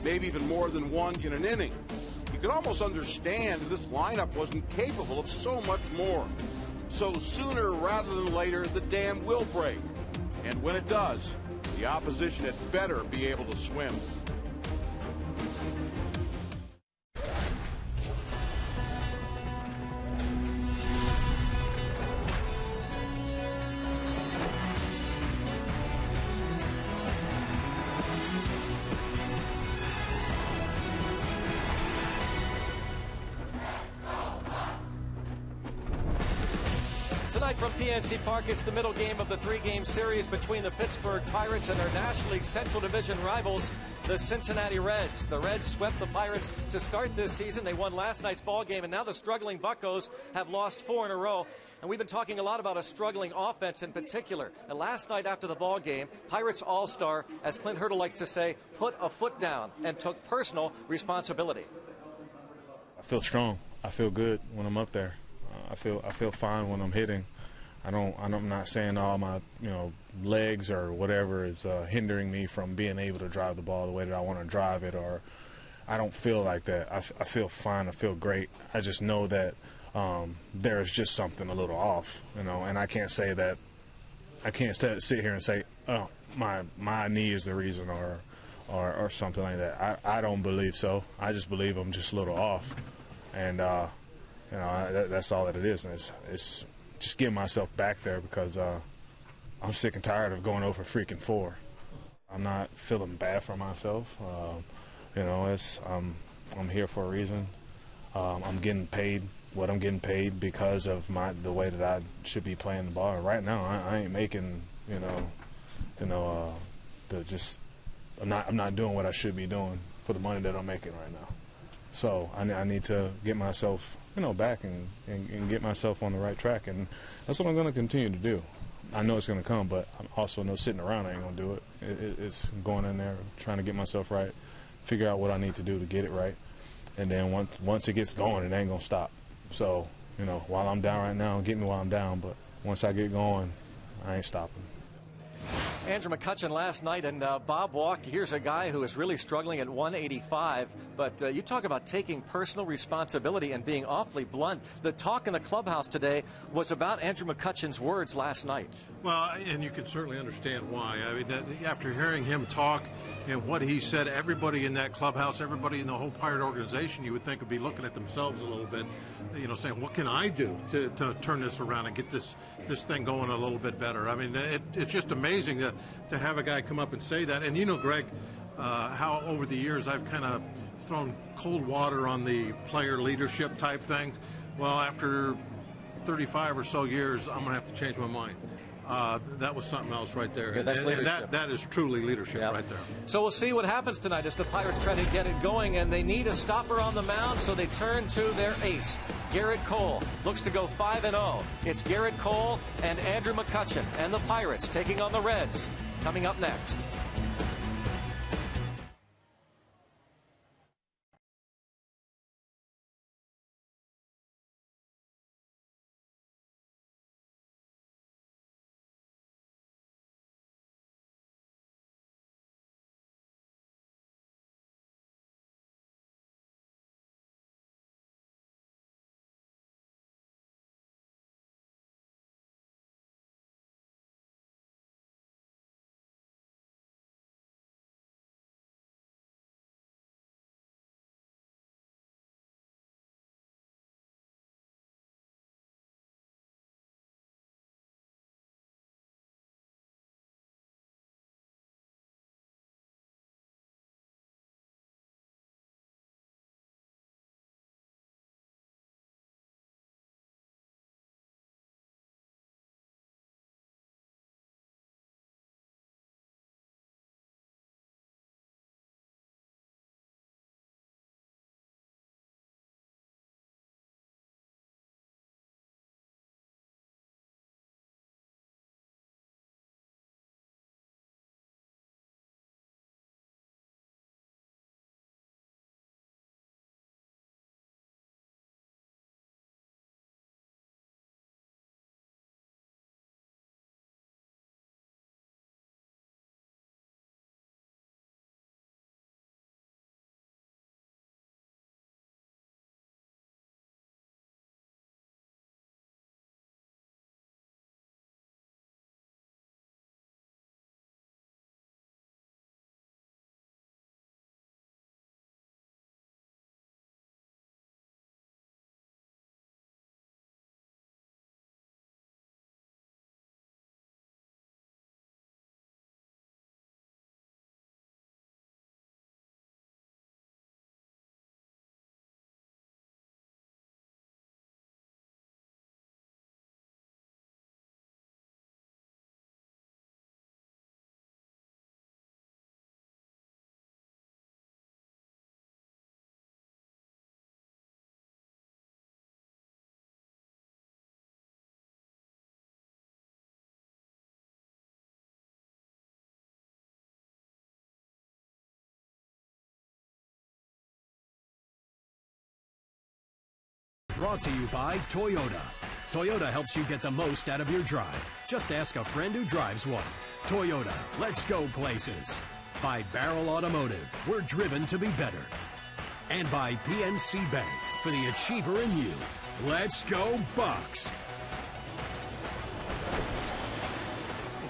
maybe even more than one in an inning. You could almost understand this lineup wasn't capable of so much more. So sooner rather than later, the dam will break. And when it does, the opposition had better be able to swim. Tonight from PNC Park, it's the middle game of the three-game series between the Pittsburgh Pirates and their National League Central Division rivals, the Cincinnati Reds. The Reds swept the Pirates to start this season. They won last night's ball game, and now the struggling Buccos have lost 4 in a row. And we've been talking a lot about a struggling offense in particular. And last night after the ball game, Pirates All-Star, as Clint Hurdle likes to say, put a foot down and took personal responsibility. I feel strong. I feel good when I'm up there. I feel fine when I'm hitting. I'm not saying all my legs or whatever is hindering me from being able to drive the ball the way that I want to drive it, or I don't feel like that. I feel fine. I feel great. I just know that there is just something a little off, and I can't say that. I can't sit here and say, oh, my knee is the reason or something like that. I don't believe so. I just believe I'm just a little off, and that's all that it is. And it's just getting myself back there because I'm sick and tired of going over freaking 4. I'm not feeling bad for myself. I'm here for a reason. I'm getting paid what I'm getting paid because of the way that I should be playing the ball. Right now, I ain't making I'm not doing what I should be doing for the money that I'm making right now. So I need to get myself back and get myself on the right track, and that's what I'm going to continue to do. I know it's going to come, but I also know sitting around I ain't going to do it. It's going in there, trying to get myself right, figure out what I need to do to get it right, and then once it gets going, it ain't going to stop. So, while I'm down right now, get me while I'm down, but once I get going, I ain't stopping. Andrew McCutchen last night, and Bob Walk, here's a guy who is really struggling at 185, but you talk about taking personal responsibility and being awfully blunt. The talk in the clubhouse today was about Andrew McCutchen's words last night. Well, and you can certainly understand why. I mean, after hearing him talk and what he said, everybody in that clubhouse, everybody in the whole Pirate organization, you would think would be looking at themselves a little bit, saying, what can I do to turn this around and get this thing going a little bit better? I mean, it's just amazing to have a guy come up and say that. And Greg, how over the years I've kind of thrown cold water on the player leadership type thing. Well, after 35 or so years, I'm going to have to change my mind. That was something else right there. Yeah, that's leadership. That is truly leadership right there. So we'll see what happens tonight as the Pirates try to get it going, and they need a stopper on the mound, so they turn to their ace. Garrett Cole looks to go 5-0. It's Garrett Cole and Andrew McCutchen and the Pirates taking on the Reds. Coming up next. Brought to you by Toyota. Toyota helps you get the most out of your drive. Just ask a friend who drives one. Toyota, let's go places. By Barrel Automotive, we're driven to be better. And by PNC Bank, for the achiever in you. Let's go Bucks.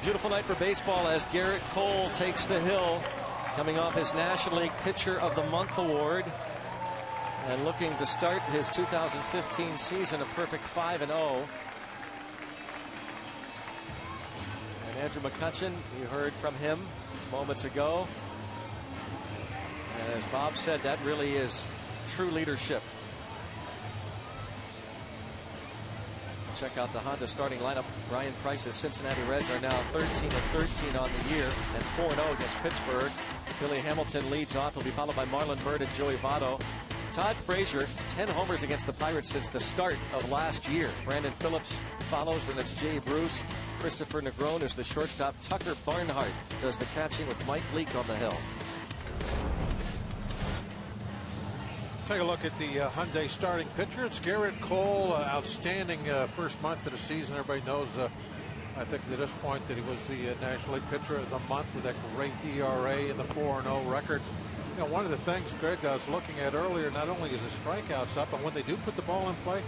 Beautiful night for baseball as Garrett Cole takes the hill, coming off his National League Pitcher of the Month award and looking to start his 2015 season a perfect 5-0. And Andrew McCutchen, you heard from him moments ago. And as Bob said, that really is true leadership. Check out the Honda starting lineup. Ryan Price's Cincinnati Reds are now 13-13 on the year and 4-0 against Pittsburgh. Billy Hamilton leads off. He'll be followed by Marlon Byrd and Joey Votto. Todd Frazier, 10 homers against the Pirates since the start of last year. Brandon Phillips follows, and it's Jay Bruce. Christopher Negron is the shortstop. Tucker Barnhart does the catching with Mike Leake on the hill. Take a look at the Hyundai starting pitcher. It's Garrett Cole. Outstanding first month of the season. Everybody knows, I think at this point, that he was the National League Pitcher of the Month with that great ERA and the 4-0 record. You know, one of the things, Greg, I was looking at earlier, not only is his strikeouts up, but when they do put the ball in play,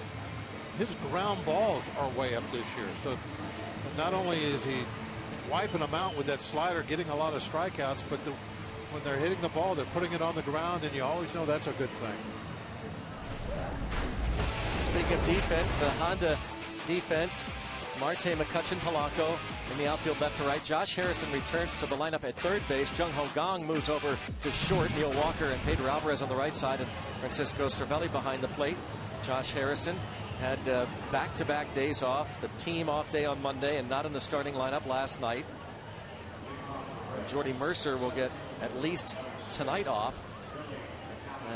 his ground balls are way up this year. So not only is he wiping them out with that slider, getting a lot of strikeouts, but when they're hitting the ball, they're putting it on the ground, and you always know that's a good thing. Speaking of defense, the Honda defense, Marte, McCutchen, Polanco in the outfield left to right. Josh Harrison returns to the lineup at third base. Jung Ho Gong moves over to short. Neil Walker and Pedro Alvarez on the right side, and Francisco Cervelli behind the plate. Josh Harrison had back-to-back days off, the team off day on Monday, and not in the starting lineup last night. Jordy Mercer will get at least tonight off,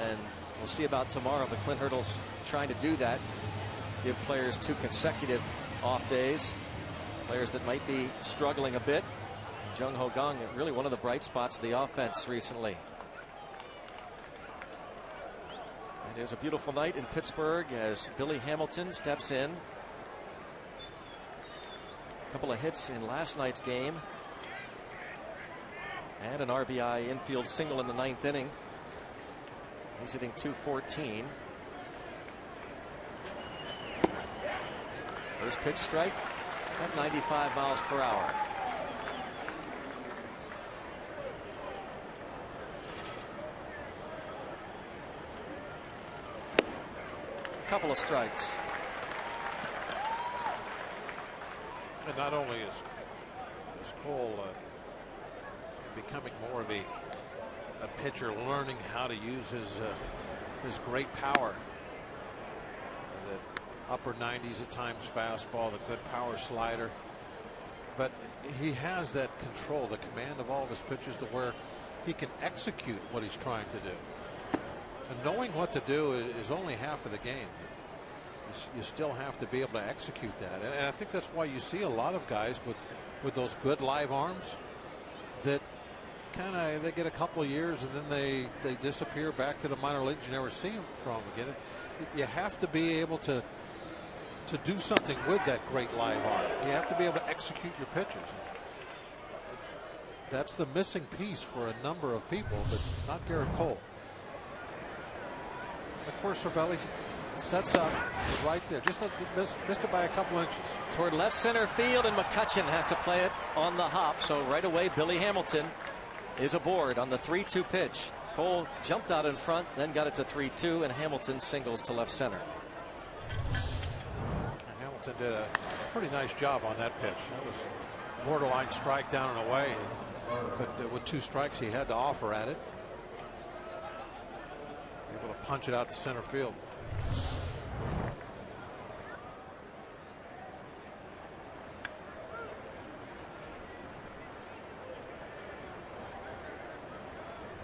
and we'll see about tomorrow. But Clint Hurdle's trying to do that, give players 2 consecutive off days, players that might be struggling a bit. Jung Ho Gong, really one of the bright spots of the offense recently. It is a beautiful night in Pittsburgh as Billy Hamilton steps in. A couple of hits in last night's game and an RBI infield single in the 9th inning. He's hitting .214. First pitch strike at 95 miles per hour. Couple of strikes. And not only is Cole becoming more of a pitcher, learning how to use his great power, the upper 90s at times fastball, the good power slider, but he has that control, the command of all of his pitches, to where he can execute what he's trying to do. And knowing what to do is only half of the game. You still have to be able to execute that, and I think that's why you see a lot of guys with those good live arms that kind of, they get a couple of years and then they disappear back to the minor leagues. You never see them from again. You have to be able to do something with that great live arm. You have to be able to execute your pitches. That's the missing piece for a number of people, but not Garrett Cole. Of course, Cervelli sets up right there, just missed it by a couple inches Toward left center field, and McCutchen has to play it on the hop. So right away, Billy Hamilton is aboard on the 3-2 pitch. Cole jumped out in front, then got it to 3-2, and Hamilton singles to left center. Hamilton did a pretty nice job on that pitch. That was borderline strike down and away, but with 2 strikes he had to offer at it. Able to punch it out to center field.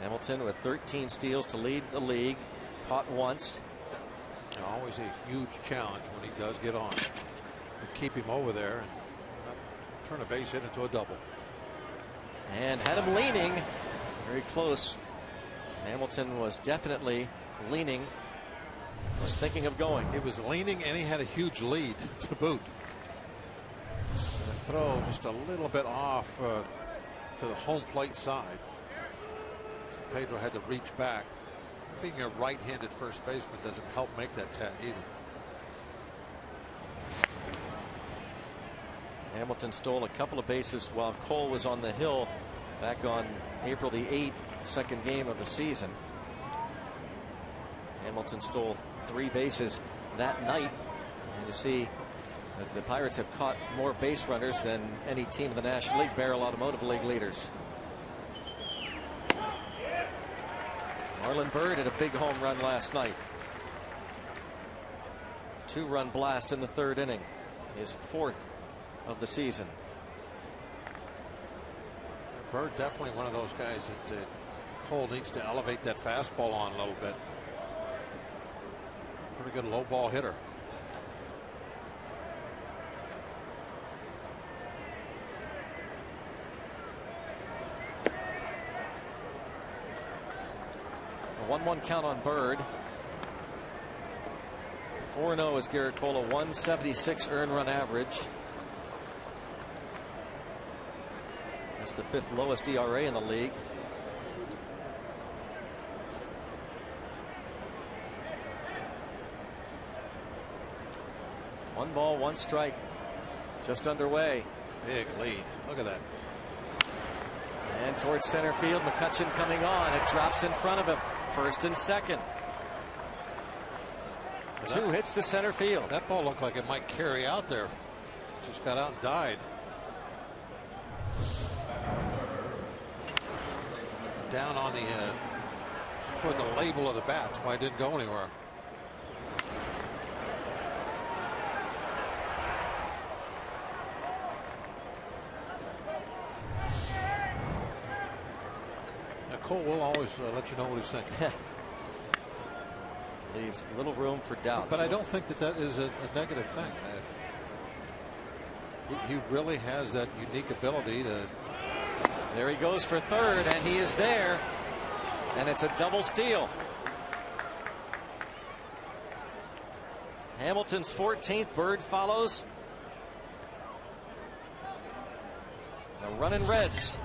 Hamilton with 13 steals to lead the league, caught once. Always a huge challenge when he does get on. To keep him over there and not turn a base hit into a double. And had him leaning very close. Hamilton was definitely leaning was thinking of going. He was leaning and he had a huge lead to boot. And the throw just a little bit off to the home plate side. So Pedro had to reach back. Being a right-handed first baseman doesn't help make that tag either. Hamilton stole a couple of bases while Cole was on the hill back on April the 8th, second game of the season. Hamilton stole 3 bases that night, and you see that the Pirates have caught more base runners than any team in the National League, Barrel Automotive League leaders. Marlon Byrd had a big home run last night. 2-run blast in the 3rd inning, his 4th of the season. Byrd definitely one of those guys that Cole needs to elevate that fastball on a little bit. Pretty good low ball hitter. A 1-1 count on Byrd. 4-0 is Garrett Cole, a 176 earned run average. That's the 5th lowest ERA in the league. One ball, 1 strike, just underway. Big lead. Look at that. And towards center field, McCutchen coming on. It drops in front of him. 1st and 2nd. 2 hits to center field. That ball looked like it might carry out there. Just got out and died. Down on the toward the label of the bat. That's why it didn't go anywhere. Now Cole will always let you know what he's thinking. Leaves little room for doubt. But I don't think that is a negative thing. He really has that unique ability to. There he goes for 3rd, and he is there. And it's a double steal. Hamilton's 14th. Byrd follows. The running Reds.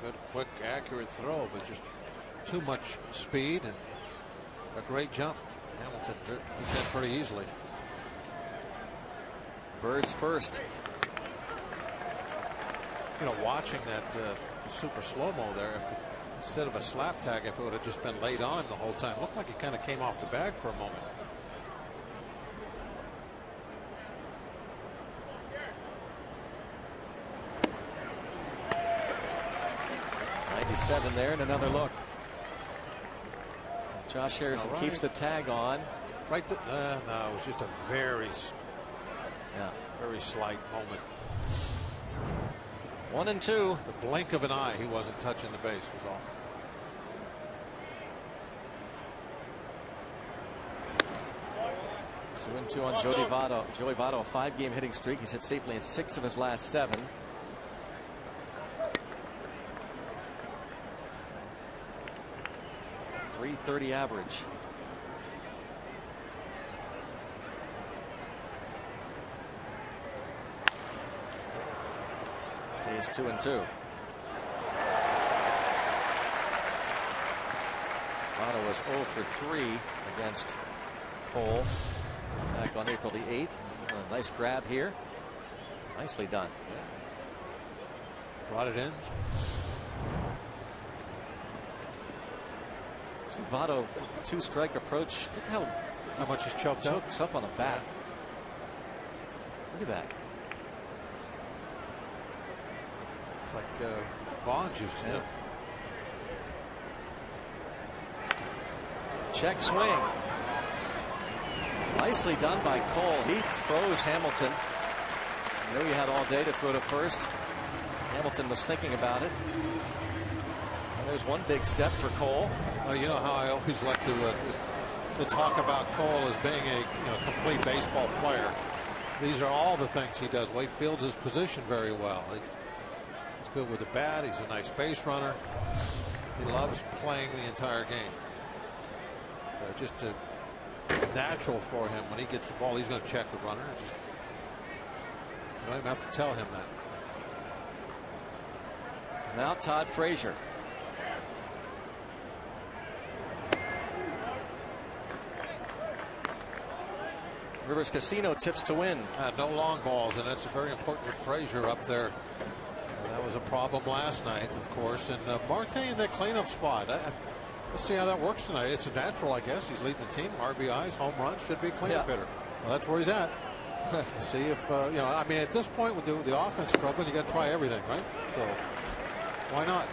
Good, quick, accurate throw, but just too much speed and a great jump. Hamilton gets in pretty easily. Bird's first. You know, watching that super slow-mo there, instead of a slap tag, if it would have just been laid on him the whole time, looked like he kind of came off the bag for a moment. .97 there, and another look. Josh Harrison keeps the tag on. Right. No, it was just a very slight moment. 1 and 2. The blink of an eye, he wasn't touching the base, was all. So 2 on Joey Votto. Joey Votto, a 5-game hitting streak. He's hit safely in 6 of his last 7. .330 average. Stays 2 and 2. Votto was 0 for 3 against Cole back on April the 8th. A nice grab here. Nicely done. Brought it in. See Votto, 2-strike approach. Look how much he's choked chokes up on the bat. Look at that. It's like Bonds used to do. Check swing. Nicely done by Cole. He froze Hamilton. Knew he had all day to throw to first. Hamilton was thinking about it. And there's one big step for Cole. You know how I always like to talk about Cole as being a complete baseball player. These are all the things he does. Well, he fields his position very well. He's good with the bat. He's a nice base runner. He loves playing the entire game. Just natural for him. When he gets the ball, he's going to check the runner. You don't even have to tell him that. Now Todd Frazier. Rivers Casino tips to win. No long balls, and that's very important with Frazier up there. That was a problem last night, of course. And Marte in that cleanup spot. Let's see how that works tonight. It's a natural, I guess. He's leading the team. RBIs, home runs, should be a cleanup hitter. Well, that's where he's at. See if, you know, I mean, at this point with the offense struggling, you got to try everything, right? So why not?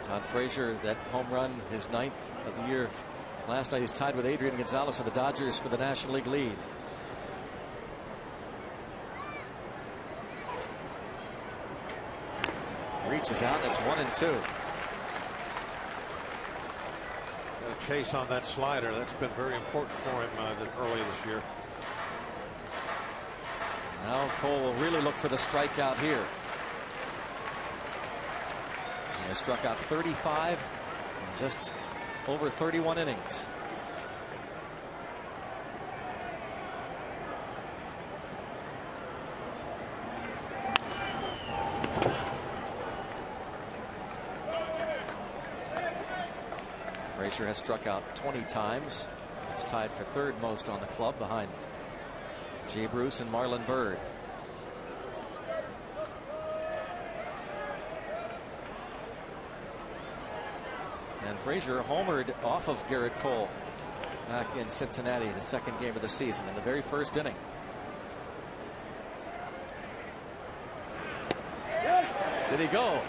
Todd Frazier, that home run, his 9th of the year. Last night he's tied with Adrian Gonzalez of the Dodgers for the National League lead. Reaches out, it's 1-2. Got a chase on that slider. That's been very important for him early this year. Now Cole will really look for the strikeout here. He has struck out 35 in just over 31 innings. Frazier has struck out 20 times. It's tied for 3rd most on the club behind Jay Bruce and Marlon Byrd. And Frazier homered off of Garrett Cole back in Cincinnati, the 2nd game of the season, in the very 1st inning. Did he go?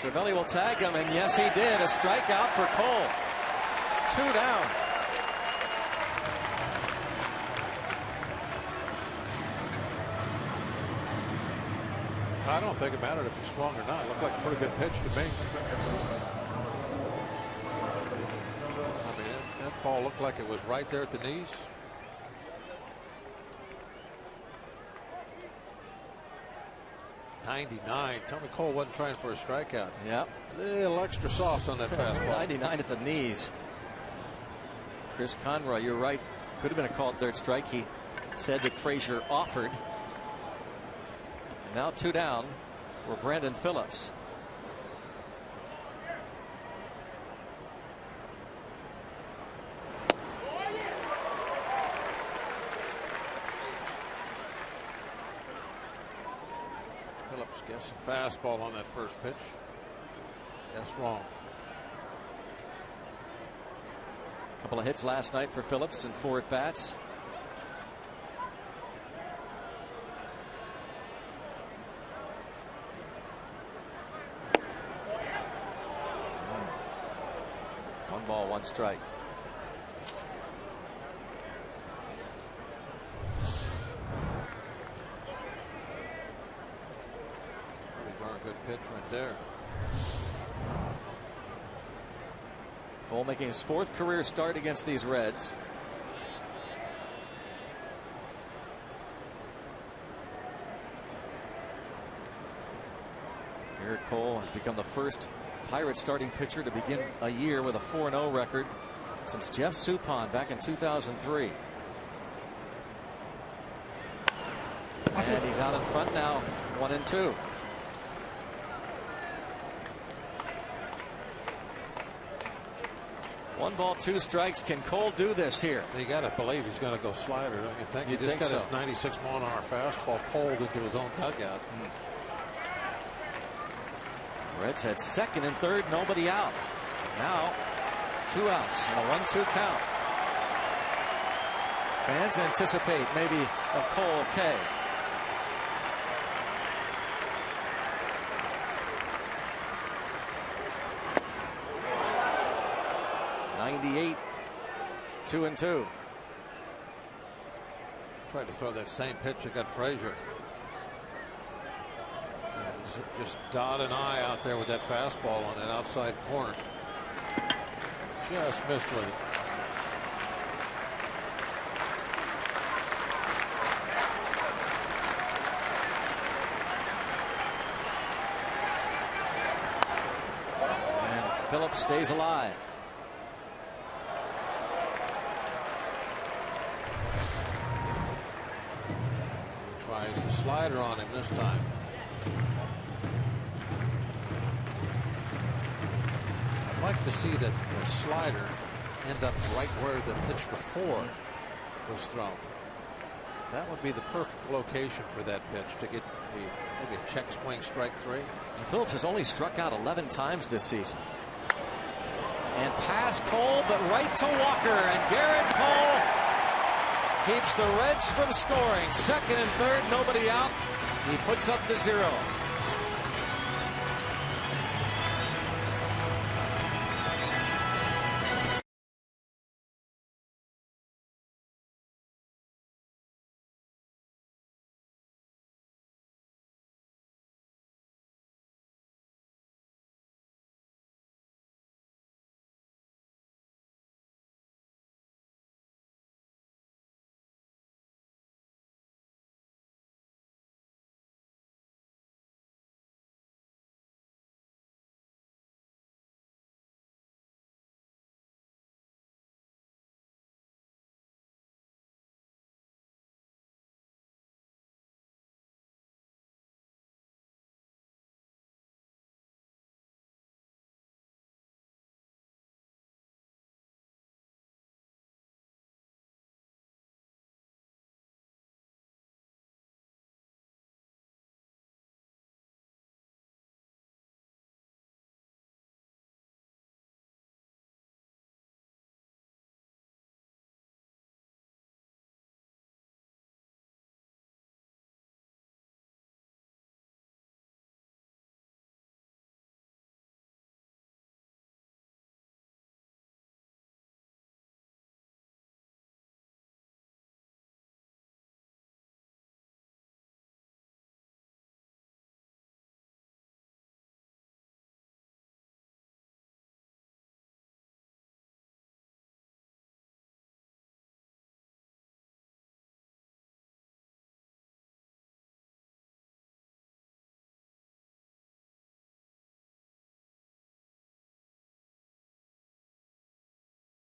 Cervelli will tag him, and yes, he did. A strikeout for Cole. 2 down. I don't think it mattered if he swung or not. It looked like a pretty good pitch to me. I mean, that ball looked like it was right there at the knees. .99. Tell me Cole wasn't trying for a strikeout. Yep. A little extra sauce on that fastball. 99 at the knees. Chris Conroy, you're right. Could have been a called 3rd strike. He said that Frazier offered. And now 2 down for Brandon Phillips. Phillips guessing fastball on that first pitch. Guessed wrong. A couple of hits last night for Phillips and 4 at-bats. One ball, 1 strike. Good pitch right there. Cole making his 4th career start against these Reds. Garrett Cole has become the first Pirate starting pitcher to begin a year with a 4-0 record since Jeff Suppan back in 2003. And he's out in front now, 1-2. One ball, 2 strikes. Can Cole do this here? You got to believe he's going to go slider, don't you think? He just got his 96 mile-an-hour fastball pulled into his own dugout. Reds had 2nd and 3rd, nobody out. Now 2 outs and a 1-2 count. Fans anticipate maybe a Cole K. .98, 2-2. Tried to throw that same pitch that got Frazier. Just dot an I out there with that fastball on that outside corner. Just missed with it. Phillips stays alive. Tries the slider on him this time. I'd like to see that the slider end up right where the pitch before was thrown. That would be the perfect location for that pitch to get maybe a check swing strike 3. And Phillips has only struck out 11 times this season. And past Cole, but right to Walker, and Garrett Cole keeps the Reds from scoring. Second and third, nobody out. He puts up the 0.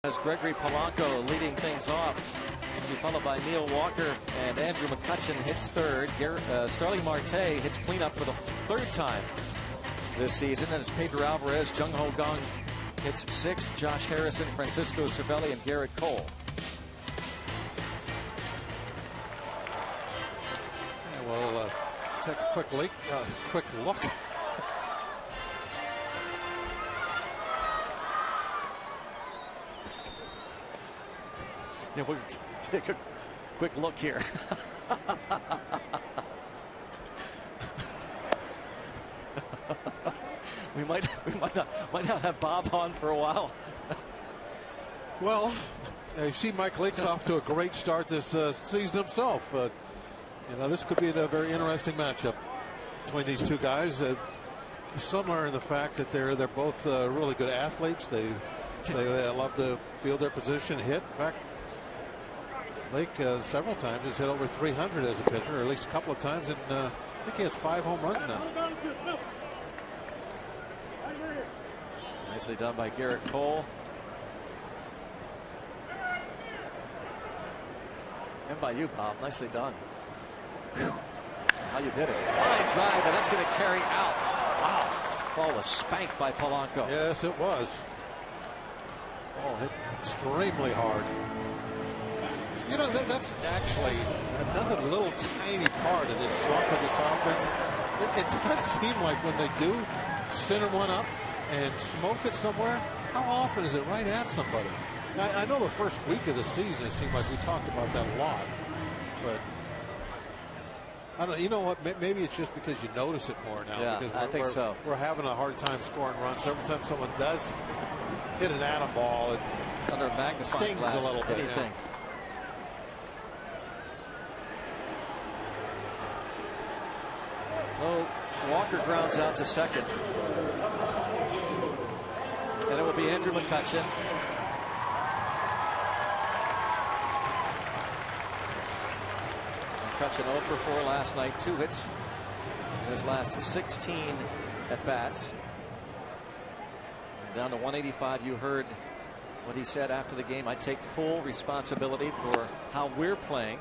As Gregory Polanco leading things off, to be followed by Neil Walker, and Andrew McCutchen hits third. Starling Marte hits cleanup for the third time this season. And it's Pedro Alvarez, Jung Ho Kang hits sixth. Josh Harrison, Francisco Cervelli, and Garrett Cole. Yeah, we'll take a quick look. Yeah, we'll take a quick look here. we might not have Bob on for a while. Well, you see, Mike Leake's off to a great start this season himself. This could be a very interesting matchup between these two guys. Similar in the fact that they're both really good athletes. They love to field their position, hit. In fact, Leake several times has hit over 300 as a pitcher, or at least a couple of times, and I think he has 5 home runs now. Nicely done by Garrett Cole. And by you, Bob. Nicely done. Whew. How you did it. Line drive, and that's going to carry out. Wow. Ball was spanked by Polanco. Yes, it was. Ball hit extremely hard. That's actually another little tiny part of this slump of this offense. It does seem like when they do center one up and smoke it somewhere, how often is it right at somebody? I know the first week of the season it seemed like we talked about that a lot, but I don't know. You know what? Maybe it's just because you notice it more now. Yeah, because I think so. We're having a hard time scoring runs. So every time someone does hit an atom ball, it under a magnifying stings glass, a little bit. anything. Yeah. Oh, Walker grounds out to second. And it will be Andrew McCutchen. McCutchen 0 for 4 last night, 2 hits in his last 16 at bats. Down to 185. You heard what he said after the game. I take full responsibility for how we're playing.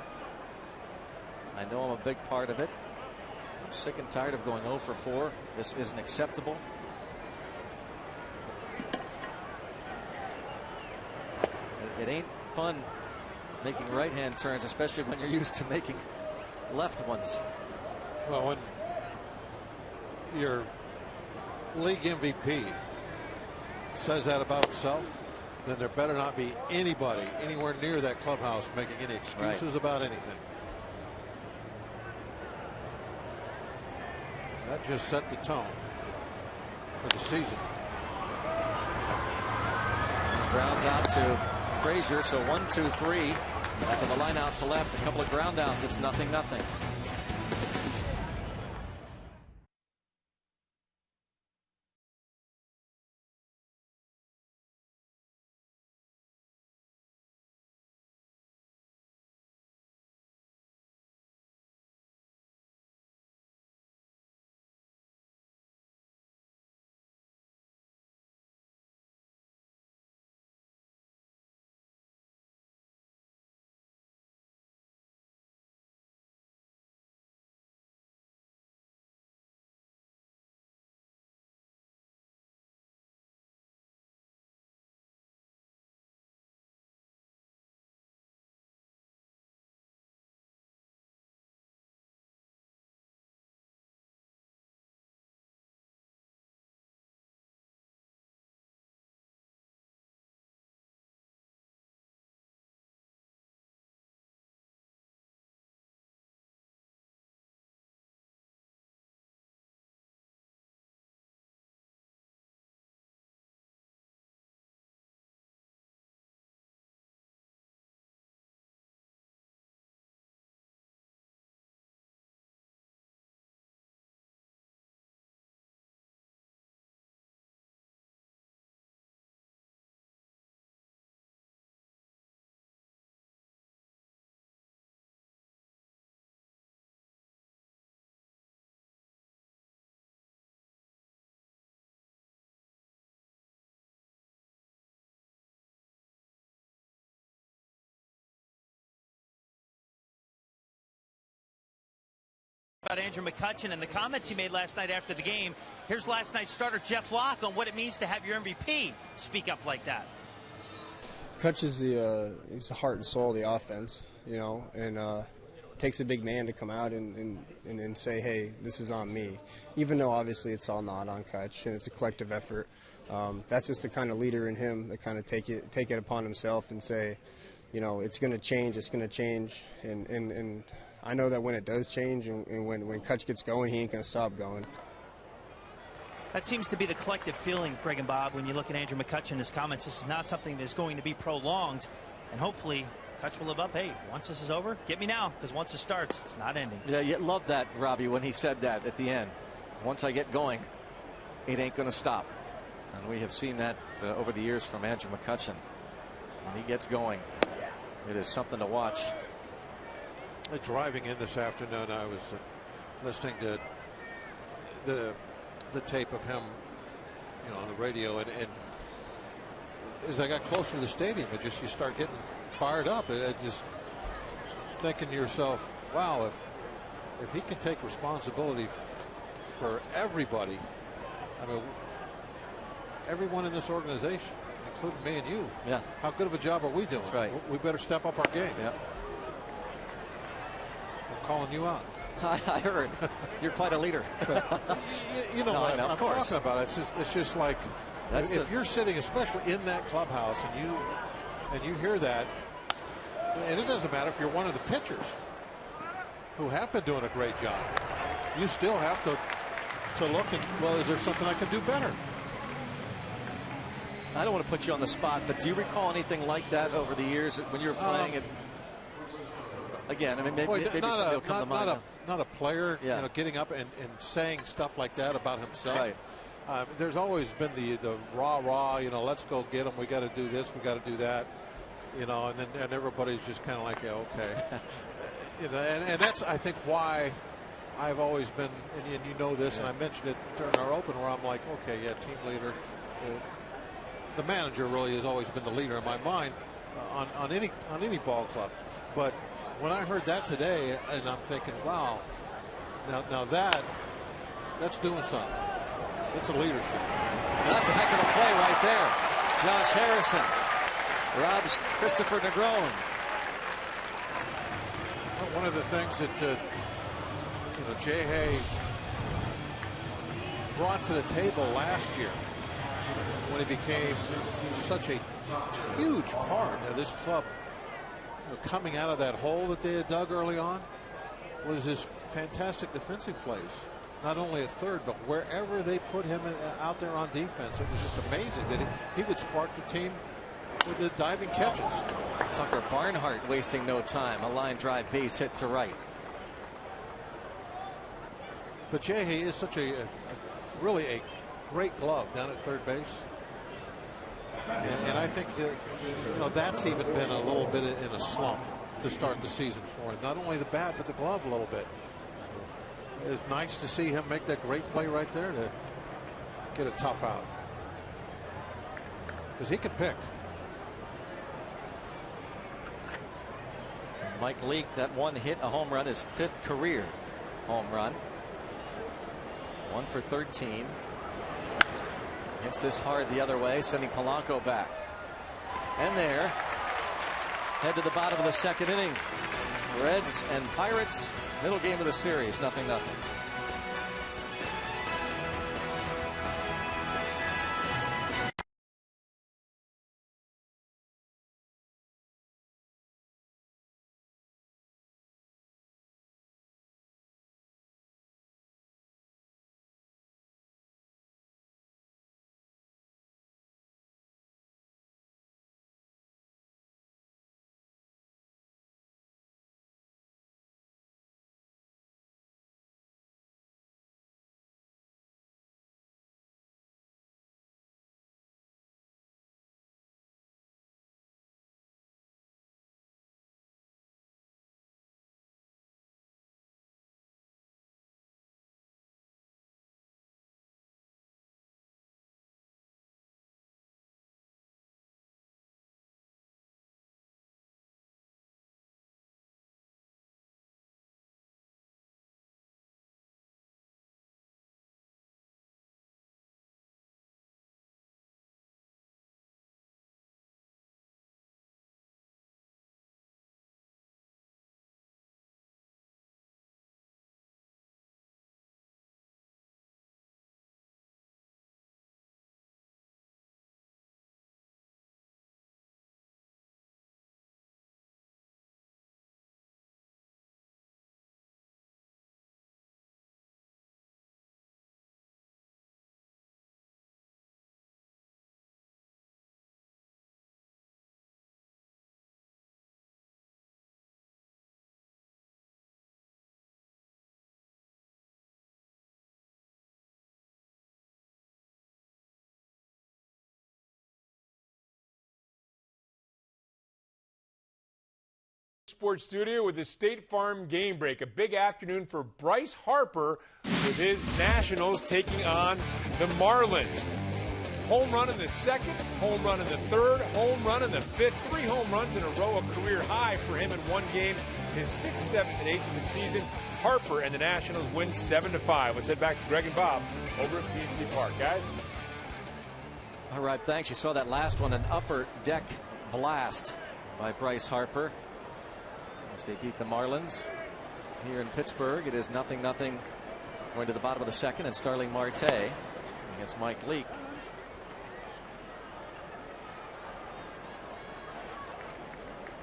I know I'm a big part of it. I'm sick and tired of going 0 for 4. This isn't acceptable. It ain't fun making right-hand turns, especially when you're used to making left ones. Well, when your league MVP says that about himself, then there better not be anybody anywhere near that clubhouse making any excuses about anything. That just set the tone for the season. Grounds out to Frazier, so 1, 2, 3. After the line out to left, a couple of ground outs. It's 0-0. About Andrew McCutchen and the comments he made last night after the game. Here's last night's starter Jeff Locke on what it means to have your MVP speak up like that. Kutch is he's the heart and soul of the offense, you know, and takes a big man to come out and say, hey, this is on me, even though obviously it's all not on Kutch and it's a collective effort. That's just the kind of leader in him that kind of take it upon himself and say, you know, it's going to change, and I know that when it does change and when Kutch gets going, he ain't going to stop going. That seems to be the collective feeling, Greg and Bob, when you look at Andrew McCutchen and his comments. This is not something that's going to be prolonged, and hopefully Kutch will live up. Hey, once this is over, get me now, because once it starts, it's not ending. Yeah, you love that, Robbie, when he said that at the end. Once I get going, it ain't going to stop. And we have seen that over the years from Andrew McCutchen. When he gets going, it is something to watch. Driving in this afternoon, I was listening to the tape of him, you know, on the radio, and as I got closer to the stadium, you start getting fired up. Just thinking to yourself, wow, if he can take responsibility for everybody, I mean, everyone in this organization, including me and you, yeah, how good of a job are we doing? That's right. We better step up our game. Yeah. I'm calling you out. I heard. You're quite a leader. You know what I'm course. talking about. It's just like if you're sitting, especially in that clubhouse, and you hear that, and it doesn't matter if you're one of the pitchers who have been doing a great job, you still have to look and, well, is there something I can do better? I don't want to put you on the spot, but do you recall anything like that over the years when you were playing it? Again, I mean, maybe something will come to mind. Not a player, yeah, you know, getting up and saying stuff like that about himself. Right. There's always been the rah, you know, let's go get him. We got to do this. We got to do that. You know, and everybody's just kind of like, yeah, okay. You know, and that's, I think, why I've always been, and you know this, yeah, and I mentioned it during our open, where I'm like, okay, yeah, team leader. the manager really has always been the leader in my mind on any ball club. But when I heard that today, and I'm thinking, wow, now that's doing something. It's a leadership. That's a heck of a play right there. Josh Harrison robs Christopher Negron. One of the things that Jay Hay brought to the table last year when he became such a huge part of this club, coming out of that hole that they had dug early on, was his fantastic defensive plays. Not only at third, but wherever they put him out there on defense, it was just amazing that he would spark the team with the diving catches. Tucker Barnhart wasting no time. A line drive base hit to right. But Jay Hay is such really a great glove down at third base. And I think that's even been a little bit in a slump to start the season for him. Not only the bat, but the glove a little bit. So it's nice to see him make that great play right there to get a tough out. Because he can pick. Mike Leake, that one hit, a home run, his 5th career home run. 1 for 13. Hits this hard the other way, sending Polanco back. And there, head to the bottom of the 2nd inning. Reds and Pirates, middle game of the series, 0-0. Sports studio with the State Farm Game Break. A big afternoon for Bryce Harper with his Nationals taking on the Marlins. Home run in the 2nd, home run in the 3rd, home run in the 5th. 3 home runs in a row, a career high for him in one game. His 6th, 7th, and 8th of the season. Harper and the Nationals win 7-5. Let's head back to Greg and Bob over at PNC Park, guys. All right, thanks. You saw that last one, an upper deck blast by Bryce Harper as they beat the Marlins here in Pittsburgh. It is 0-0 going to the bottom of the 2nd, and Starling Marte against Mike Leake.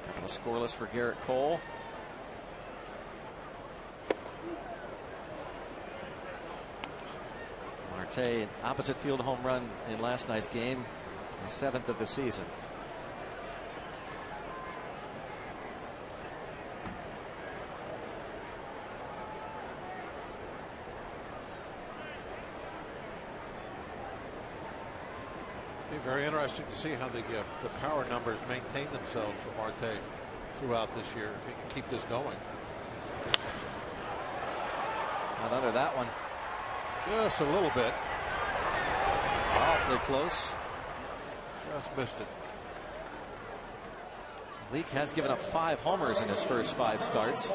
Couple of scoreless for Garrett Cole. Marte, an opposite field home run in last night's game, the 7th of the season. Very interesting to see how the power numbers maintain themselves for Marte throughout this year, if he can keep this going. Not under that one. Just a little bit. Awfully close. Just missed it. Leake has given up 5 homers in his first 5 starts.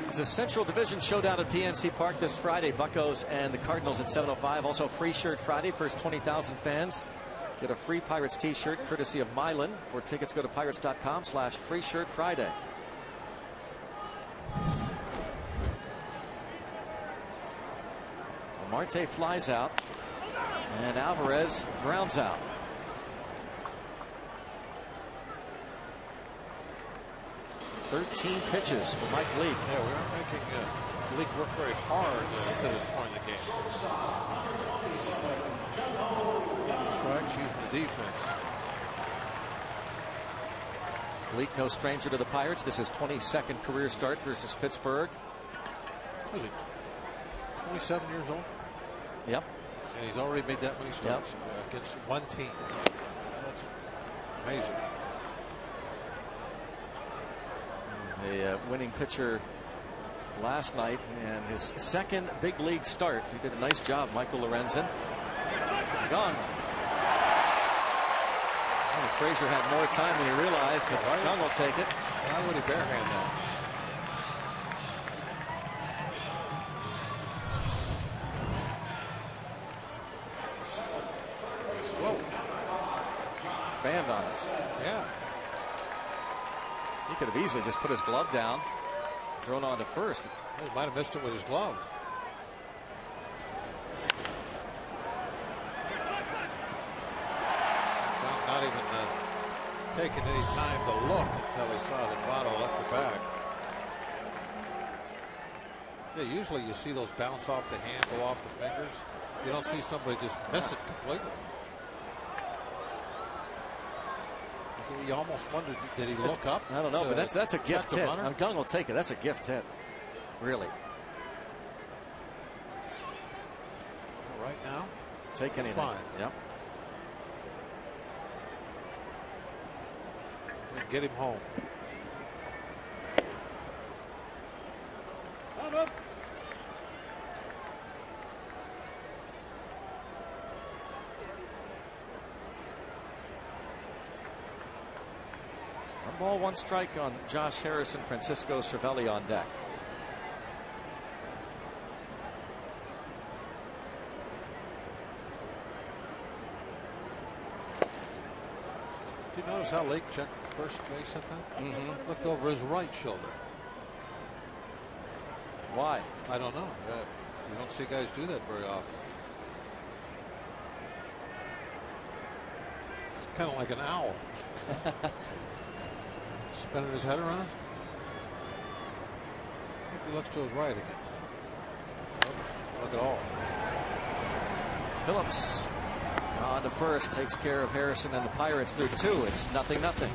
It's a Central Division showdown at PNC Park this Friday. Buccos and the Cardinals at 7:05. Also Free Shirt Friday. First 20,000 fans get a free Pirates t-shirt courtesy of Mylan. For tickets, go to pirates.com/freeshirtfriday. Marte flies out, and Alvarez grounds out. .13 pitches for Mike Leake. Yeah, we are making Leake work very hard to this point in the game. Strikes using the defense. Leake no stranger to the Pirates. This is 22nd career start versus Pittsburgh. Was he 27 years old? Yep. And he's already made that many starts against one team. That's amazing. A winning pitcher last night, and his second big league start. He did a nice job, Michael Lorenzen. Gone. Well, Frazier had more time than he realized, but Young will take it. Why would he barehand that? Whoa. Fanned on it. Yeah. He could have easily just put his glove down, thrown on to first. He might have missed it with his glove. Not even taking any time to look until he saw that Votto left the bag. Yeah, usually you see those bounce off the hand, go off the fingers. You don't see somebody just miss it completely. You almost wondered, did he look up? I don't know, but that's a gift hit. Runner? Gung will take it. That's a gift hit. Really. Right now? Take anything. Fine. Yep. Get him home. One ball, one strike on Josh Harrison. Francisco Cervelli on deck. Did you notice how Leake checked first base at that? Mm-hmm. Looked over his right shoulder. Why? I don't know. You don't see guys do that very often. It's kind of like an owl. Spinning his head around. See if he looks to his right again. Oh, look at all. Phillips on to first, takes care of Harrison and the Pirates through 2. It's 0-0.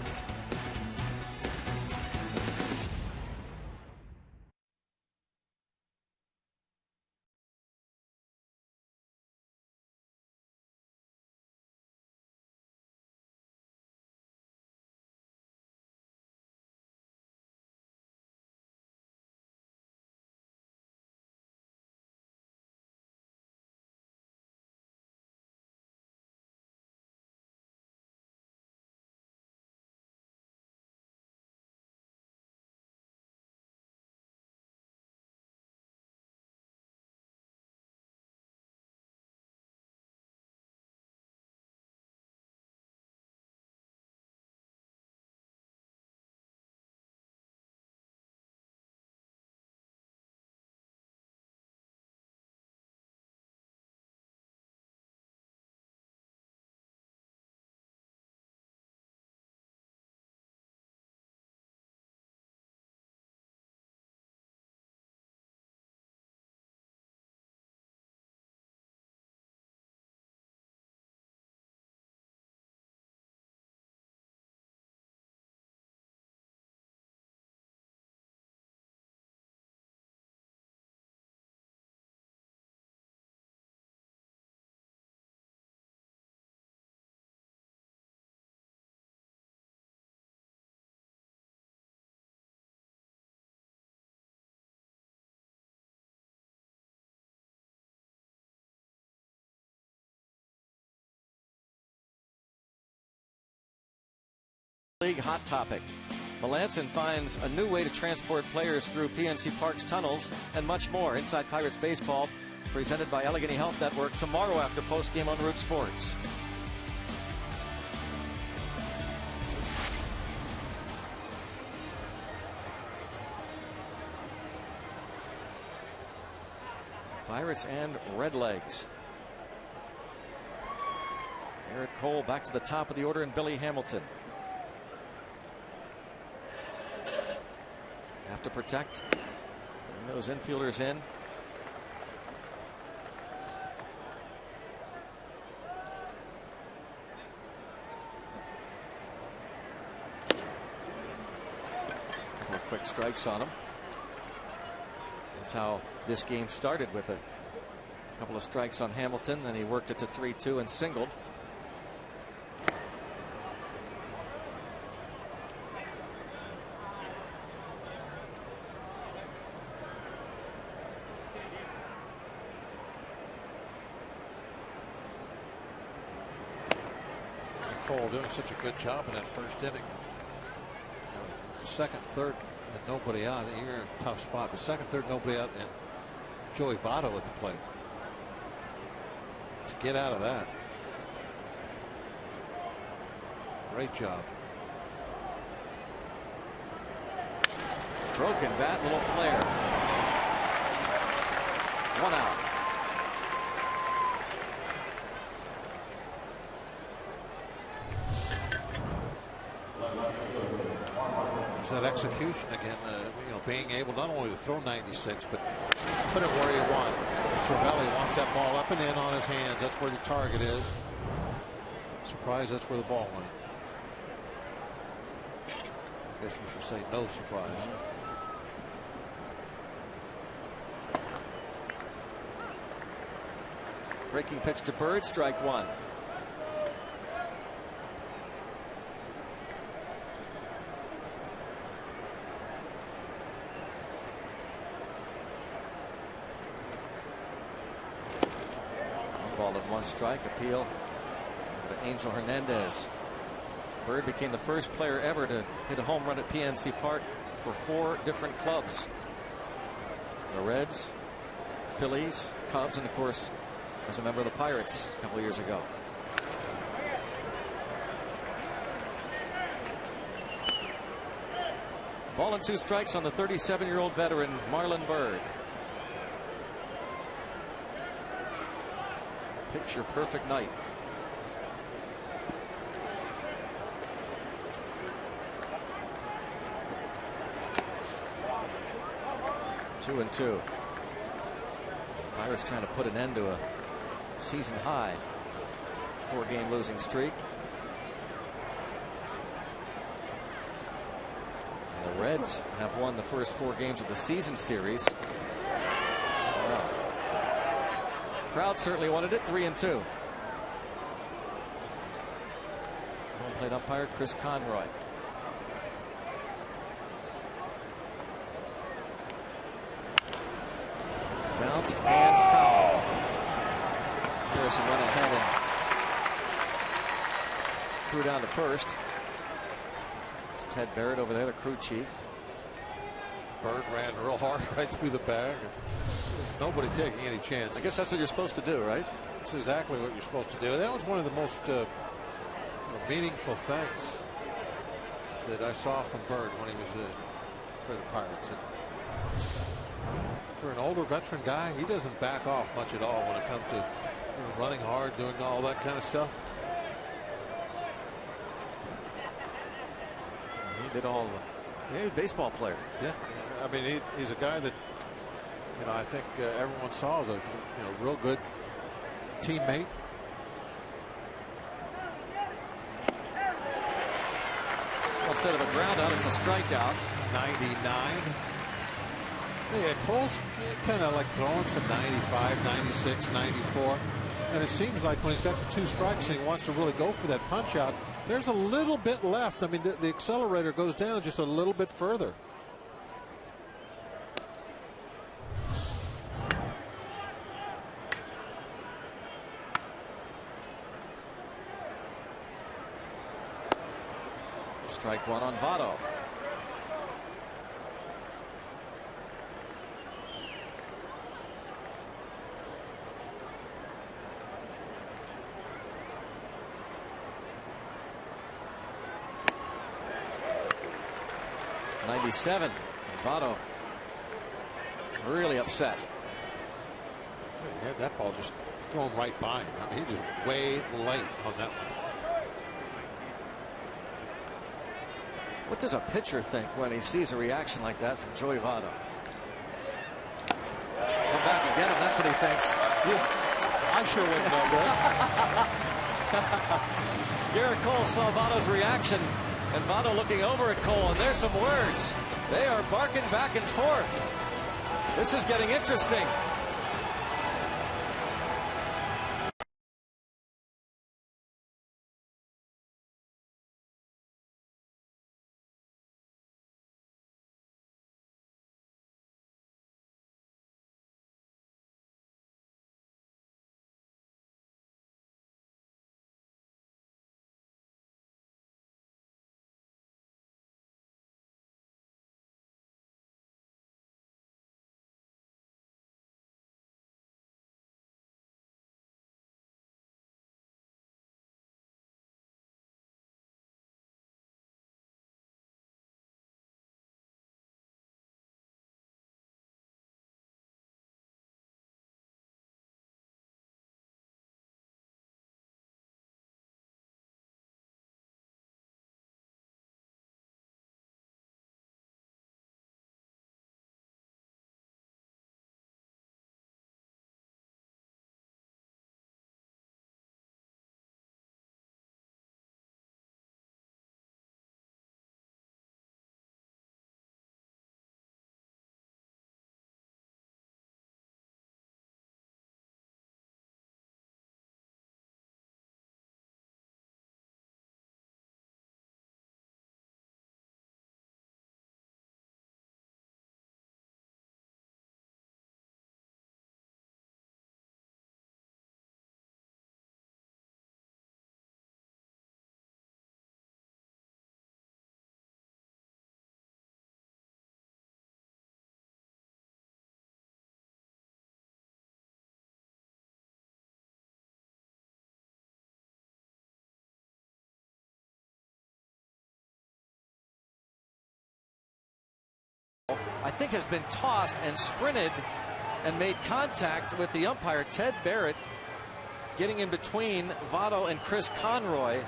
League hot topic. Melanson finds a new way to transport players through PNC Park's tunnels and much more. Inside Pirates Baseball, presented by Allegheny Health Network, tomorrow after postgame on Root Sports. Pirates and Redlegs. Garrett Cole back to the top of the order, and Billy Hamilton. Have to protect. Bring those infielders in. Couple of quick strikes on him. That's how this game started, with a couple of strikes on Hamilton. Then he worked it to 3-2 and singled. Cole doing such a good job in that first inning. The second, third, and nobody out. You're in a tough spot. The second, third, nobody out, and Joey Votto at the plate. To get out of that. Great job. Broken bat, little flare. 1 out. That execution again, being able not only to throw 96, but put it where you want. Cervelli wants that ball up and in on his hands. That's where the target is. Surprise, that's where the ball went. I guess you should say no surprise. Breaking pitch to Byrd, strike one. One strike, appeal to Angel Hernandez. Byrd became the first player ever to hit a home run at PNC Park for 4 different clubs: the Reds, Phillies, Cubs, and of course as a member of the Pirates a couple of years ago. Ball and 2 strikes on the 37-year-old veteran Marlon Byrd. Picture perfect night. Two and two. Pirates trying to put an end to a season high 4-game losing streak. And the Reds have won the first 4 games of the season series. Crowd certainly wanted it. 3 and 2. Home plate umpire Chris Conroy. Bounced and foul. Harrison went ahead and threw down to first. It's Ted Barrett over there, the crew chief. Byrd ran real hard right through the bag. There's nobody taking any chances. I guess that's what you're supposed to do, right? That's exactly what you're supposed to do. That was one of the most meaningful things that I saw from Byrd when he was for the Pirates. And for an older veteran guy, he doesn't back off much at all when it comes to running hard, doing all that kind of stuff. He did all. He's a baseball player. Yeah, I mean he's a guy that I think everyone saw as a real good teammate. So instead of a ground out, it's a strikeout. 99. Yeah, Cole's kind of like throwing some 95, 96, 94. And it seems like when he's got the 2 strikes and he wants to really go for that punch out, there's a little bit left. I mean, the accelerator goes down just a little bit further. Strike one on Votto. '97. Votto really upset. He had that ball just thrown right by him. I mean, he just way late on that one. What does a pitcher think when he sees a reaction like that from Joey Votto? Come back and get him. That's what he thinks. I sure wouldn't know, Bill. Garrett Cole saw Votto's reaction, and Votto looking over at Cole, and there's some words. They are barking back and forth. This is getting interesting. I think has been tossed and sprinted and made contact with the umpire, Ted Barrett, getting in between Votto and Chris Conroy.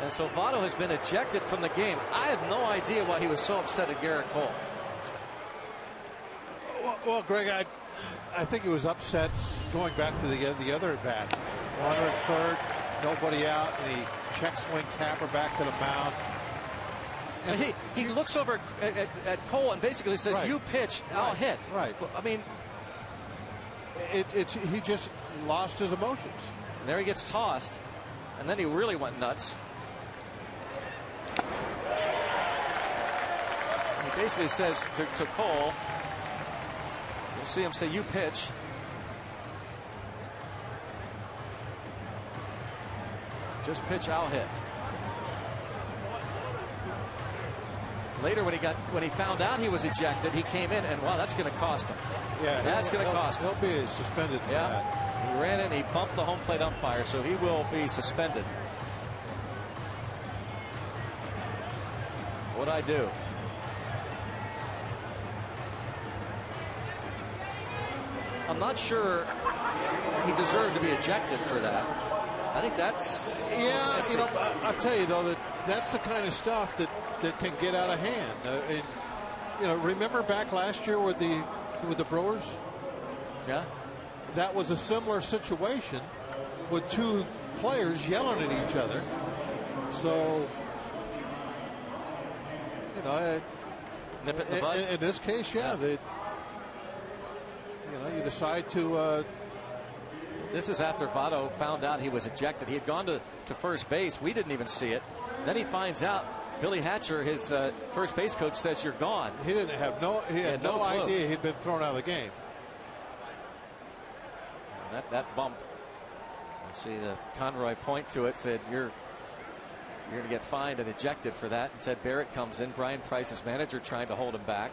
And so Votto has been ejected from the game. I have no idea why he was so upset at Garrett Cole. Well, Greg, I think he was upset going back to the other at bat. Runner at third, nobody out, and he check swing Tapper back to the mound. And he looks over at Cole and basically says, right, "You pitch, I'll hit." Right. Well, I mean, he just lost his emotions. And there he gets tossed, and then he really went nuts. And he basically says to Cole, you'll see him say, "You pitch." Just pitch, I'll hit. Later, when he found out he was ejected, he came in and, wow, that's going to cost him. Yeah, that's going to cost him. He'll be suspended for that. He ran in, he bumped the home plate umpire, so he will be suspended. What'd I do? I'm not sure he deserved to be ejected for that. I think that's... Yeah, you know, I'll tell you, though, that's the kind of stuff that can get out of hand. And, you know, remember back last year with the Brewers? Yeah. That was a similar situation with two players yelling at each other. So, you know, nip it in the bud. In this case, yeah. You know, you decide to. This is after Votto found out he was ejected. He had gone to first base. We didn't even see it. Then he finds out. Billy Hatcher, his first base coach, says you're gone. He didn't have he had no idea he'd been thrown out of the game. And that bump, you see the Conroy point to it, said You're going to get fined and ejected for that. And Ted Barrett comes in. Brian Price's manager trying to hold him back.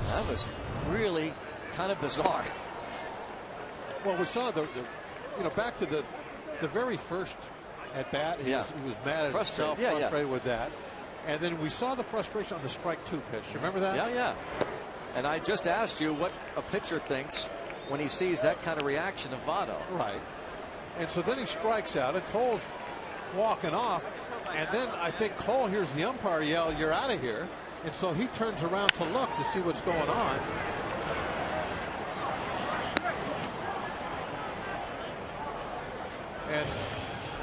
That was really kind of bizarre. Well, we saw the back to the very first at bat. He was mad at himself, frustrated with that. And then we saw the frustration on the strike 2 pitch. You remember that? Yeah. And I just asked you what a pitcher thinks when he sees that kind of reaction of Votto. Right. And so then he strikes out, and Cole's walking off. And then I think Cole hears the umpire yell, "You're out of here." And so he turns around to look to see what's going on.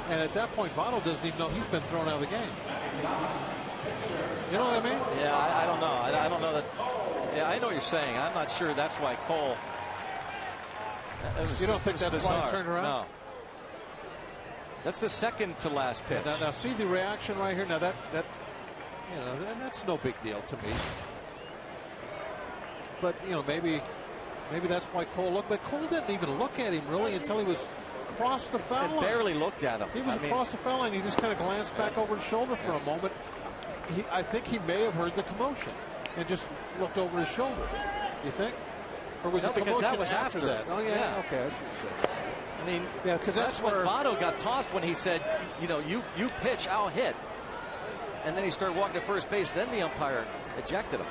And at that point, Votto doesn't even know he's been thrown out of the game. You know what I mean? Yeah, I don't know. I don't know that. Yeah, I know what you're saying. I'm not sure that's why Cole. You don't think that's bizarre. why he turned around? No. That's the second to last pitch. Now see the reaction right here. Now that and that's no big deal to me. But maybe that's why Cole looked. But Cole didn't even look at him really until he was across the foul line. Barely looked at him. He was across the foul line. He just kind of glanced back over his shoulder for a moment. I think he may have heard the commotion and just looked over his shoulder. You think? Or was it because that was after that? Oh yeah. Okay, I should say. I mean, because that's when Votto got tossed when he said, you pitch, I'll hit. And then he started walking to first base. Then the umpire ejected him.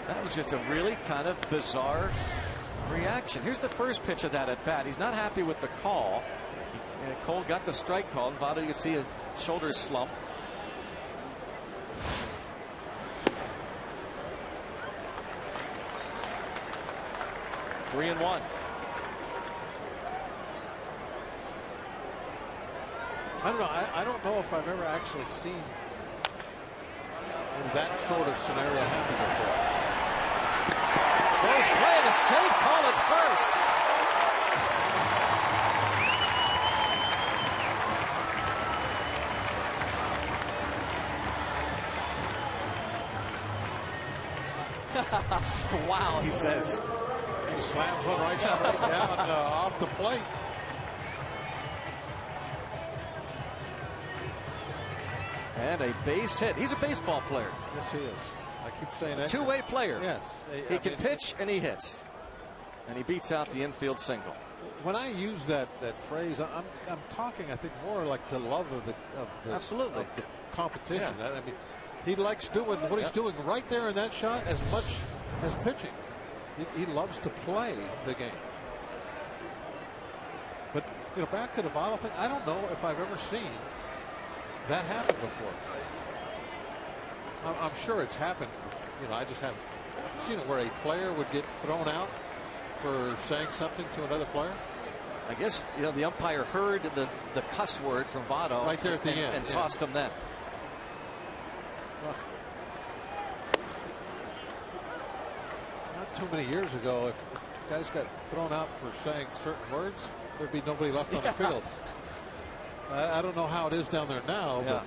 That was just a really kind of bizarre reaction. Here's the first pitch of that at bat. He's not happy with the call. Cole got the strike call, and Votto, you can see a shoulder slump. Three and one. I don't know. I don't know if I've ever actually seen that sort of scenario happen before. Close play and a safe call at first. Wow, he says. He slams one right straight down off the plate. And a base hit. He's a baseball player. Yes, he is. I keep saying that. Two-way player. Yes. He can pitch and he hits. And he beats out the infield single. When I use that phrase, I'm talking, I think, more like the love of the absolutely of the competition. Yeah. I mean, he likes doing what he's doing right there in that shot as much as pitching. He loves to play the game. But back to the Votto thing, I don't know if I've ever seen that happen before. I'm sure it's happened. I just haven't seen it where a player would get thrown out for saying something to another player. I guess the umpire heard the cuss word from Votto right there at the end and tossed him then. Well, not too many years ago, if guys got thrown out for saying certain words, there'd be nobody left on the field. I don't know how it is down there now, but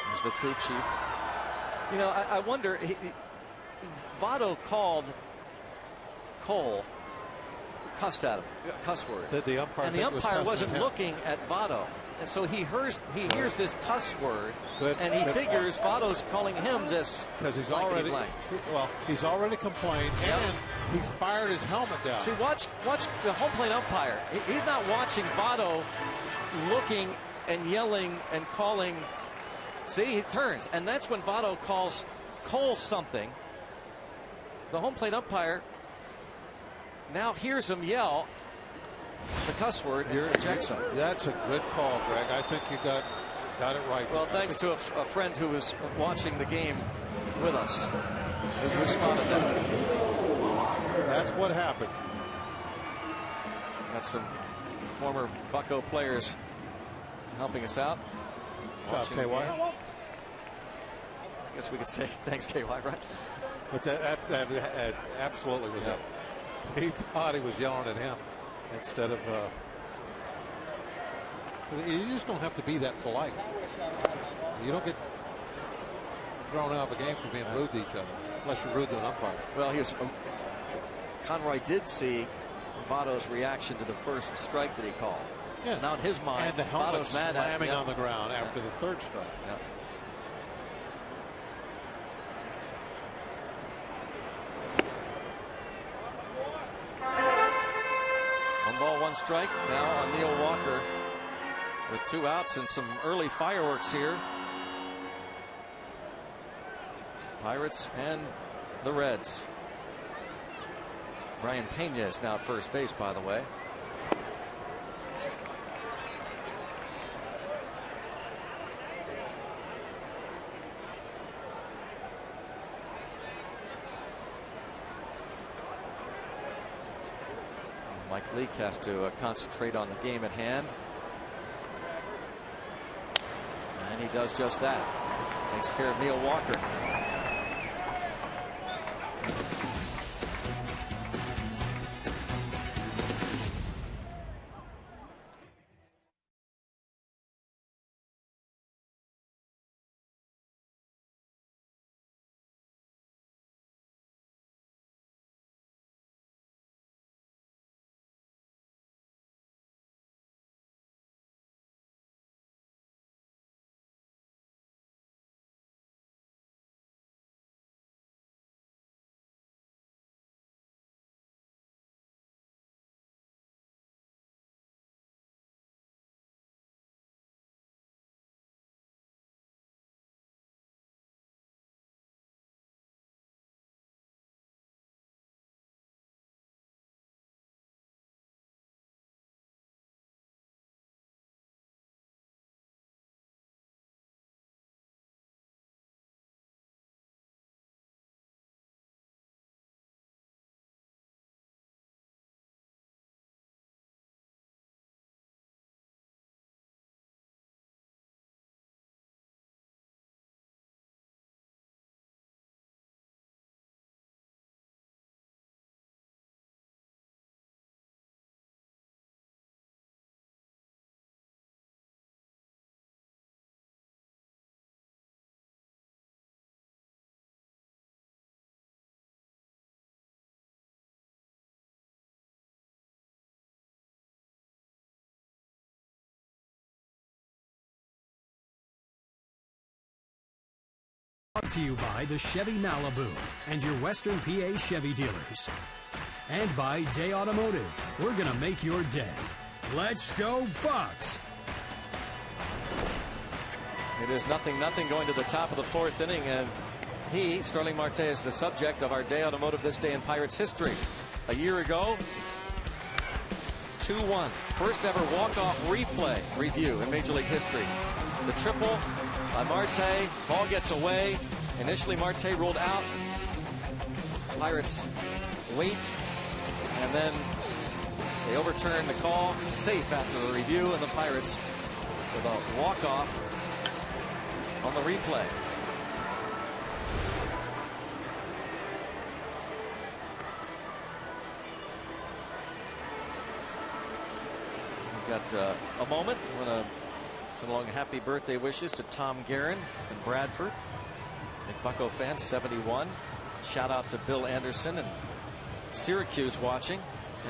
there's the crew chief. I wonder. Votto called Cole, cussed at him, cuss word. Did the umpire? And the umpire wasn't looking at Votto. And so he hears this cuss word, and he figures Votto's calling him this because he's already complained, and he fired his helmet down. See, watch the home plate umpire. He's not watching Votto looking and yelling and calling. See, he turns, and that's when Votto calls Cole something. The home plate umpire now hears him yell the cuss word and ejects him. That's a good call, Greg. I think you got it right. Well, thanks to a friend who was watching the game with us who responded that. That's what happened. Got some former Bucco players helping us out. KY. guess we could say thanks, KY, right? But that absolutely was it. He thought he was yelling at him instead of. You just don't have to be that polite. You don't get thrown out of a game for being rude to each other, unless you're rude to an umpire. Well, Conroy did see Votto's reaction to the first strike that he called. Yeah. Now in his mind, and the helmet Votto's mad slamming at him. on the ground after the third strike. Yep. 1 ball, 1 strike now on Neil Walker with 2 outs and some early fireworks here. Pirates and the Reds. Brian Pena is now at first base, by the way. Mike Leake has to concentrate on the game at hand. And he does just that. Takes care of Neil Walker. Brought to you by the Chevy Malibu and your Western PA Chevy dealers. And by Day Automotive. We're going to make your day. Let's go Bucks! It is 0-0 going to the top of the 4th inning, and he, Sterling Marte, is the subject of our Day Automotive This Day in Pirates history. A year ago, 2-1. First ever walk-off replay review in Major League history. The triple by Marte. Ball gets away. Initially, Marte ruled out. Pirates wait, and then they overturn the call. Safe after the review, and the Pirates with a walk-off on the replay. We've got a moment. I want to send along happy birthday wishes to Tom Guerin in Bradford. Nick Bucko fans, 71. Shout out to Bill Anderson and Syracuse watching.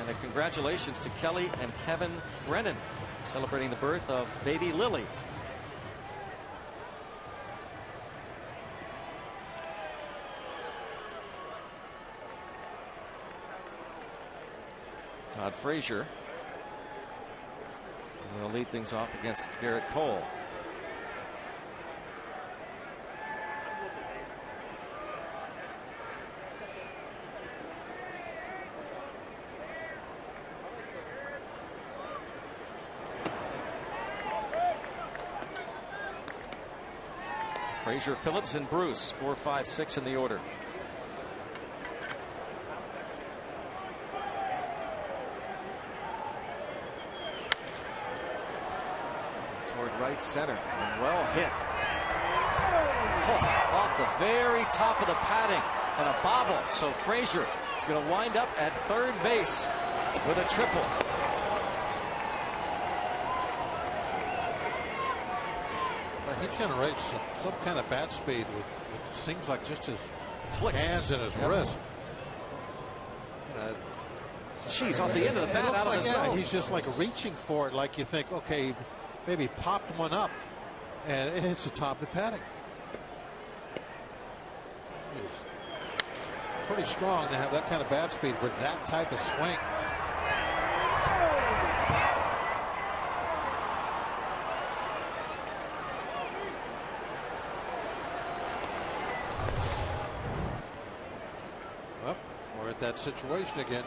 And a congratulations to Kelly and Kevin Brennan celebrating the birth of baby Lily. Todd Frazier will lead things off against Garrett Cole. Frazier, Phillips, and Bruce, 4, 5, 6 in the order. Toward right center, and well hit. off the very top of the padding and a bobble. So Frazier is going to wind up at third base with a triple. He generates some kind of bat speed with it seems like just his hands and his wrist. Jeez, off the end of the bat, out of the zone. He's just like reaching for it, like you think, okay, maybe popped one up, and it hits the top of the padding. It's pretty strong to have that kind of bat speed with that type of swing. Well, we're at that situation again.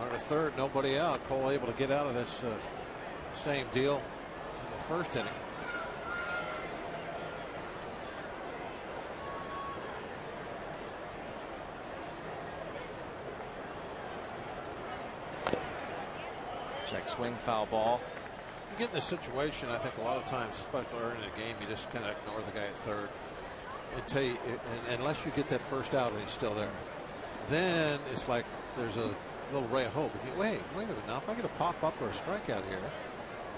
On a third, nobody out. Cole able to get out of this same deal in the first inning. Check swing, foul ball. You get in this situation, I think a lot of times, especially early in the game, you just kind of ignore the guy at third until you, unless you get that first out and he's still there. Then it's like there's a little ray of hope. Wait a minute, now if I get a pop up or a strikeout here,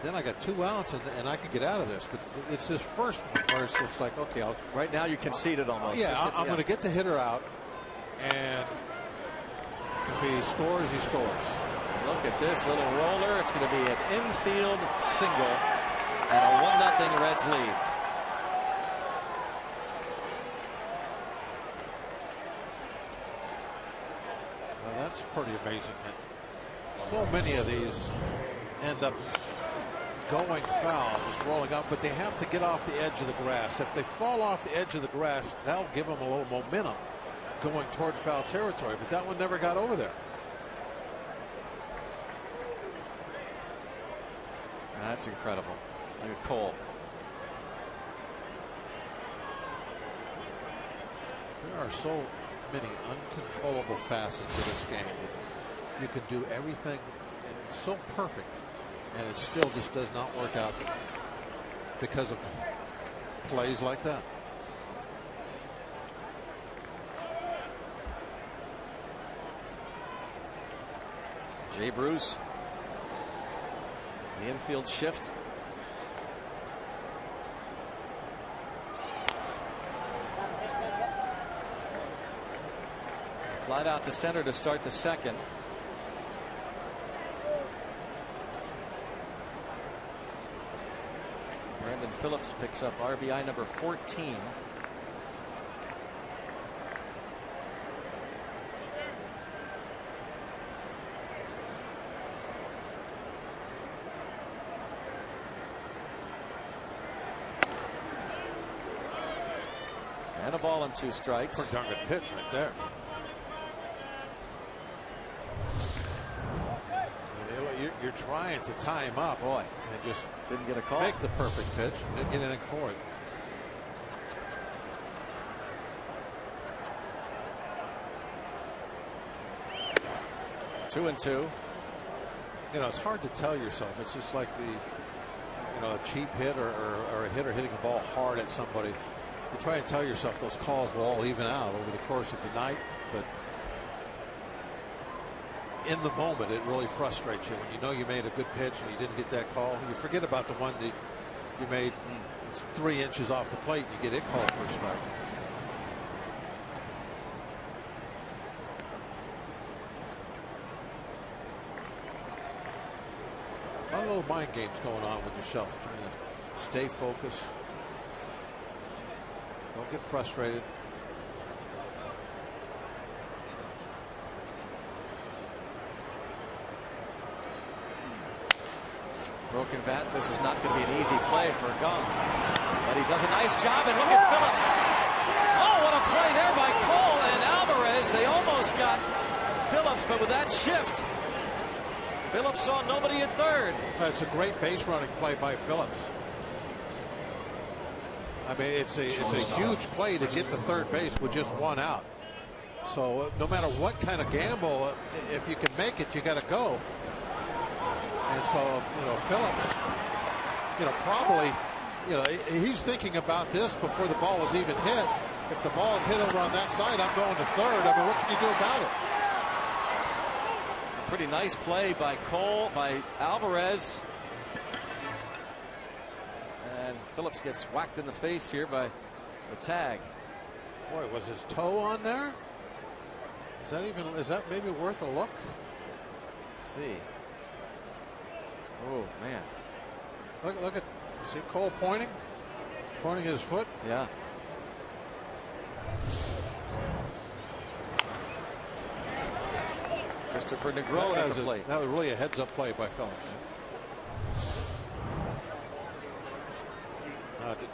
then I got 2 outs and I could get out of this. But it's this first one where it's just like, okay, right now you conceded almost. Yeah, I'm going to get the hitter out, and if he scores, he scores. Look at this little roller. It's going to be an infield single and a 1-0 Reds lead. Well, that's pretty amazing. So many of these end up going foul, just rolling up, but they have to get off the edge of the grass. If they fall off the edge of the grass, that'll give them a little momentum going toward foul territory, but that one never got over there. That's incredible. Look at Cole. There are so many uncontrollable facets of this game that you can do everything and so perfect, and it still just does not work out because of plays like that. Jay Bruce. The infield shift. Flight out to center to start the second. Brandon Phillips picks up RBI number 14. And a ball and 2 strikes. Pretty darn good pitch right there. You're trying to tie him up, boy, and just didn't get a call. Make the perfect pitch. Didn't get anything for it. Two and two. You know, it's hard to tell yourself. It's just like a cheap hit or a hitter hitting a ball hard at somebody. You try and tell yourself those calls will all even out over the course of the night, but in the moment it really frustrates you when you know you made a good pitch and you didn't get that call. You forget about the one that you made. It's 3 inches off the plate and you get it called for a strike. A lot of little mind games going on with yourself, trying to stay focused. Don't get frustrated. Broken bat. This is not going to be an easy play for Gong, but he does a nice job. And look at Phillips. Oh, what a play there by Cole and Alvarez. They almost got Phillips, but with that shift, Phillips saw nobody at third. That's a great base running play by Phillips. I mean, it's a huge play to get to third base with just 1 out. So no matter what kind of gamble, if you can make it, you got to go. And so, Phillips probably, he's thinking about this before the ball is even hit. If the ball is hit over on that side, I'm going to third. I mean, what can you do about it? Pretty nice play by Cole, by Alvarez. And Phillips gets whacked in the face here by the tag. Boy, was his toe on there? Is that maybe worth a look? Let's see. Oh, man. Look at, see Cole pointing his foot? Yeah. Christopher Negron at the plate. That was really a heads-up play by Phillips.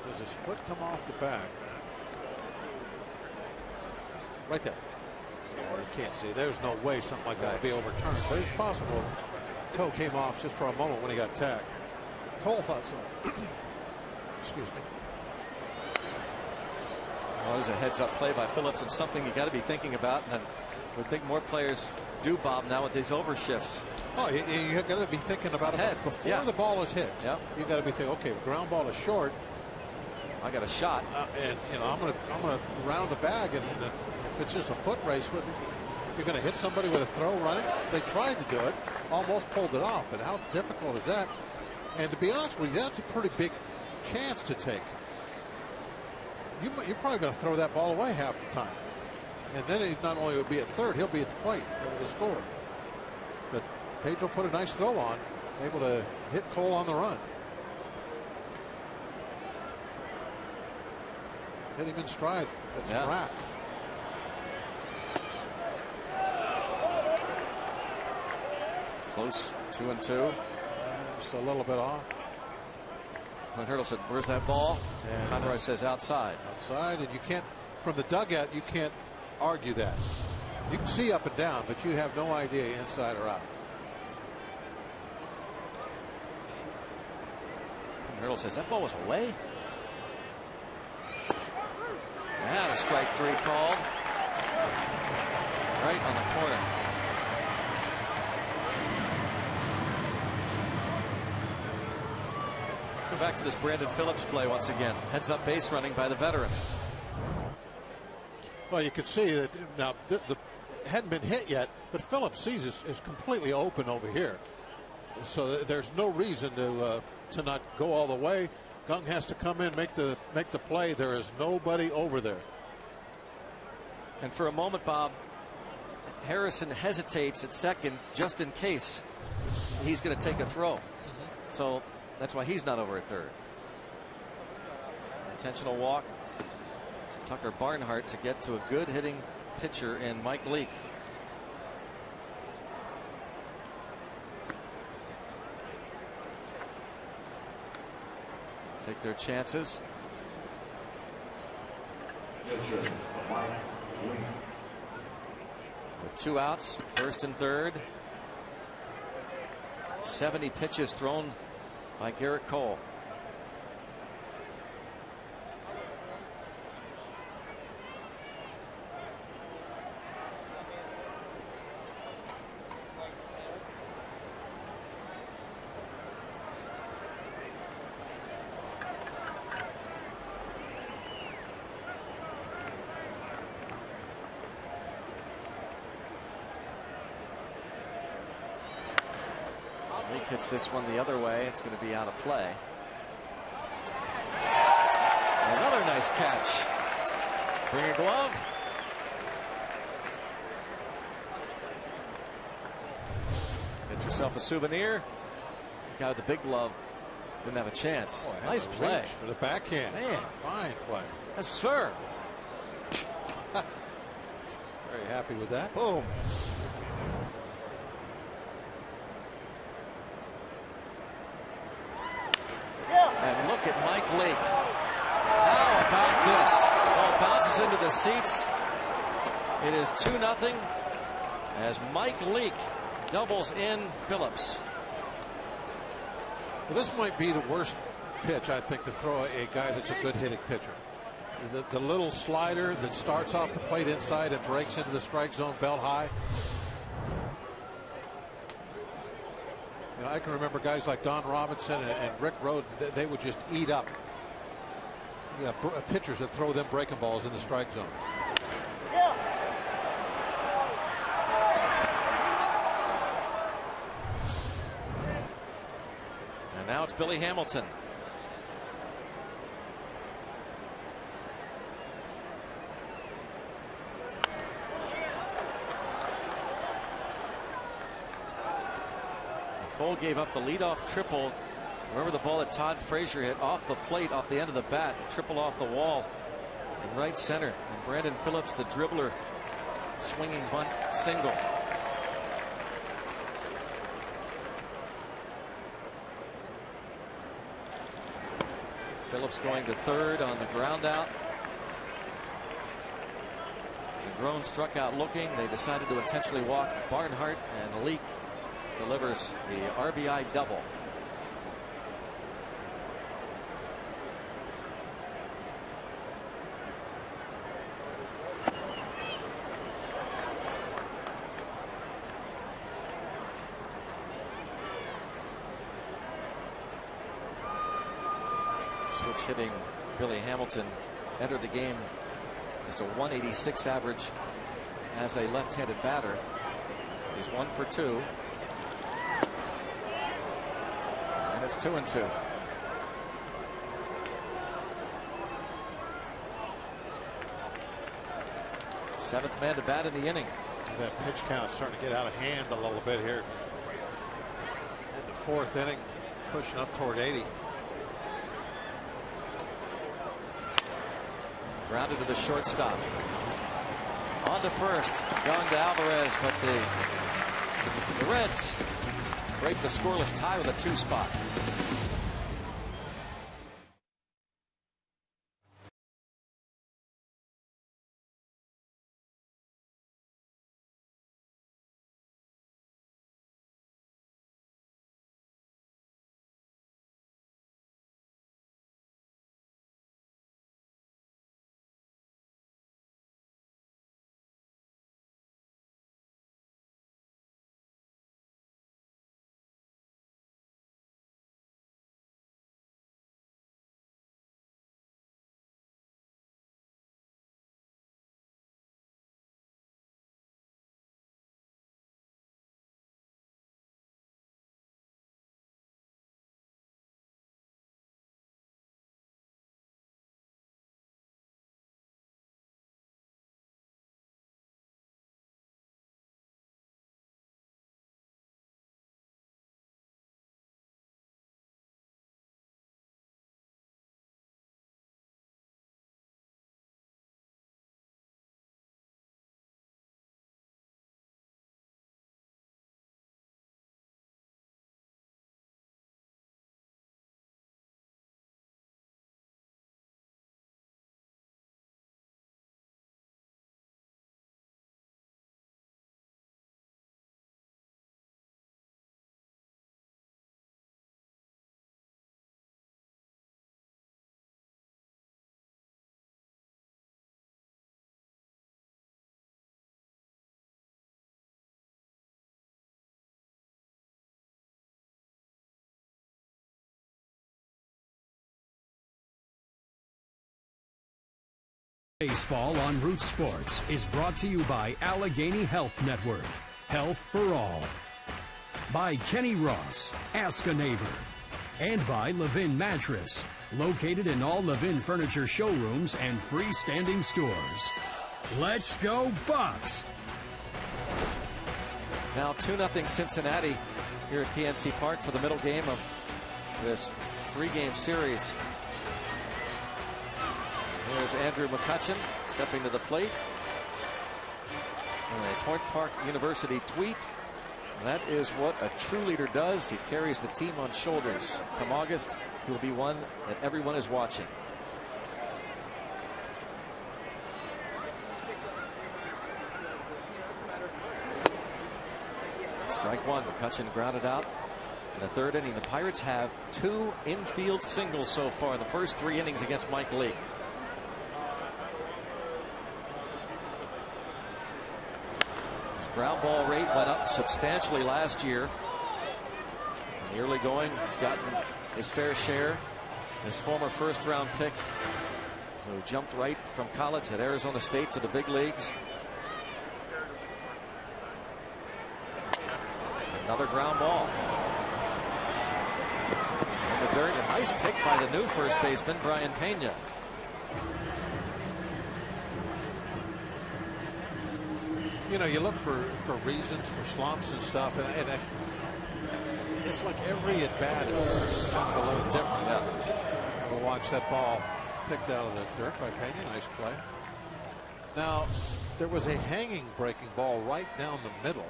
Does his foot come off the bag? Right there. You can't see. There's no way something like that would be overturned. But it's possible toe came off just for a moment when he got tagged. Cole thought so. Excuse me. Well, there's a heads-up play by Phillips, and something you got to be thinking about. And I would think more players do, Bob, now with these overshifts. Oh, you got to be thinking about it before the ball is hit. Yeah. You got to be thinking, okay, ground ball is short. I got a shot, and I'm gonna round the bag, and if it's just a foot race, you're gonna hit somebody with a throw running. They tried to do it, almost pulled it off, but how difficult is that? And to be honest with you, that's a pretty big chance to take. You're probably going to throw that ball away half the time, and then he not only will be at third, he'll be at the plate to score. But Pedro put a nice throw on, able to hit Cole on the run. Hit him in stride. That's a rack. Close, 2-2. Just a little bit off. Clint Hurdle said, "Where's that ball?" And Conroy says, "Outside." Outside, and you can't, from the dugout, you can't argue that. You can see up and down, but you have no idea inside or out. Clint Hurdle says that ball was away. And a strike 3 called right on the corner. Go back to this Brandon Phillips play once again. Heads up base running by the veteran. Well, you can see that now the hadn't been hit yet, but Phillips sees is completely open over here. So there's no reason to not go all the way. Gung has to come in, make the play. There is nobody over there. And for a moment, Bob, Harrison hesitates at second just in case he's going to take a throw. So that's why he's not over at third. Intentional walk to Tucker Barnhart to get to a good hitting pitcher in Mike Leake. Take their chances. With 2 outs, first and third. 70 pitches thrown by Garrett Cole. Leake hits this one the other way. It's going to be out of play. Another nice catch. Bring a glove. Get yourself a souvenir. The guy with the big glove didn't have a chance. Boy, nice play for the backhand. Man, fine play. Yes, sir. Very happy with that. Boom. And look at Mike Leake. How about this? Ball bounces into the seats. It is 2-0 as Mike Leake doubles in Phillips. Well, this might be the worst pitch, I think, to throw a guy that's a good hitting pitcher. The little slider that starts off the plate inside and breaks into the strike zone belt high. And I can remember guys like Don Robinson and Rick Rhoden, they would just eat up pitchers that throw them breaking balls in the strike zone. And now it's Billy Hamilton. Cole gave up the leadoff triple. Remember the ball that Todd Frazier hit off the plate, off the end of the bat, triple off the wall in right center. And Brandon Phillips, the dribbler, swinging bunt single. Phillips going to third on the ground out. Negron struck out looking. They decided to intentionally walk Barnhart, and Leake delivers the RBI double. Switch hitting Billy Hamilton entered the game just a 186 average as a left-handed batter. He's 1 for 2. And it's 2-2. Seventh man to bat in the inning. That pitch count starting to get out of hand a little bit here. In the fourth inning, pushing up toward 80. Grounded to the shortstop. On to first. Gone to Alvarez, but the Reds break the scoreless tie with a 2 spot. Baseball on Root Sports is brought to you by Allegheny Health Network. Health for all. By Kenny Ross, Ask a Neighbor. And by Levin Mattress, located in all Levin furniture showrooms and freestanding stores. Let's go Bucks! Now 2-0 Cincinnati here at PNC Park for the middle game of this 3-game series. There's Andrew McCutchen stepping to the plate. And a Point Park University tweet. And that is what a true leader does. He carries the team on shoulders. Come August, he will be one that everyone is watching. Strike one. McCutchen grounded out. In the third inning, the Pirates have 2 infield singles so far in the first 3 innings against Mike Leake. His ground ball rate went up substantially last year. In the early going, he's gotten his fair share. His former first-round pick, who jumped right from college at Arizona State to the big leagues. Another ground ball. In the dirt, a nice pick by the new first baseman, Brian Pena. You know, you look for reasons for slumps and stuff, and it's like every at bat is a little different. Yeah. We'll watch that ball picked out of the dirt by Pena. Nice play. Now, there was a hanging breaking ball right down the middle.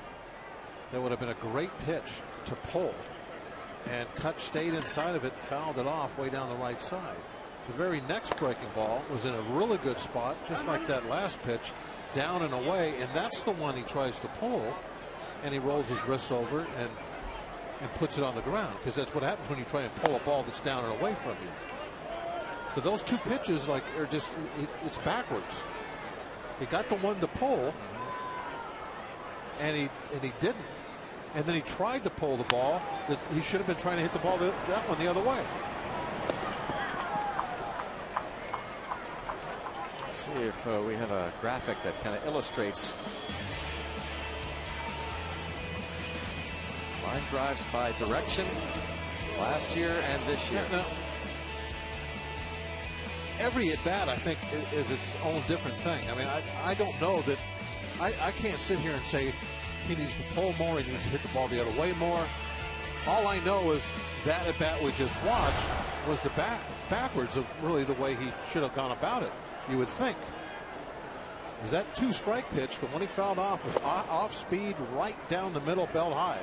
That would have been a great pitch to pull, and Kutch stayed inside of it and fouled it off way down the right side. The very next breaking ball was in a really good spot, just like that last pitch, down and away, and that's the one he tries to pull, and he rolls his wrists over and puts it on the ground, because that's what happens when you try and pull a ball that's down and away from you. So those two pitches are just it's backwards. He got the one to pull, and he didn't. And then he tried to pull the ball that he should have been trying to hit the ball that one the other way. Let's see if we have a graphic that kind of illustrates line drives by direction last year and this year. Now, every at bat, I think, is its own different thing. I mean, I don't know that I can't sit here and say he needs to pull more, he needs to hit the ball the other way more. All I know is that at bat we just watched was the backwards of really the way he should have gone about it, you would think. Is that 2-strike pitch, the one he fouled off, was off speed right down the middle, belt high.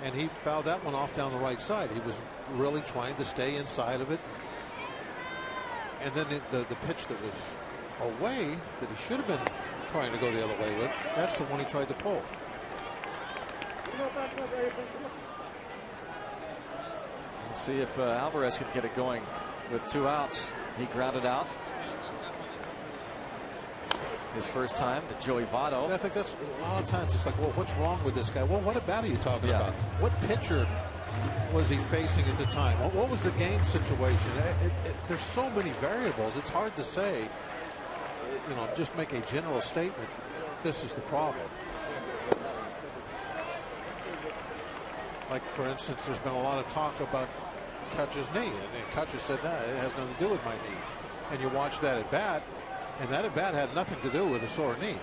And he fouled that one off down the right side. He was really trying to stay inside of it. And then the pitch that was away, that he should have been trying to go the other way with, that's the one he tried to pull. We'll see if Alvarez can get it going with 2 outs. He grounded out his first time to Joey Votto. And I think that's a lot of times it's like, well, what's wrong with this guy? Well, what about are you talking about? What pitcher was he facing at the time? What was the game situation? There's so many variables. It's hard to say, you know, just make a general statement. This is the problem. Like, for instance, there's been a lot of talk about Kutch's knee, and Kutch has said that it has nothing to do with my knee. And you watch that at bat, and that at bat had nothing to do with a sore knee.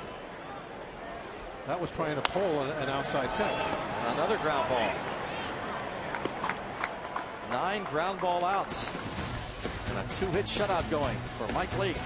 That was trying to pull an outside pitch. Another ground ball. 9 ground ball outs, and a 2-hit shutout going for Mike Leake.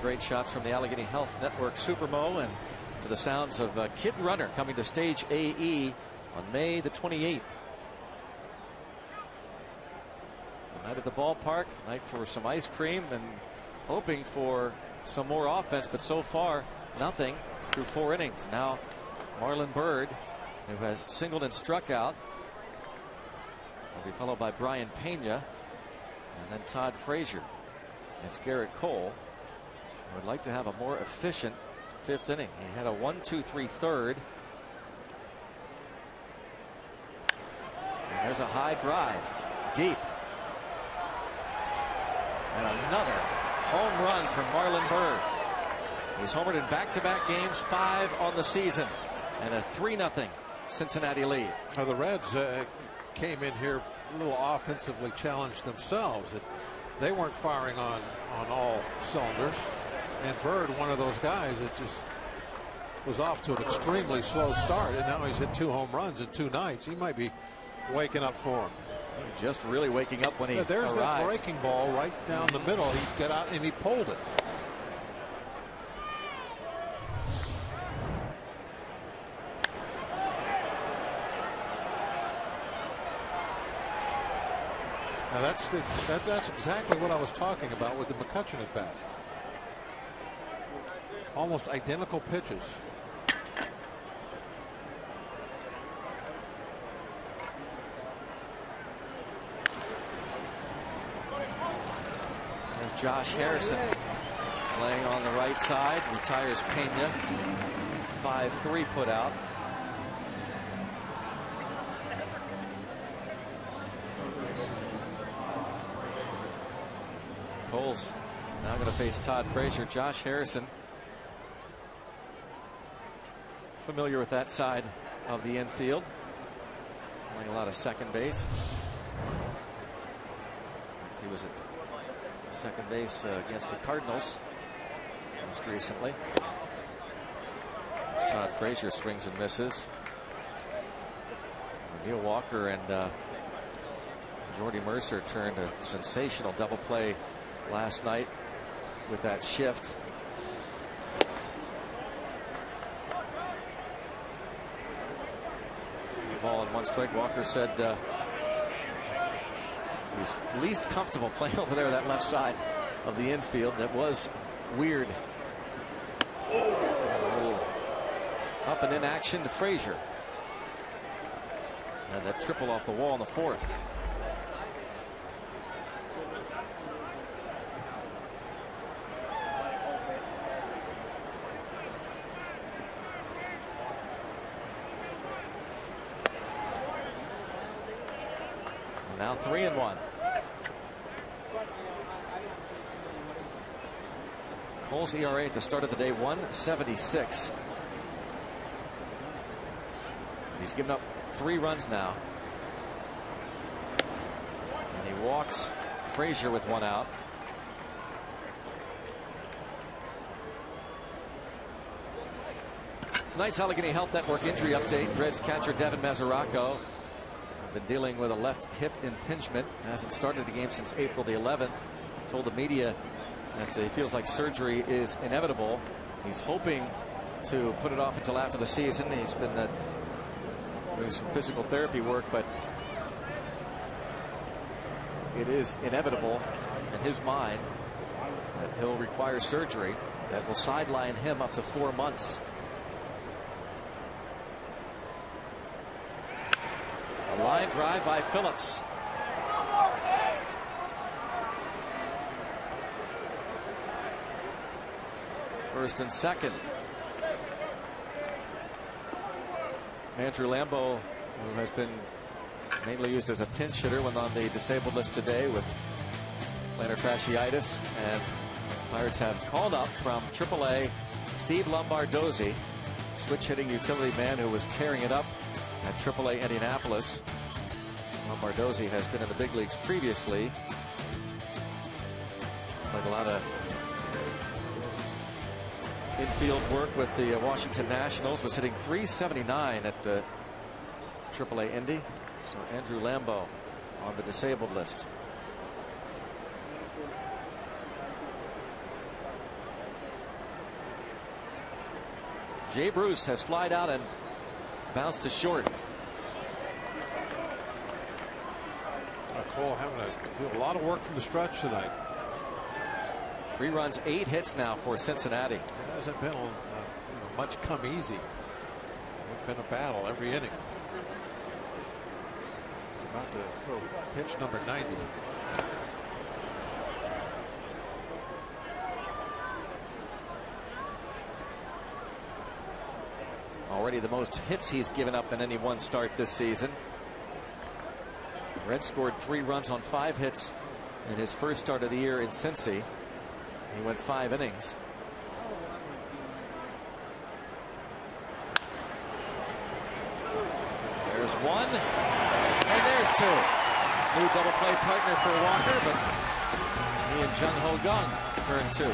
great shots from the Allegheny Health Network Supermo, and to the sounds of Kid Runner coming to Stage AE on May the 28th. The night at the ballpark, night for some ice cream and hoping for some more offense, but so far nothing through 4 innings. Now Marlon Byrd, who has singled and struck out, will be followed by Brian Pena and then Todd Frazier. It's Garrett Cole. I would like to have a more efficient 5th inning. He had a 1-2-3 third. And there's a high drive deep. And another home run from Marlon Byrd. He's homered in back-to-back games, 5 on the season, and a 3-0 Cincinnati lead. Now the Reds came in here a little offensively challenged themselves. They weren't firing on all cylinders, and Byrd, one of those guys that just was off to an extremely slow start, and now he's hit 2 home runs in 2 nights. He might be waking up for him. Just really waking up when he there's arrived. That breaking ball right down the middle. He got out and he pulled it. Now that's exactly what I was talking about with the McCutchen at bat. Almost identical pitches. There's Josh Harrison playing on the right side. Retires Pena. 5-3 put out. Cole's now going to face Todd Frazier. Josh Harrison, familiar with that side of the infield, playing a lot of second base. He was at second base against the Cardinals most recently. As Todd Frazier swings and misses. Neil Walker and Jordy Mercer turned a sensational double play last night with that shift. Ball and 1 strike. Walker said he's least comfortable playing over there, that left side of the infield. And it was weird. A little up and in action to Frazier. And that triple off the wall in the 4th. Now 3-1. Cole's ERA at the start of the day, 1.76. He's given up 3 runs now. And he walks Frazier with 1 out. Tonight's Allegheny Health Network injury update. Reds catcher Devin Mesoraco been dealing with a left hip impingement. Hasn't started the game since April the 11th. Told the media that he feels like surgery is inevitable. He's hoping to put it off until after the season. He's been doing some physical therapy work, but it is inevitable in his mind that he'll require surgery that will sideline him up to 4 months. A line drive by Phillips. First and second. Andrew Lambeau, who has been mainly used as a pinch hitter, went on the disabled list today with plantar fasciitis, and Pirates have called up from AAA Steve Lombardozzi, switch hitting utility man who was tearing it up at AAA Indianapolis. Lombardozzi has been in the big leagues previously. Played a lot of infield work with the Washington Nationals. Was hitting .379 at AAA Indy. So Andrew Lambeau on the disabled list. Jay Bruce has flied out and bounced to short. Cole having to do a lot of work from the stretch tonight. 3 runs, 8 hits now for Cincinnati. It hasn't been much come easy. It's been a battle every inning. He's about to throw pitch number 90. Already the most hits he's given up in any one start this season. Red scored 3 runs on 5 hits in his first start of the year in Cincy. He went 5 innings. There's 1 and there's 2. New double play partner for Walker, but he and Jung Ho Gung turn 2.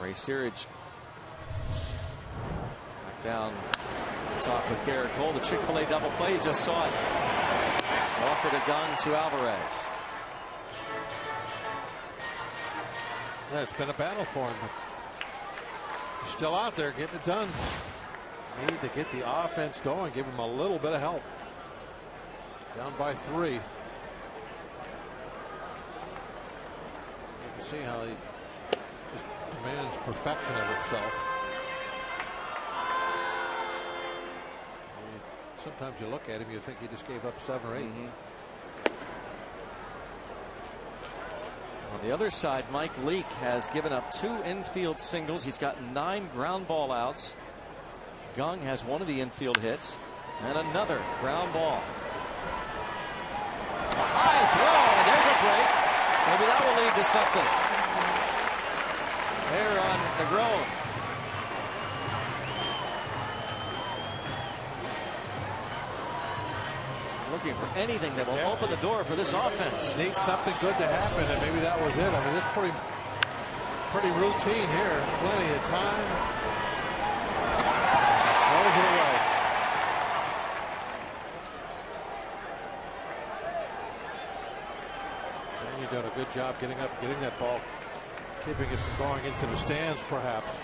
Ray Searage back down top with Garrett Cole. The Chick-fil-A double play. You just saw it. Walker to Gung to Alvarez. Yeah, it's been a battle for him. He's still out there getting it done. Need to get the offense going. Give him a little bit of help. Down by 3. You can see how he just demands perfection of himself. Sometimes you look at him, you think he just gave up 7 or 8. On the other side, Mike Leake has given up 2 infield singles. He's got 9 ground ball outs. Gung has 1 of the infield hits and another ground ball. A high throw, and there's a break. Maybe that will lead to something. There on Negron. Looking for anything that will open the door for this offense. Needs something good to happen, and maybe that was it. I mean, it's pretty routine here. Plenty of time. Just throws it away. Danny done a good job getting up, getting that ball, keeping it from going into the stands, perhaps.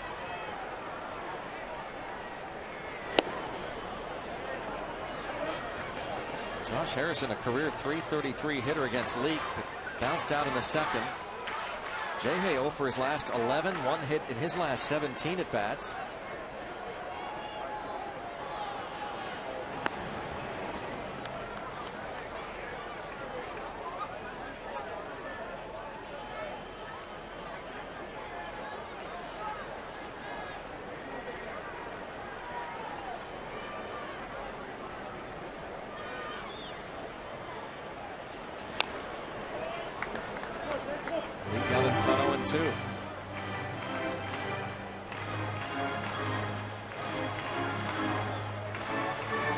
Josh Harrison, a career .333 hitter against Leake, bounced out in the second. Jay Hay 0 for his last 11, 1 hit in his last 17 at bats. 2.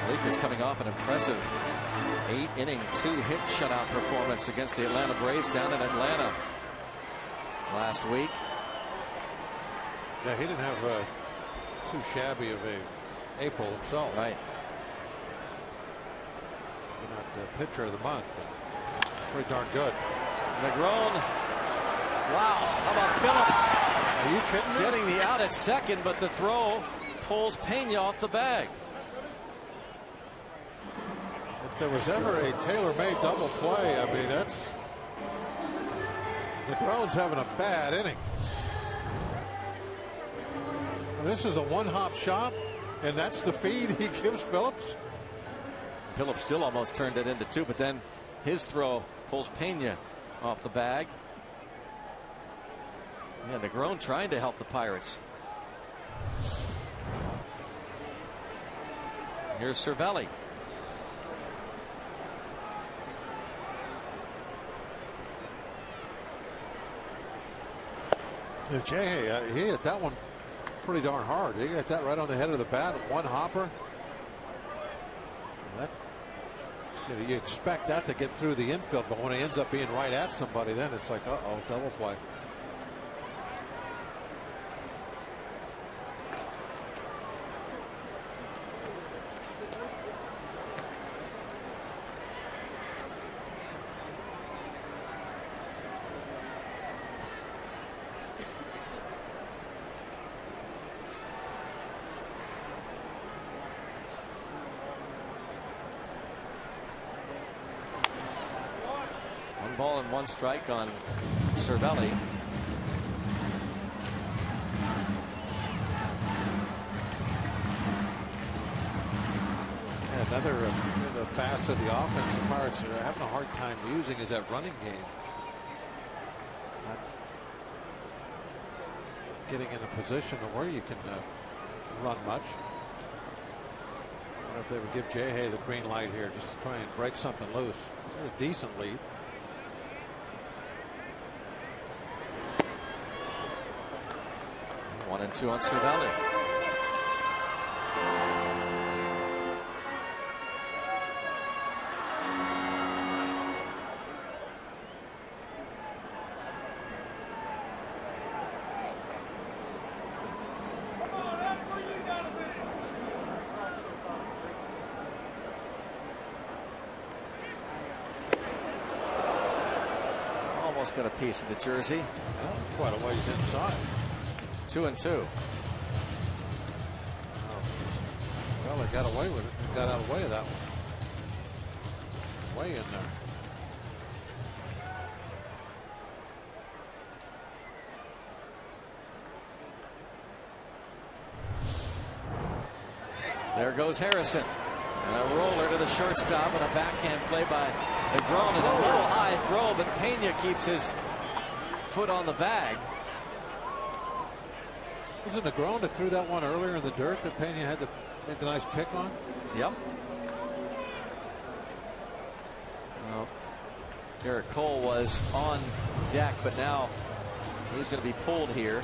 Leake is coming off an impressive 8-inning, 2-hit shutout performance against the Atlanta Braves down in Atlanta last week. Yeah, he didn't have too shabby of a April himself. Right. Not the pitcher of the month, but pretty darn good. Negron. Wow. How about Phillips? Are you kidding me? Getting the out at second, but the throw pulls Pena off the bag. If there was ever a tailor-made double play, I mean, that's Negron's having a bad inning. This is a one-hop shot, and that's the feed he gives Phillips. Phillips still almost turned it into 2, but then his throw pulls Pena off the bag. Yeah, Negron trying to help the Pirates. Here's Cervelli. Jay, he hit that one pretty darn hard. He got that right on the head of the bat. One hopper. That, you expect that to get through the infield, but when it ends up being right at somebody, then it's like, uh-oh, double play. Ball and 1 strike on Cervelli. Yeah, another the facet of the offense the Pirates are having a hard time using is that running game. Not getting in a position where you can run much. I wonder if they would give Jay the green light here just to try and break something loose. A decent lead. One and 2 on Cervelli. Almost got a piece of the jersey. Well, it's quite a ways inside. 2 and 2. Well, they got away with it. They got out of the way of that one. Way in there. There goes Harrison. And a roller to the shortstop and a backhand play by Negron, and a little high throw, but Pena keeps his foot on the bag. Was it Negron that threw that one earlier in the dirt that Pena had to make the nice pick on? Yep. Well, Garrett Cole was on deck, but now he's going to be pulled here.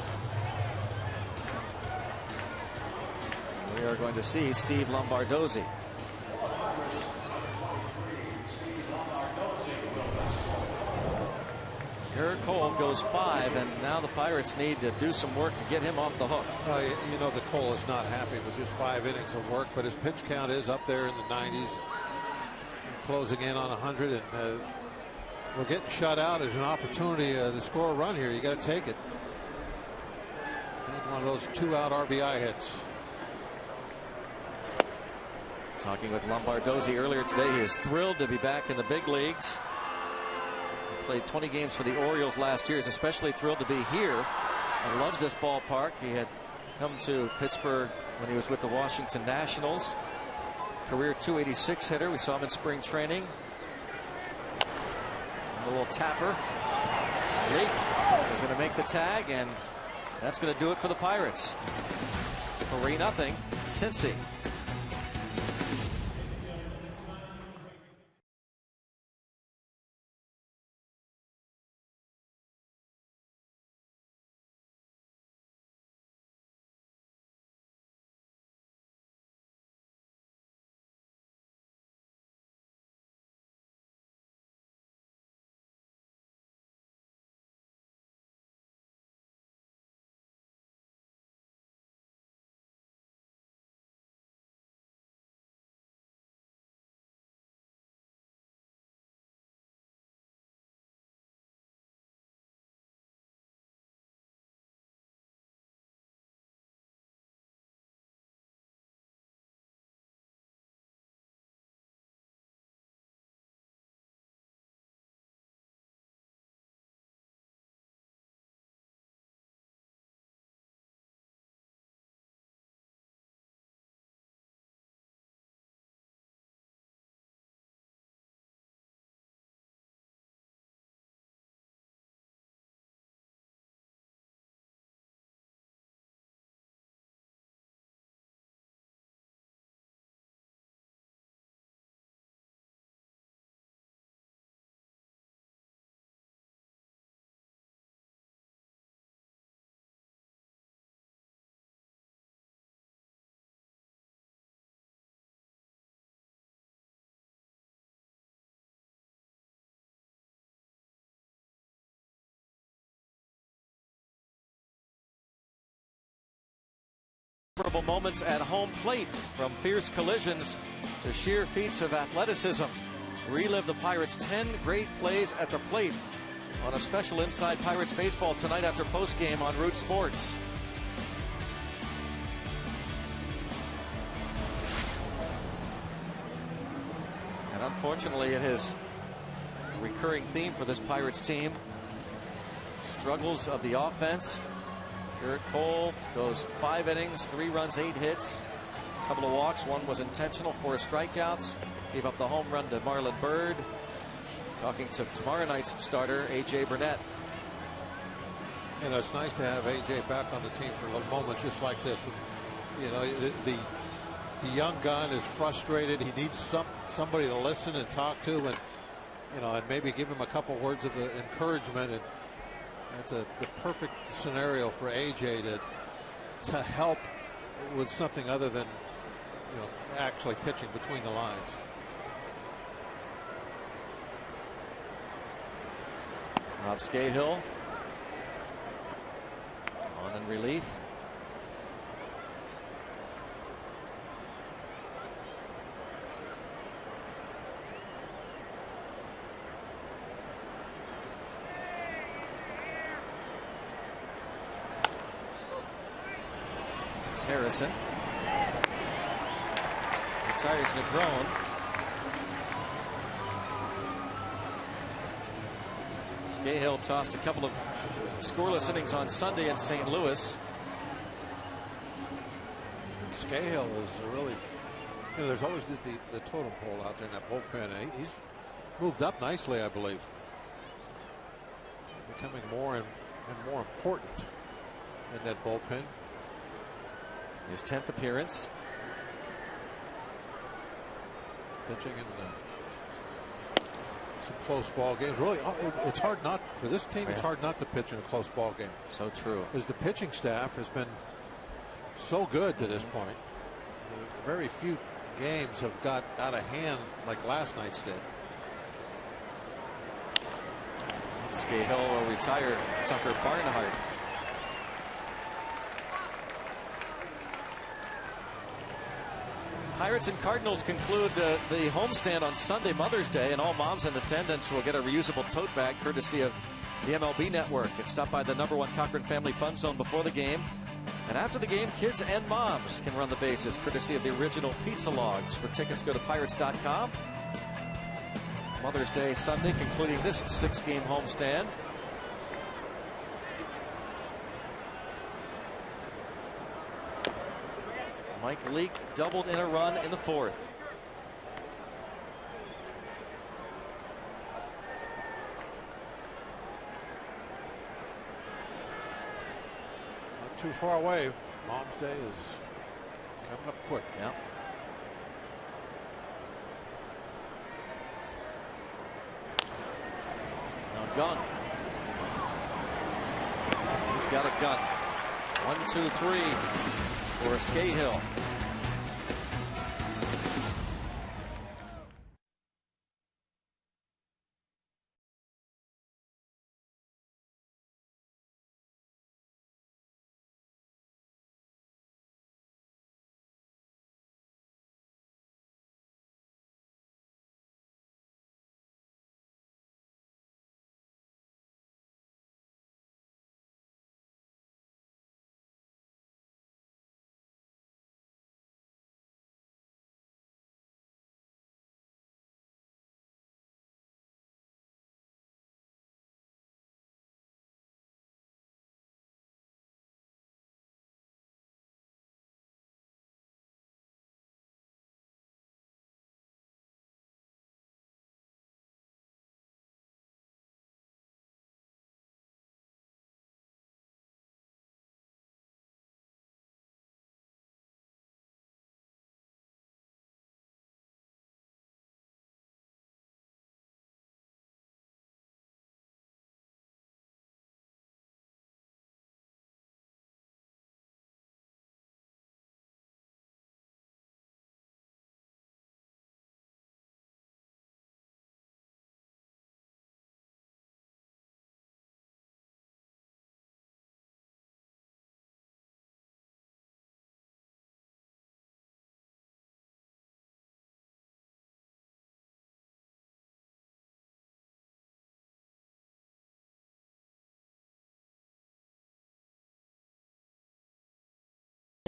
We are going to see Steve Lombardozzi. Garrett Cole goes 5, and now the Pirates need to do some work to get him off the hook. You know that Cole is not happy with just 5 innings of work, but his pitch count is up there in the 90s, closing in on 100, and we're getting shut out. There's an opportunity to score a run here. You got to take it. And one of those 2-out RBI hits. Talking with Lombardozzi earlier today, he is thrilled to be back in the big leagues. Played 20 games for the Orioles last year. He's especially thrilled to be here. He loves this ballpark. He had come to Pittsburgh when he was with the Washington Nationals. Career .286 hitter. We saw him in spring training. A little tapper. Leake is going to make the tag, and that's going to do it for the Pirates. 3-0, Cincy. memorable moments at home plate, from fierce collisions to sheer feats of athleticism. Relive the Pirates' 10 great plays at the plate on a special Inside Pirates Baseball tonight after postgame on Root Sports. And unfortunately, it is a recurring theme for this Pirates team. Struggles of the offense. Garrett Cole goes 5 innings, 3 runs, 8 hits, a couple of walks. One was intentional, 4 strikeouts. Gave up the home run to Marlon Byrd. Talking to tomorrow night's starter, A.J. Burnett. You know, it's nice to have A.J. back on the team for little moments just like this. You know, the young gun is frustrated. He needs somebody to listen and talk to, and you know, and maybe give him a couple words of encouragement. And that's the perfect scenario for A.J. to help with something other than, you know, actually pitching between the lines. Rob Scahill on in relief. It's Harrison. Retires Negron. Scahill tossed a couple of scoreless innings on Sunday in St. Louis. Scahill is really, you know, there's always the totem pole out there in that bullpen. He's moved up nicely, I believe. Becoming more and more important in that bullpen. His 10th appearance. Pitching in some close ball games. Really, it's hard not for this team. It's hard not to pitch in a close ball game. So true. Because the pitching staff has been so good to this point. Very few games have got out of hand like last night's did. Scahill will retire Tucker Barnhart. Pirates and Cardinals conclude the homestand on Sunday, Mother's Day, and all moms in attendance will get a reusable tote bag courtesy of the MLB Network. And stop by the #1 Cochran Family Fun Zone before the game. And after the game, kids and moms can run the bases courtesy of the original pizza logs. For tickets, go to pirates.com. Mother's Day Sunday, concluding this 6-game homestand. Mike Leake doubled in a run in the 4th. Not too far away. Mom's Day is coming up quick. Yeah. Now gun. He's got a gun. 1, 2, 3 for Scahill.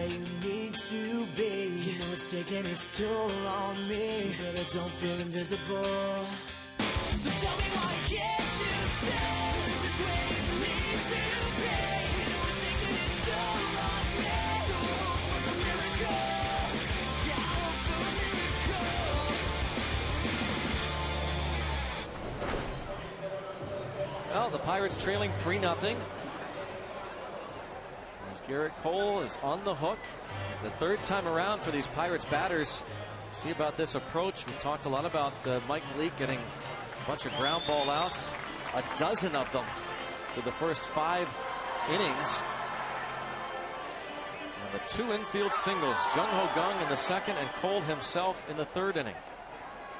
You need to be. You know it's taking its toll on me, but I don't feel invisible. So tell me why can't you stay? This is where you need to be. You know it's taking its toll on me. So I hope for a miracle. Yeah, I hope for a miracle. Well, the Pirates trailing 3-0. As Garrett Cole is on the hook. The third time around for these Pirates batters. See about this approach. We talked a lot about Mike Leake getting a bunch of ground ball outs. A dozen of them through the first 5 innings. And the 2 infield singles. Jung Ho Gung in the second and Cole himself in the third inning.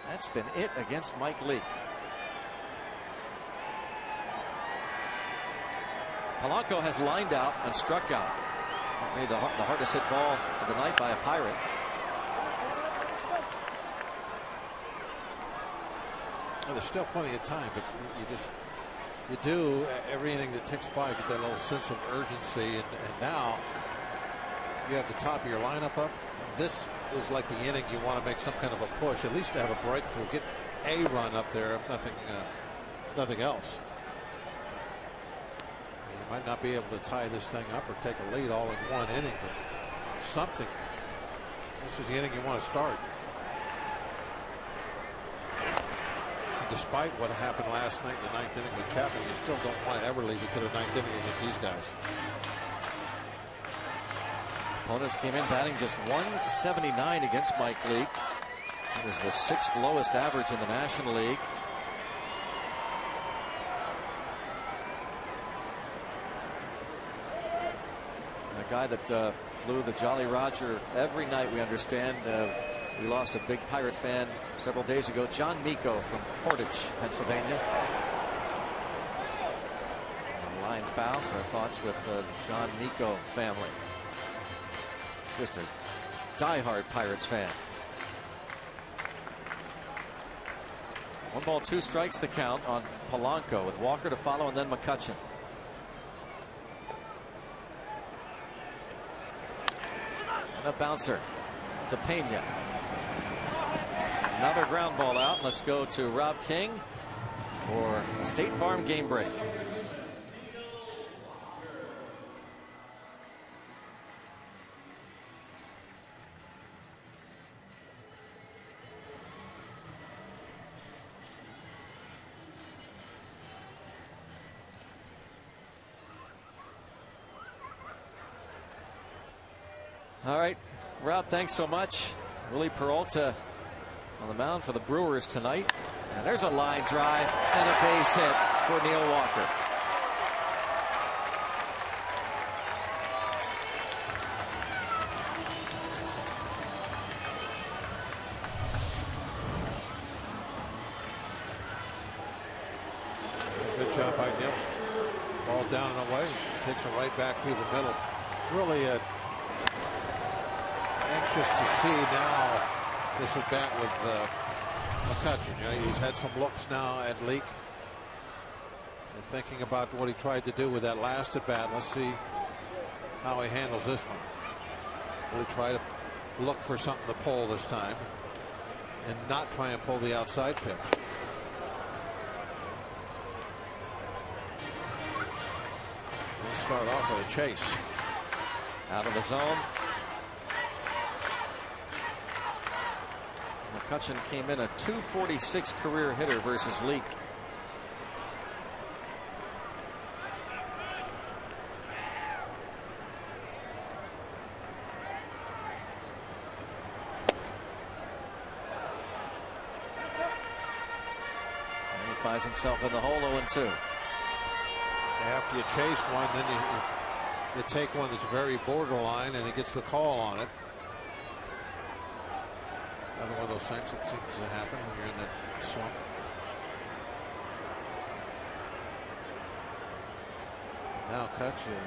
That's been it against Mike Leake. Polanco has lined out and struck out. That made the hardest hit ball of the night by a Pirate. Well, there's still plenty of time, but you do every inning that ticks by, get that little sense of urgency, and now you have the top of your lineup up. And this is like the inning you want to make some kind of a push, at least to have a breakthrough, get a run up there, if nothing else. You might not be able to tie this thing up or take a lead all in one inning, but something. This is the inning you want to start. And despite what happened last night in the 9th inning with Chapman, you still don't want to ever leave it to the 9th inning against these guys. Opponents came in batting just .179 against Mike Leake. It was the 6th lowest average in the National League. A guy that flew the Jolly Roger every night, we understand. We lost a big Pirate fan several days ago, John Miko from Portage, Pennsylvania. Line foul, so our thoughts with the John Miko family. Just a diehard Pirates fan. 1 ball, 2 strikes the count on Polanco, with Walker to follow and then McCutchen. A bouncer to Pena. Another ground ball out. Let's go to Rob King for a State Farm game break. All right, Rob, thanks so much. Willie Peralta on the mound for the Brewers tonight. And there's a line drive and a base hit for Neil Walker. Good job by Neil. Ball's down and away. Takes it right back through the middle. Really anxious to see now this at bat with McCutchen. You know, he's had some looks now at Leake. And thinking about what he tried to do with that last at bat. Let's see how he handles this one. Will he try to look for something to pull this time and not try and pull the outside pitch? We'll start off with a chase. Out of the zone. McCutchen came in a .246 career hitter versus Leake. And he finds himself in the hole 0-2. After you chase one, then you take one that's very borderline and he gets the call on it. Another one of those things that seems to happen when you're in that slump. Now cuts you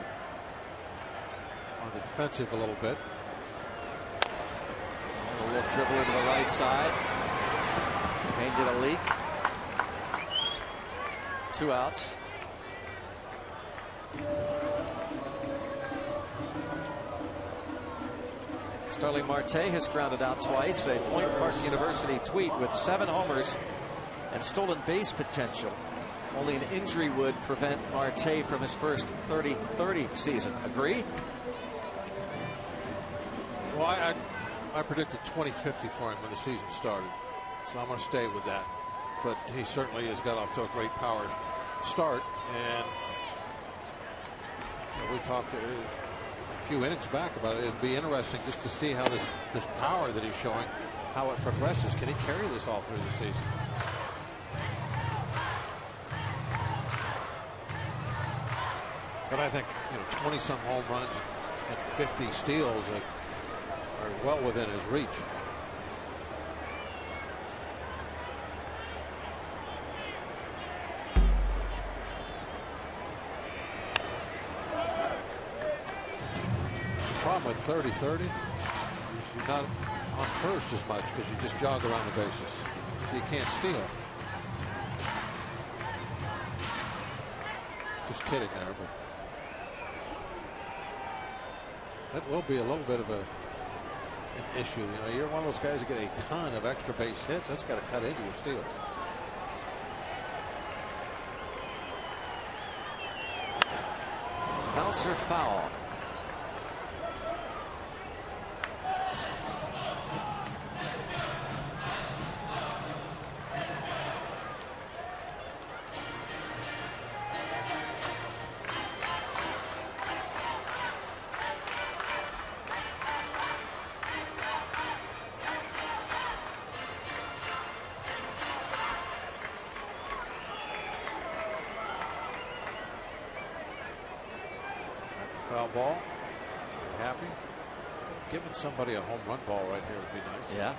on the defensive a little bit. A little dribbler to the right side. Can't get a Leak. 2 outs. Starling Marte has grounded out twice. A Point Park University tweet with 7 homers and stolen base potential. Only an injury would prevent Marte from his first 30-30 season. Agree? Well, I predicted 2050 for him when the season started, so I'm going to stay with that. But he certainly has got off to a great power start, and we talked a few innings back about it. It'd be interesting just to see how this power that he's showing, how it progresses. Can he carry this all through the season? But I think 20-some home runs and 50 steals are well within his reach. Problem with 30-30, you're not on first as much because you just jog around the bases, so you can't steal. Just kidding there, but that will be a little bit of an issue. You're one of those guys that get a ton of extra base hits. That's got to cut into your steals. Bouncer foul. Foul ball. Happy. Giving somebody a home run ball right here would be nice. Yeah.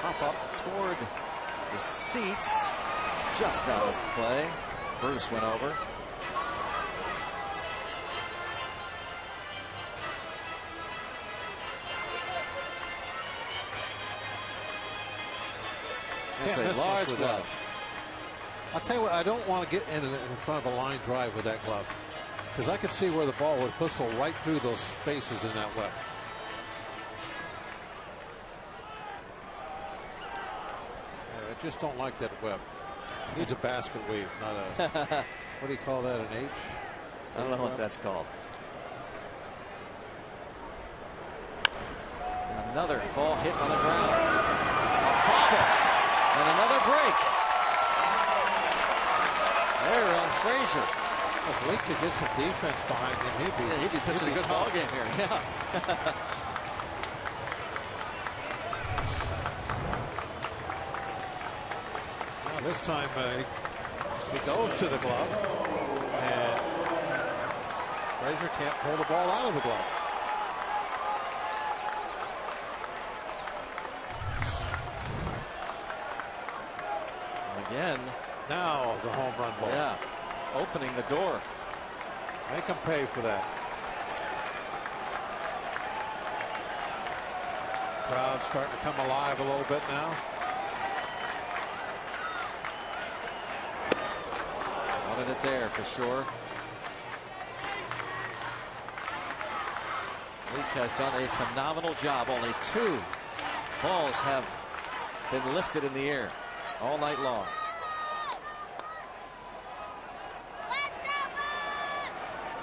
Pop up toward the seats. Just out of play. Bruce went over. That's a large glove. I'll tell you what, I don't want to get in front of a line drive with that glove, because I could see where the ball would whistle right through those spaces in that web. I just don't like that web. It needs a basket weave, not a what do you call that, an H? I don't know what that's called. Another ball hit on the ground. A bobble and another break. There on Frazier. If Leake could get some defense behind him, he'd be pitching a good ball game here. Yeah. Now this time he goes to the glove, and Frazier can't pull the ball out of the glove. Again. Now the home run ball. Yeah, opening the door. Make him pay for that. Crowd starting to come alive a little bit now. Wanted it there for sure. Leake has done a phenomenal job. Only 2 balls have been lifted in the air all night long.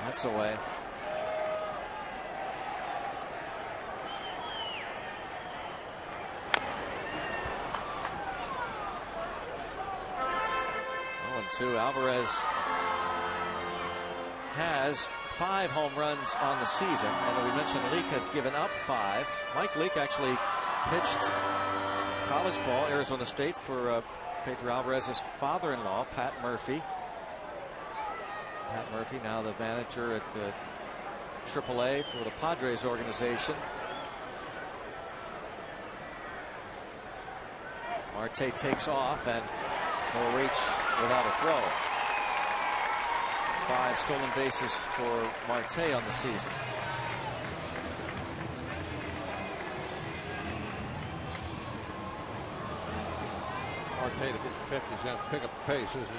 That's away. Oh, and 2. Alvarez has 5 home runs on the season, and we mentioned Leake has given up 5. Mike Leake actually pitched college ball, Arizona State, for Pedro Alvarez's father-in-law, Pat Murphy. Pat Murphy, now the manager at AAA for the Padres organization. Marte takes off and will reach without a throw. 5 stolen bases for Marte on the season. Marte to get to 50, he's going to pick up the pace, isn't he?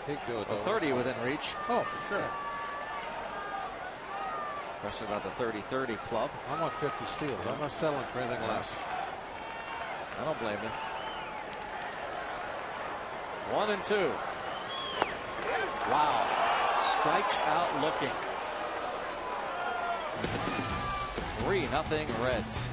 He can do it, though. 30 within reach. Oh, for sure. Question about the 30-30 club. I want 50 steals. I'm not settling for anything less. I don't blame you. 1-2. Wow. Strikes out looking. 3-0 Reds.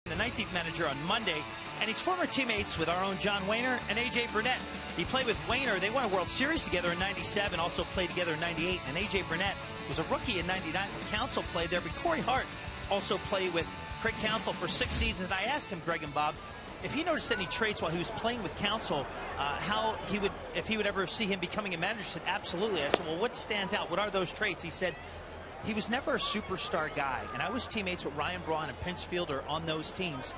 The 19th manager on Monday, and he's former teammates with our own John Wehner and A.J. Burnett. He played with Wehner. They won a World Series together in '97, also played together in '98. And A.J. Burnett was a rookie in '99 when Counsell played there. But Corey Hart also played with Craig Counsell for 6 seasons. I asked him, Greg and Bob, if he noticed any traits while he was playing with Counsell, how he would, if he would ever see him becoming a manager. He said, absolutely. I said, well, what stands out? What are those traits? He said, he was never a superstar guy, and I was teammates with Ryan Braun and Prince Fielder on those teams.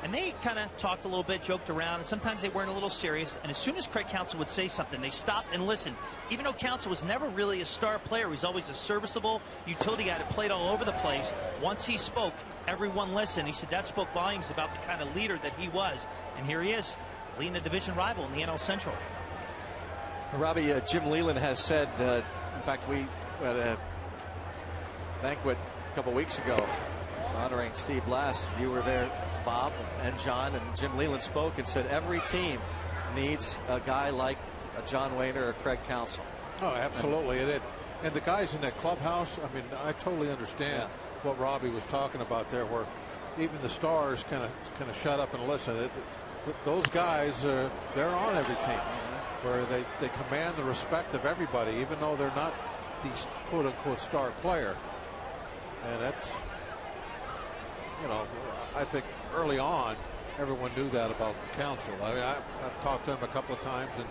And they kind of talked a little bit, joked around, and sometimes they weren't a little serious. And as soon as Craig Counsell would say something, they stopped and listened. Even though Counsell was never really a star player, he was always a serviceable utility guy that played all over the place. Once he spoke, everyone listened. He said that spoke volumes about the kind of leader that he was. And here he is, leading a division rival in the NL Central. Robbie, Jim Leyland has said, in fact, we had a banquet a couple weeks ago honoring Steve Blass. You were there, Bob and John, and Jim Leyland spoke and said every team needs a guy like a John Wehner or Craig Counsell. Oh, absolutely. And the guys in that clubhouse, I mean, I totally understand what Robbie was talking about there, where even the stars kind of shut up and listen. Those guys, they're on every team, where they command the respect of everybody, even though they're not the quote-unquote star player. And that's, you know, I think early on, everyone knew that about Counsell. I mean, I've talked to him a couple of times, and,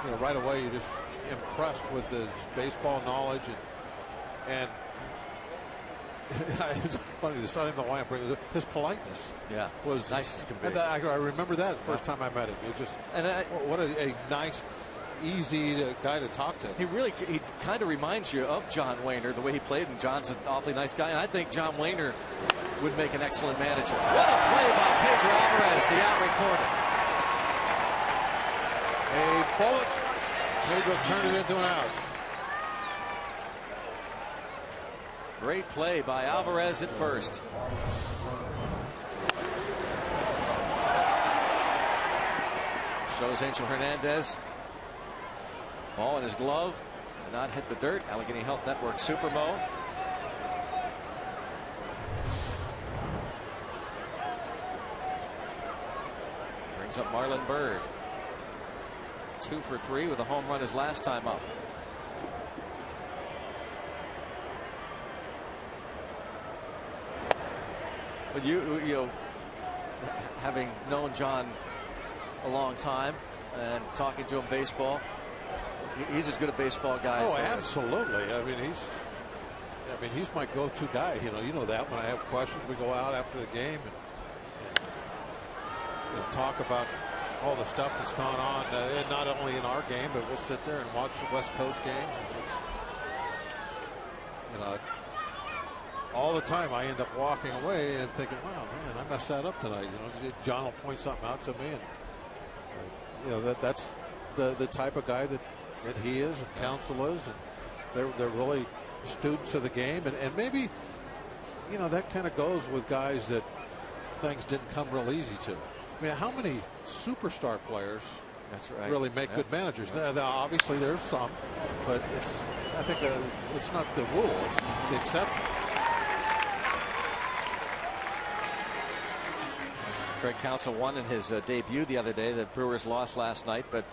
you know, right away you're just impressed with his baseball knowledge. And it's funny, the son of the lamp, his politeness was nice as can be. And I remember that the first time I met him. It just, what a nice, easy guy to talk to. He kind of reminds you of John Wehner, the way he played, and John's an awfully nice guy. And I think John Wehner would make an excellent manager. What a play by Pedro Alvarez, the out recorded. A bullet. Pedro turned it into an out. Great play by Alvarez at first. Shows Angel Hernandez. Ball in his glove. Did not hit the dirt. Allegheny Health Network Supermo. Brings up Marlon Byrd. 2 for 3 with a home run his last time up. But you know, having known John a long time and talking to him baseball, he's as good a baseball guy. Oh, as absolutely. I mean, he's my go-to guy. You know that when I have questions, we go out after the game and talk about all the stuff that's gone on, and not only in our game, but we'll sit there and watch the West Coast games. And it's, all the time I end up walking away and thinking, wow, man, I messed that up tonight. John will point something out to me, and that's the type of guy that he is, and Counsell is, and they're really students of the game, and maybe that kind of goes with guys that things didn't come real easy to. I mean, how many superstar players really make good managers? Now, obviously there's some, but I think it's not the rule, it's the exception. Craig Counsell won in his debut the other day. The Brewers lost last night, but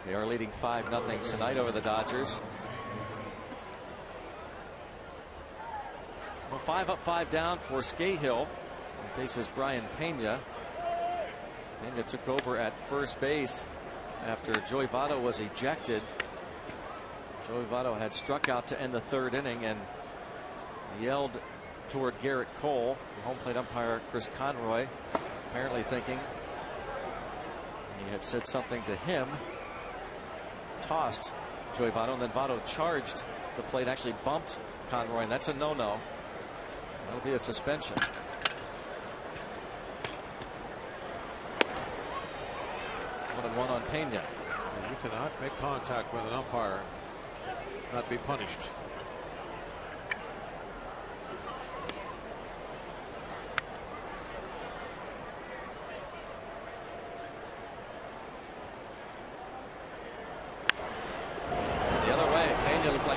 they are leading 5-0 tonight over the Dodgers. Well, 5 up, 5 down for Scahill. He faces Brian Pena. Pena took over at first base after Joey Votto was ejected. Joey Votto had struck out to end the third inning and yelled toward Garrett Cole, the home plate umpire Chris Conroy, apparently thinking he had said something to him. Tossed Joey Votto, and then Votto charged the plate, actually bumped Conroy, and that's a no-no. That'll be a suspension. 1-1 on Pena. You cannot make contact with an umpire and not be punished.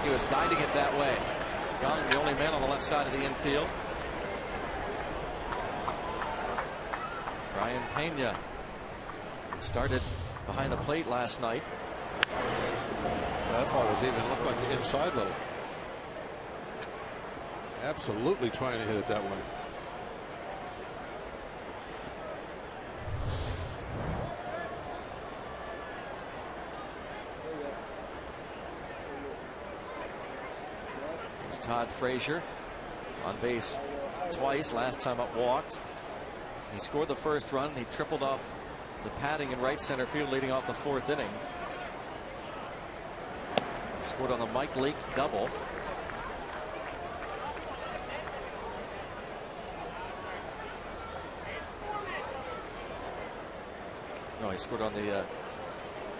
He was guiding it that way. Young, the only man on the left side of the infield. Brian Pena started behind the plate last night. That ball was even looked like the inside little. Absolutely trying to hit it that way. Todd Frazier on base twice, last time up walked. He scored the first run. He tripled off the padding in right center field leading off the fourth inning. He scored on the Mike Leake double. No, he scored on the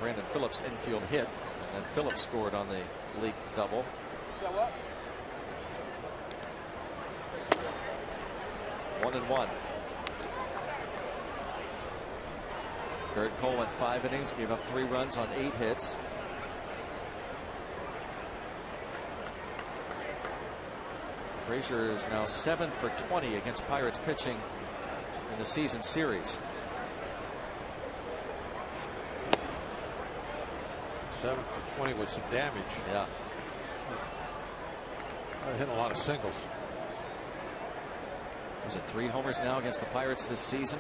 Brandon Phillips infield hit, and then Phillips scored on the Leake double. So what? 1-1. Byrd Cole went 5 innings, gave up 3 runs on 8 hits. Frazier is now 7 for 20 against Pirates pitching in the season series. 7 for 20 with some damage. Yeah. Hit a lot of singles. Is it 3 homers now against the Pirates this season?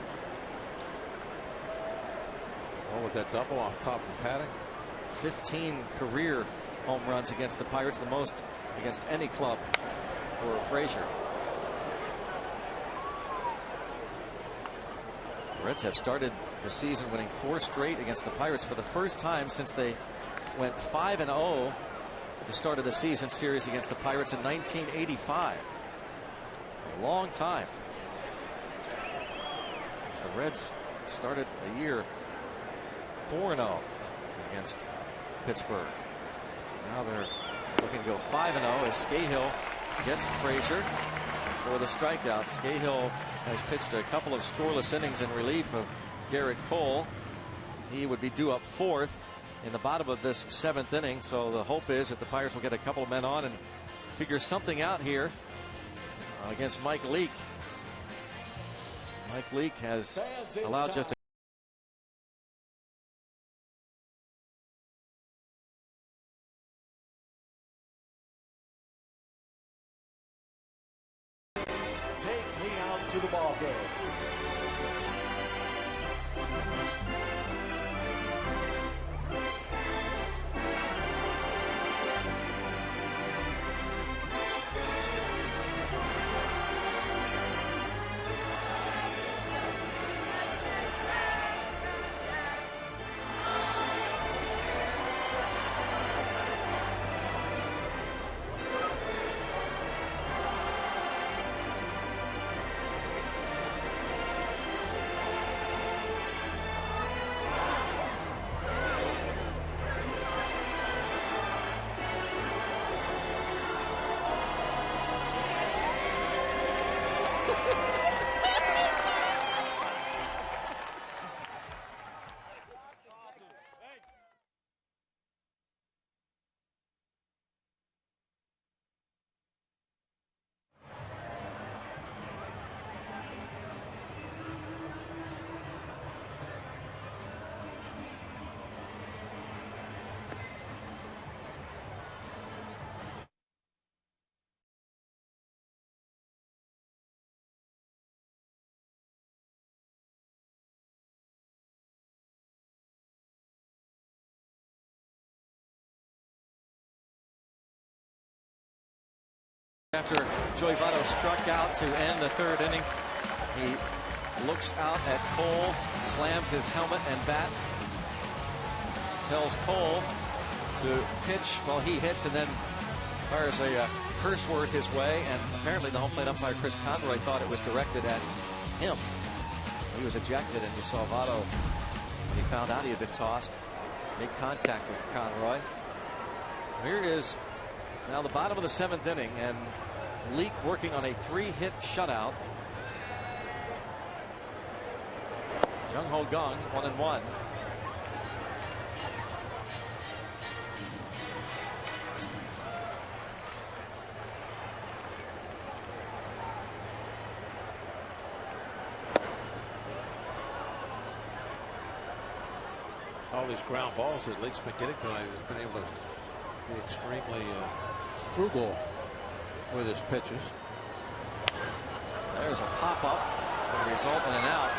Oh, with that double off top of the padding. 15 career home runs against the Pirates, the most against any club for Frazier. The Reds have started the season winning 4 straight against the Pirates for the first time since they went 5-0 at the start of the season series against the Pirates in 1985. A long time. The Reds started a year 4-0 against Pittsburgh. Now they're looking to go 5-0 as Scahill gets Frazier for the strikeout. Scahill has pitched a couple of scoreless innings in relief of Garrett Cole. He would be due up 4th in the bottom of this 7th inning. So the hope is that the Pirates will get a couple of men on and figure something out here against Mike Leake. Mike Leake has allowed just a Take me out to the ball game. After Joey Votto struck out to end the third inning, he looks out at Cole, slams his helmet and bat, tells Cole to pitch while he hits, and then fires a curse word his way. And apparently the home plate umpire Chris Conroy thought it was directed at him. He was ejected, and you saw Votto, when he found out he had been tossed, make contact with Conroy. Here is now the bottom of the 7th inning, and Leake working on a 3-hit shutout. Jung Ho Kang 1-1. All these ground balls that Leake's been getting tonight, has been able to be extremely frugal with his pitches. There's a pop-up. It's going to result in an out.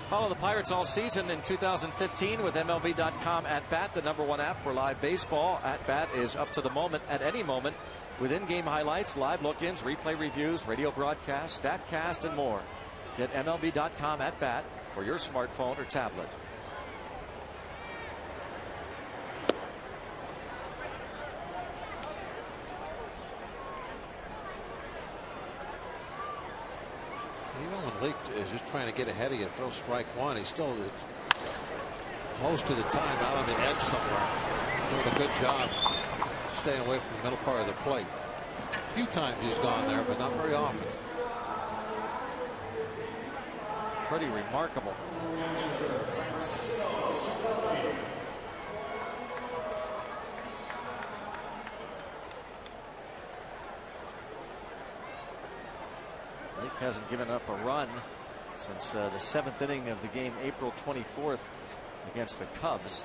Follow the Pirates all season in 2015 with MLB.com At Bat, the #1 app for live baseball. At Bat is up to the moment at any moment, with in-game highlights, live look-ins, replay reviews, radio broadcasts, StatCast, and more. Get MLB.com At Bat for your smartphone or tablet. Even when Leake is just trying to get ahead of you, throw strike one, he's still most of the time out on the edge somewhere, doing a good job staying away from the middle part of the plate. A few times he's gone there, but not very often. Pretty remarkable. Leake hasn't given up a run since the 7th inning of the game, April 24th, against the Cubs.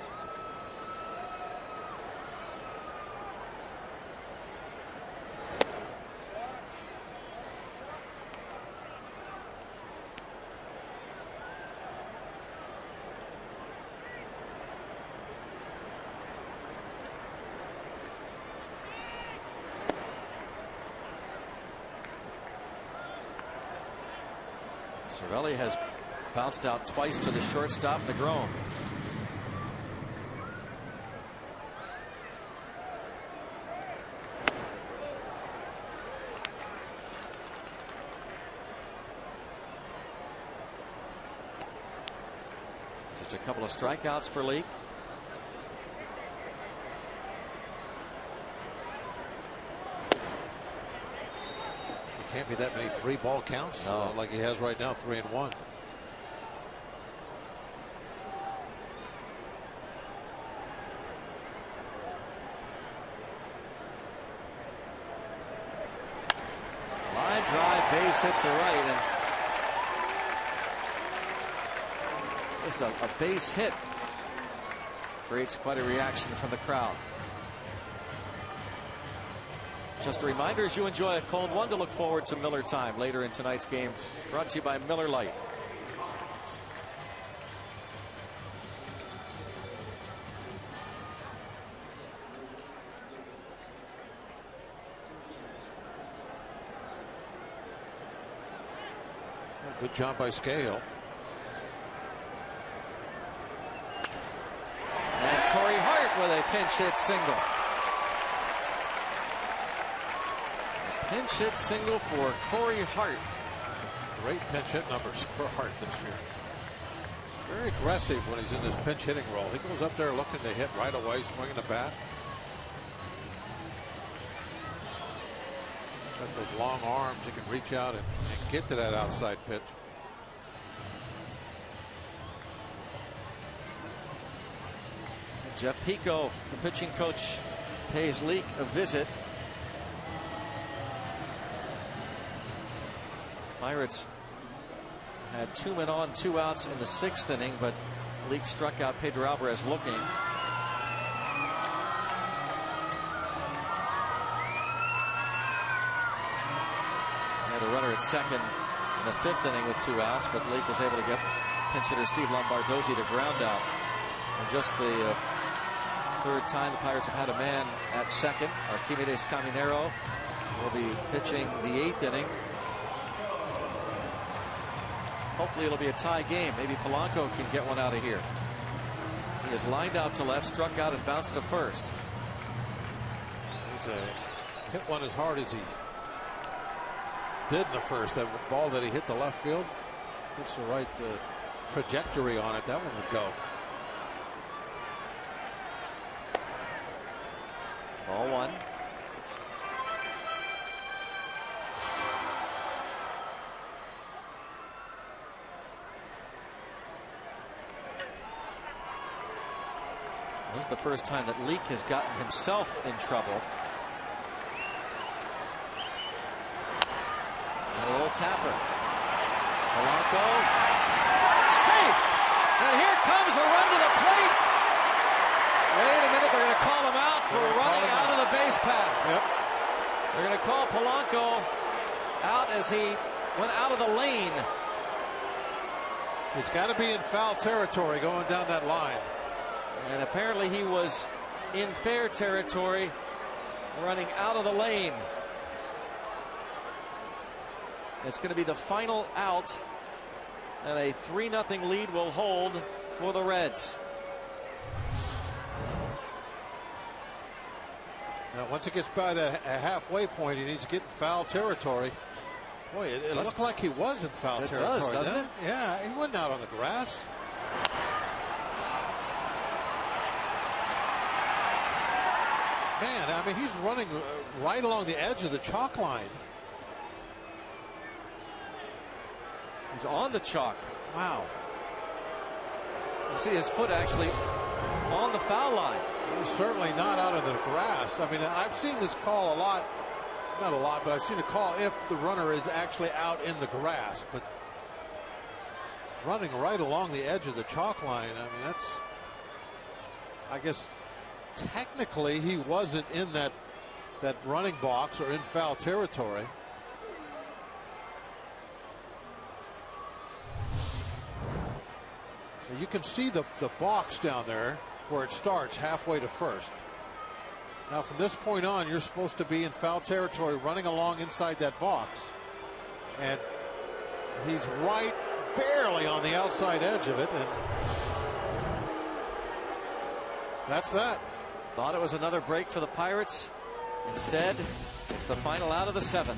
Cervelli has bounced out twice to the shortstop, Negron. Just a couple of strikeouts for Leake. Can't be that many 3-ball counts like he has right now, 3-1. Line drive, base hit to right, and Just a base hit creates quite a reaction from the crowd. Just a reminder, as you enjoy a cold one, to look forward to Miller Time later in tonight's game, brought to you by Miller Lite. Good job by Scale. And Corey Hart with a pinch hit single. A pinch hit single for Corey Hart. Great pinch hit numbers for Hart this year. Very aggressive when he's in this pinch hitting role. He goes up there looking to hit right away, swinging the bat. Got those long arms, he can reach out and get to that outside pitch. Jeff Pico, the pitching coach, pays Leake a visit. Pirates had 2 men on, 2 outs in the 6th inning, but Leake struck out Pedro Alvarez looking. Had a runner at second in the 5th inning with 2 outs, but Leake was able to get pinch hitter Steve Lombardozzi to ground out. And just the 3rd time the Pirates have had a man at second. Archimedes Caminero will be pitching the 8th inning. Hopefully it'll be a tie game. Maybe Polanco can get one out of here. He is lined out to left, struck out and bounced to first. He's hit one as hard as he did in the first. That ball that he hit the left field, gets the right trajectory on it. That one would go. Ball 1. This is the first time that Leake has gotten himself in trouble. And a little tapper. Polanco. Safe! And here comes a run to the plate. Wait a minute, they're going to call him out for running out of the base path. Yep. They're going to call Polanco out as he went out of the lane. He's got to be in foul territory going down that line. And apparently he was in fair territory running out of the lane. It's going to be the final out, and a 3-0 lead will hold for the Reds. Now, once it gets by that halfway point, he needs to get in foul territory. Boy, it looked like he was in foul territory. It does, doesn't it? Yeah, he wasn't out on the grass. Man, I mean, he's running right along the edge of the chalk line. He's on the chalk. Wow. You see his foot actually on the foul line. He's certainly not out of the grass. I mean, I've seen this call a lot. Not a lot, but I've seen a call if the runner is actually out in the grass. But running right along the edge of the chalk line, I mean, that's, I guess, technically he wasn't in that running box or in foul territory. You can see the box down there where it starts halfway to first. Now from this point on, you're supposed to be in foul territory running along inside that box. And he's right barely on the outside edge of it. And that's that. Thought it was another break for the Pirates. Instead, it's the final out of the 7th.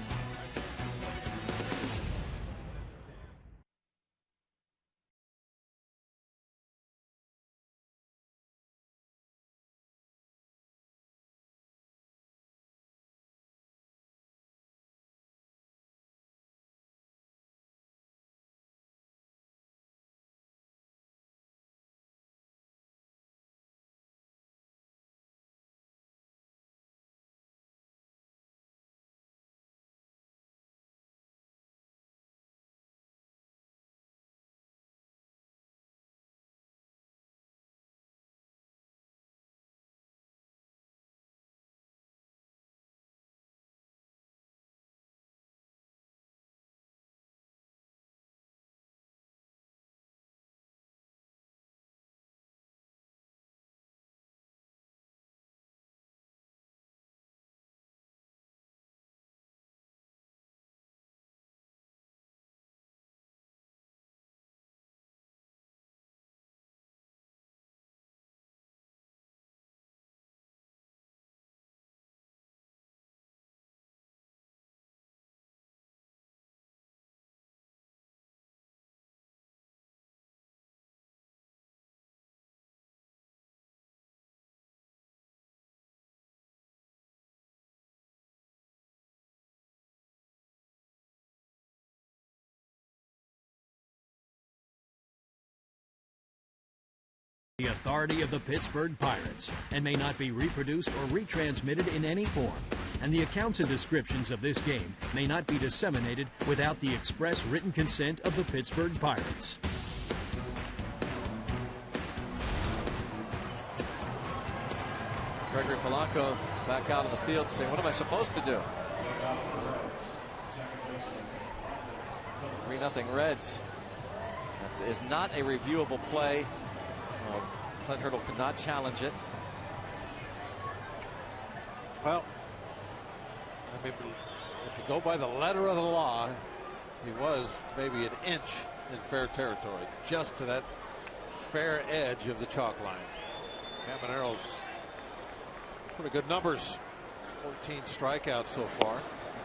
The authority of the Pittsburgh Pirates, and may not be reproduced or retransmitted in any form. And the accounts and descriptions of this game may not be disseminated without the express written consent of the Pittsburgh Pirates. Gregory Polanco back out of the field saying, what am I supposed to do? 3-0 Reds. That is not a reviewable play. Clint Hurdle could not challenge it. Well, I mean, if you go by the letter of the law, he was maybe an inch in fair territory, just to that fair edge of the chalk line. Camanero's pretty good numbers, 14 strikeouts so far.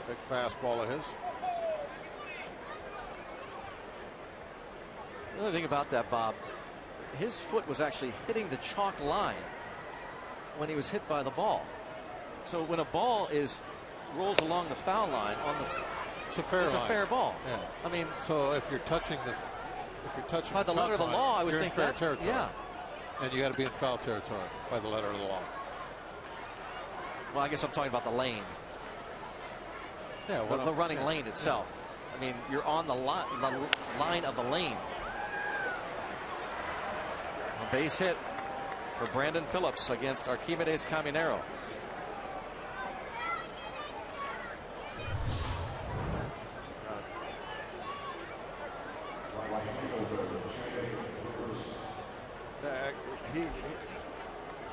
Big fastball of his. The other thing about that, Bob, his foot was actually hitting the chalk line when he was hit by the ball. So when a ball rolls along the foul line it's a fair line. A fair ball. Yeah. I mean, so if you're touching by the letter of the law, I would think fair that. Territory. Yeah. And you got to be in foul territory by the letter of the law. Well, I guess I'm talking about the lane. Yeah. The running lane itself. Yeah. I mean, you're on the line of the lane. A base hit for Brandon Phillips against Archimedes Caminero.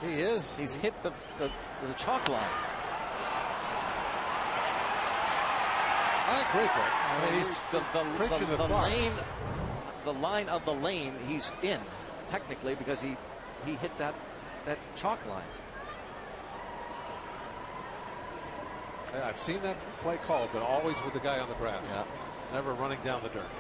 He is. He's hit the chalk line. I agree, Greg. I mean, he's the lane, the line of the lane. He's in technically because he hit that chalk line. Yeah, I've seen that play called, but always with the guy on the grass. Yeah. Never running down the dirt.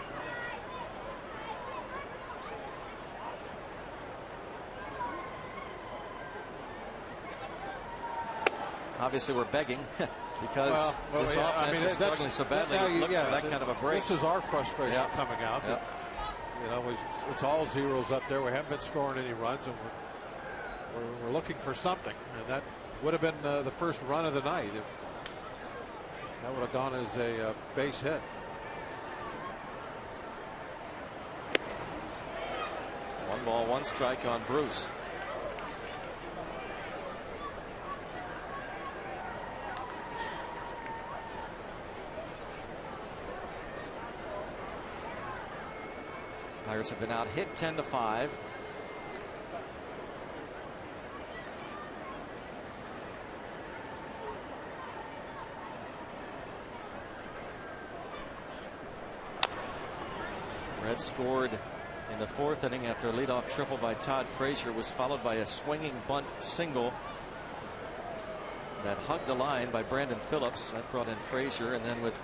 Obviously, we're begging because this offense is struggling so badly. Look for that kind of a break. This is our frustration coming out. Yep. That, it's all zeros up there. We haven't been scoring any runs, and we're looking for something. And that would have been the first run of the night if that would have gone as a base hit. One ball, one strike on Bruce. Pirates have been out hit 10-5. Reds scored in the fourth inning after a leadoff triple by Todd Frazier was followed by a swinging bunt single that hugged the line by Brandon Phillips. That brought in Frazier, and then with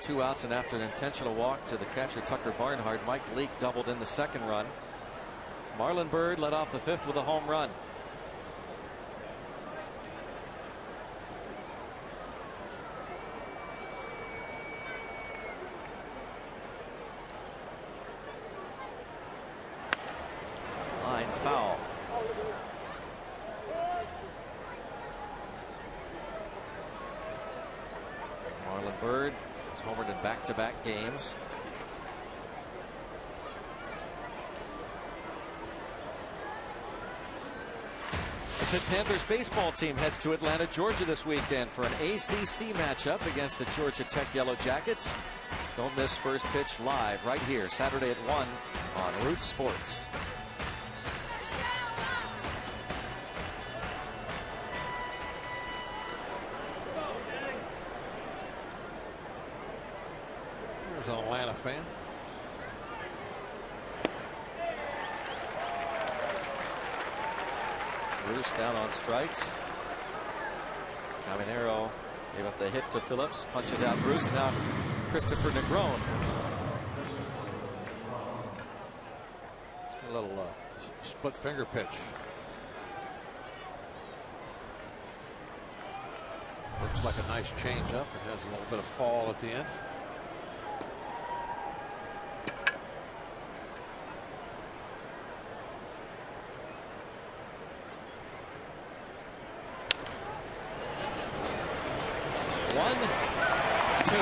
2 outs and after an intentional walk to the catcher Tucker Barnhart, Mike Leake doubled in the second run. Marlon Byrd led off the fifth with a home run. Line foul. Marlon Byrd has homered in back-to-back games. The Panthers baseball team heads to Atlanta, Georgia this weekend for an ACC matchup against the Georgia Tech Yellow Jackets. Don't miss First Pitch live right here Saturday at 1 on Root Sports. There's an Atlanta fan. Bruce down on strikes. Caminero gave up the hit to Phillips. Punches out Bruce. And now Christopher Negron. A little split finger pitch. Looks like a nice change up. It has a little bit of fall at the end. 1-2.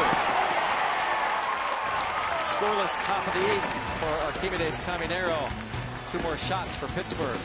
Scoreless top of the 8th for Archimedes Caminero. 2 more shots for Pittsburgh.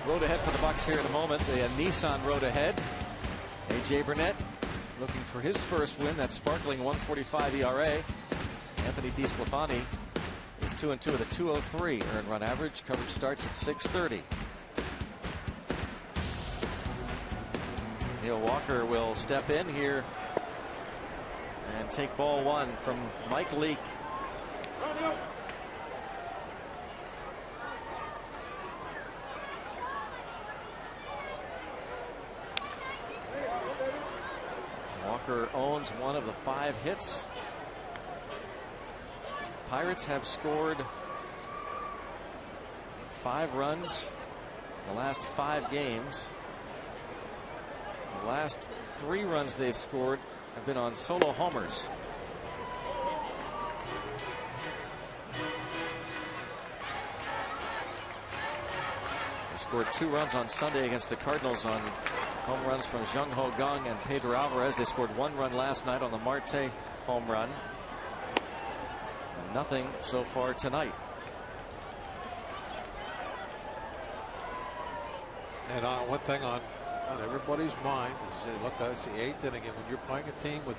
Road ahead for the Bucks here in a moment. The Nissan road ahead. A.J. Burnett looking for his first win. That sparkling 1.45 ERA. Anthony DeSclafani is 2-2 with a 2.03 earned run average. Coverage starts at 6:30. Neil Walker will step in here and take ball 1 from Mike Leake. Walker owns 1 of the 5 hits. Pirates have scored 5 runs in the last 5 games. The last 3 runs they've scored have been on solo homers. They scored 2 runs on Sunday against the Cardinals on home runs from Jung Ho Kang and Pedro Alvarez. They scored 1 run last night on the Marte home run. And nothing so far tonight. And one thing on everybody's mind is, look, it's the 8th inning, and when you're playing a team with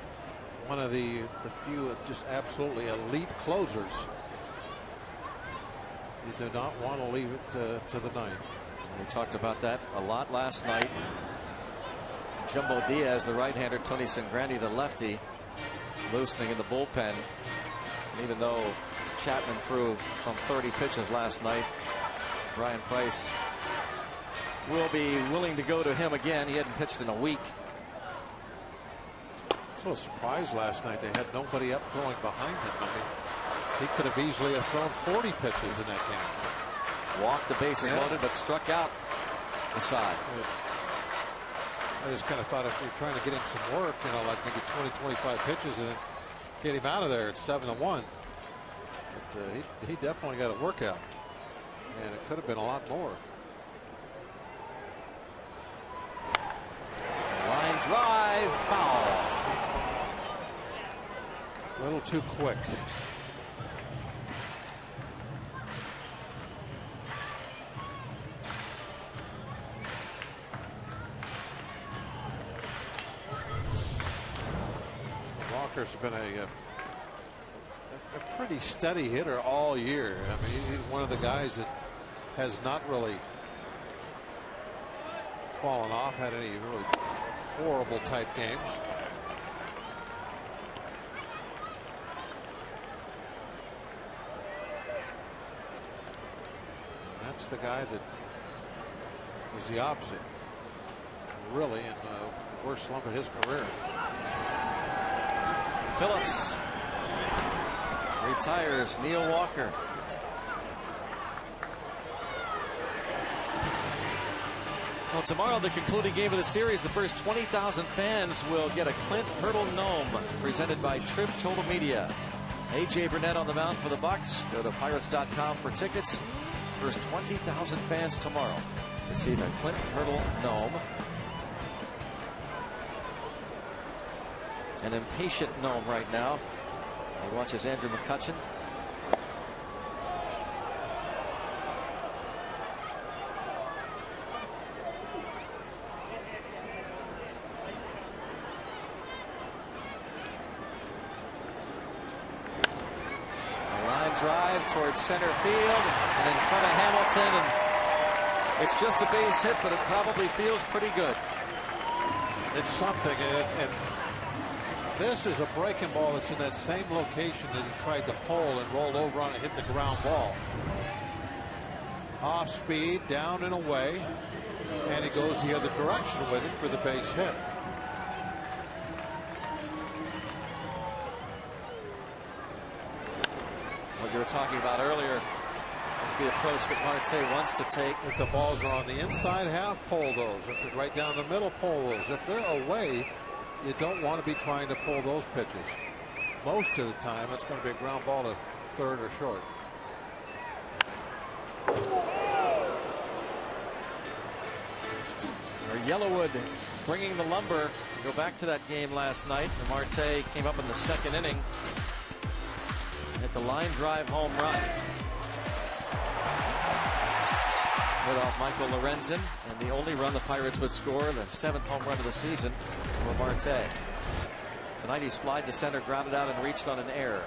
one of the few just absolutely elite closers, you do not want to leave it to the 9th. We talked about that a lot last night. Jumbo Diaz, the right-hander, Tony Sangrandi, the lefty, loosening in the bullpen. And even though Chapman threw some 30 pitches last night, Brian Price will be willing to go to him again. He hadn't pitched in a week. So surprised last night they had nobody up throwing behind him. I mean, he could have easily have thrown 40 pitches in that game. Walked the bases loaded, but struck out the side. I just kind of thought if you're trying to get him some work, you know, like maybe 20-25 pitches and then get him out of there at 7-1. But he definitely got a workout, and it could have been a lot more. Line drive, foul. A little too quick. Walker's been a pretty steady hitter all year. I mean, he's one of the guys that has not really fallen off, had any really horrible type games. that's the guy that is the opposite. Really in the worst slump of his career. Phillips retires. Neil Walker. Well, tomorrow, the concluding game of the series, the first 20,000 fans will get a Clint Hurdle Gnome presented by Trib Total Media. A.J. Burnett on the mound for the Bucks. Go to Pirates.com for tickets. First 20,000 fans tomorrow receive a Clint Hurdle Gnome. An impatient gnome right now. He watches Andrew McCutchen. Drive towards center field and in front of Hamilton, and it's just a base hit, but it probably feels pretty good. It's something, and this is a breaking ball that's in that same location that he tried to pull and rolled over on and hit the ground ball. Off speed, down and away, and he goes the other direction with it for the base hit. What you were talking about earlier is the approach that Marte wants to take. If the balls are on the inside half, pull those. If they're right down the middle, pull those. If they're away, you don't want to be trying to pull those pitches. Most of the time, it's going to be a ground ball to third or short. Or Yellowwood bringing the lumber. Go back to that game last night. Marte came up in the second inning. Hit the line drive home run. Hit off Michael Lorenzen, and the only run the Pirates would score, the 7th home run of the season for Marte. Tonight he's flied to center, grounded out, and reached on an error.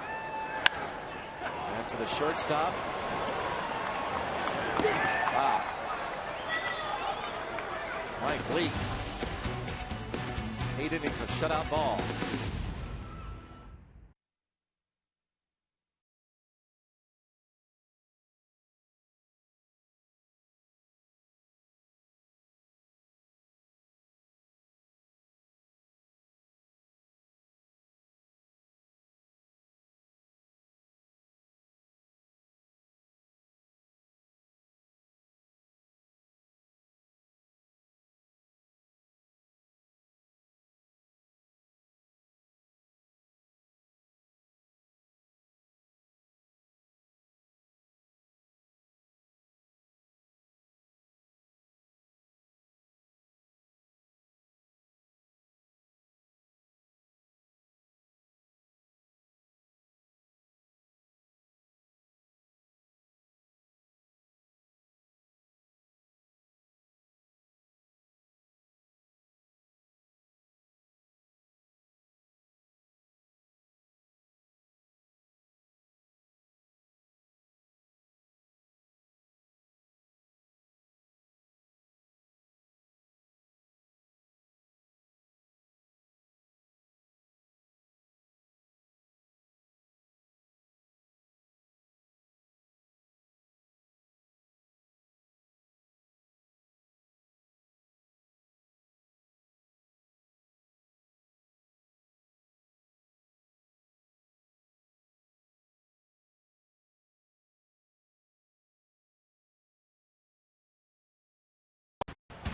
And to the shortstop. Wow. Mike Leake. 8 innings of shutout ball.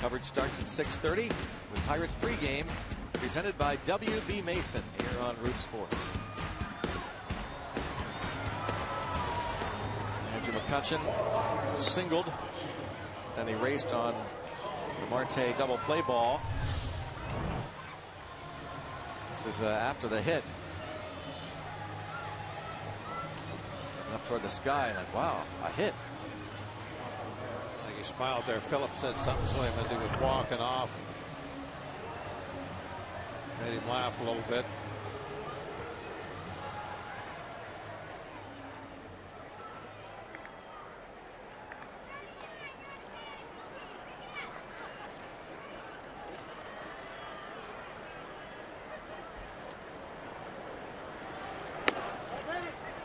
Coverage starts at 6:30 with Pirates pregame, presented by W.B. Mason here on Root Sports. Andrew McCutchen singled, then he raced on the Marte double play ball. This is after the hit. Up toward the sky, and wow, a hit. He smiled there. Phillips said something to him as he was walking off. Made him laugh a little bit.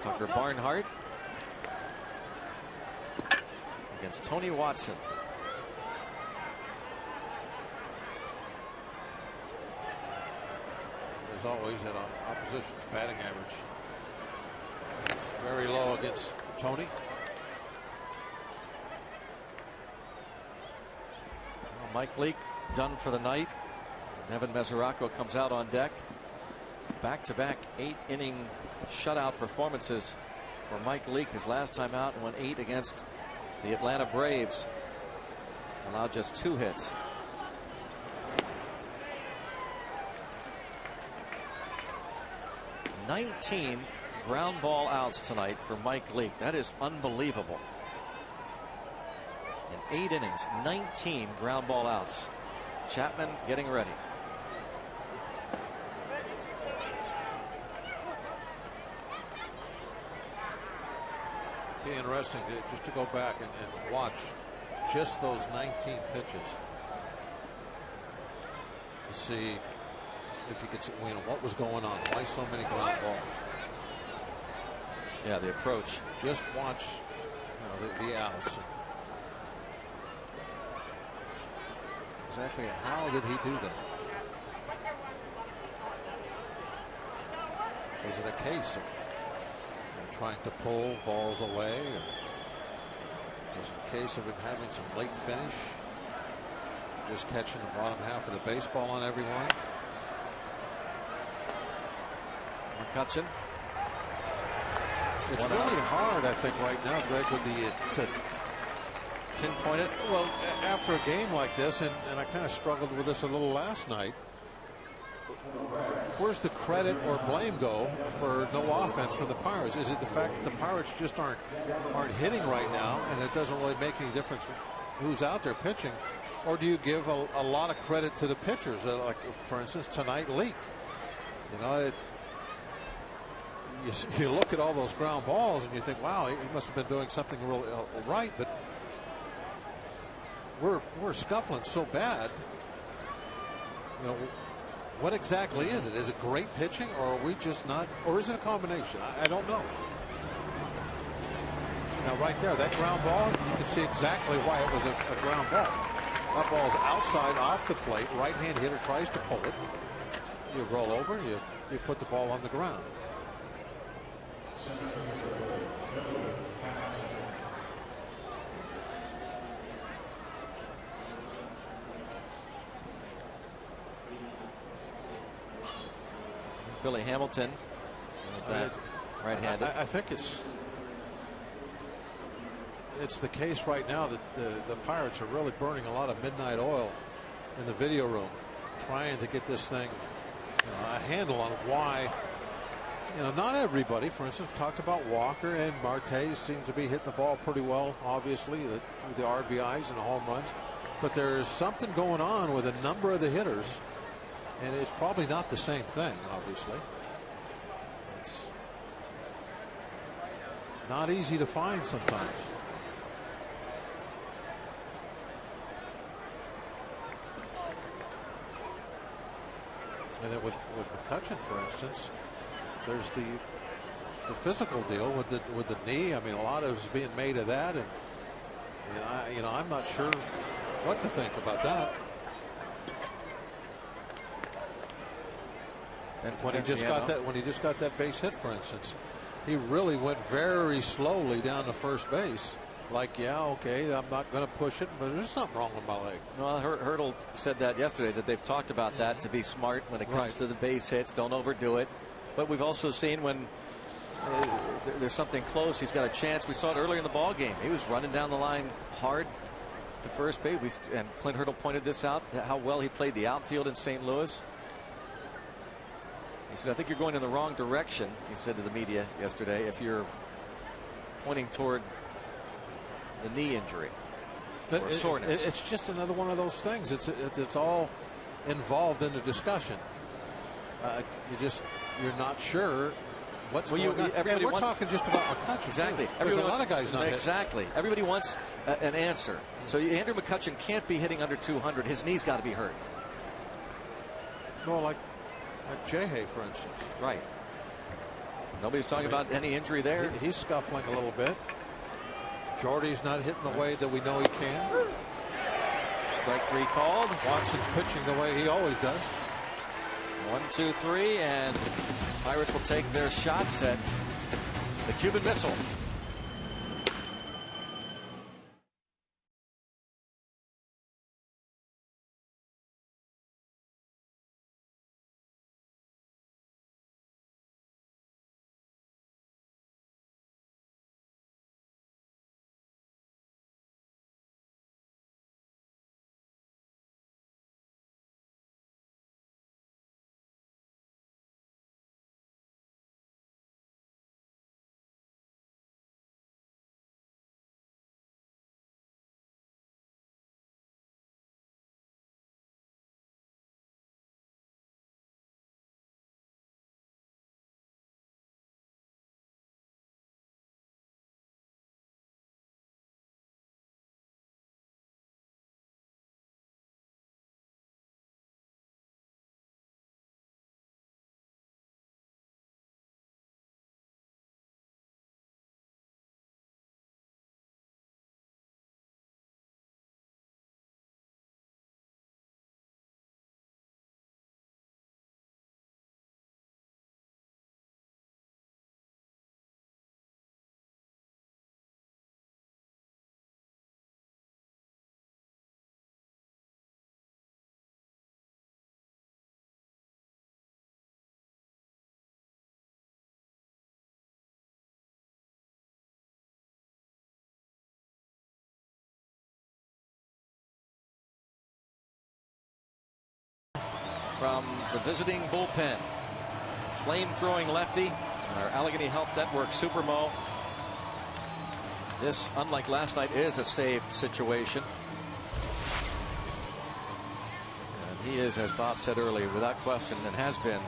Tucker Barnhart against Tony Watson. As always, at opposition's batting average very low against Tony. Well, Mike Leake done for the night. Nevin Mesoraco comes out on deck. Back-to-back 8-inning shutout performances for Mike Leake. His last time out went 8 against the Atlanta Braves. Allowed just 2 hits. $19 ground ball outs tonight for Mike Leake. That is unbelievable. In 8 innings, 19 ground ball outs. Chapman getting ready. Be interesting just to go back and watch just those 19 pitches to see if you could see, you know, what was going on. Why so many ground balls? Yeah, the approach. Just watch, you know, the outs. Exactly how did he do that? Was it a case of trying to pull balls away, or was it a case of him having some late finish, just catching the bottom half of the baseball on everyone? McCutchen. It's really hard, I think, right now, Greg, with to pinpoint it. Well, after a game like this, and I kind of struggled with this a little last night. Where's the credit or blame go for no offense from the Pirates? Is it the fact that the Pirates just aren't hitting right now, and it doesn't really make any difference who's out there pitching, or do you give a lot of credit to the pitchers? Like, for instance, tonight, Leake. You know, you look at all those ground balls and you think, wow, he must have been doing something really right, but we're scuffling so bad. You know, what exactly is it? Is it great pitching, or are we just not, or is it a combination? I don't know. So now right there, that ground ball, you can see exactly why it was a ground ball. That ball's outside off the plate. Right-hand hitter tries to pull it. You roll over, you put the ball on the ground. Billy Hamilton, right-handed. I think it's the case right now that the Pirates are really burning a lot of midnight oil in the video room, trying to get this thing, a handle on why. Not everybody, for instance, talked about Walker, and Marte seems to be hitting the ball pretty well, obviously, the RBIs and the home runs. But there's something going on with a number of the hitters, and it's probably not the same thing, obviously. It's not easy to find sometimes. And then with McCutchen, for instance, there's the physical deal with the knee. I mean, a lot of is being made of that, and I'm not sure what to think about that. And when he just got that base hit, for instance, he really went very slowly down to first base. Like, yeah, okay, I'm not going to push it, but there's something wrong with my leg. Well, Hurdle said that yesterday, that they've talked about that, to be smart when it comes to the base hits. Don't overdo it. But we've also seen when there's something close, he's got a chance. We saw it earlier in the ball game. He was running down the line hard to first base. And Clint Hurdle pointed this out, how well he played the outfield in St. Louis. He said, I think you're going in the wrong direction, he said to the media yesterday, if you're pointing toward the knee injury or soreness. It's just another one of those things. It's all involved in the discussion. You're not sure what's going on. And we're talking just about McCutchen. Exactly. There's a lot of guys not exactly hitting. Everybody wants an answer. So Andrew McCutchen can't be hitting under 200. His knee's got to be hurt. Well, like Jay, for instance. Right. Nobody's talking about any injury there. He's scuffling a little bit. Jordy's not hitting the way that we know he can. Strike 3 called. Watson's pitching the way he always does. 1, 2, 3, and Pirates will take their shots at the Cuban Missile. From the visiting bullpen, flame-throwing lefty, our Allegheny Health Network Supermo. This, unlike last night, is a saved situation. And he is, as Bob said earlier, without question, and has been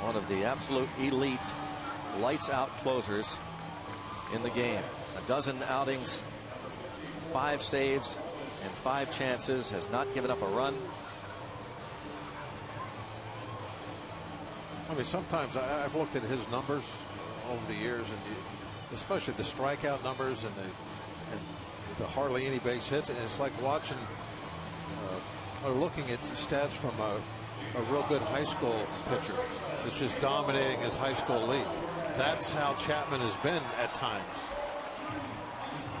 one of the absolute elite lights-out closers in the game. A dozen outings, 5 saves, and 5 chances, has not given up a run. I mean, sometimes I've looked at his numbers over the years, and especially the strikeout numbers and the hardly any base hits, and it's like watching or looking at stats from a real good high school pitcher that's just dominating his high school league. That's how Chapman has been at times.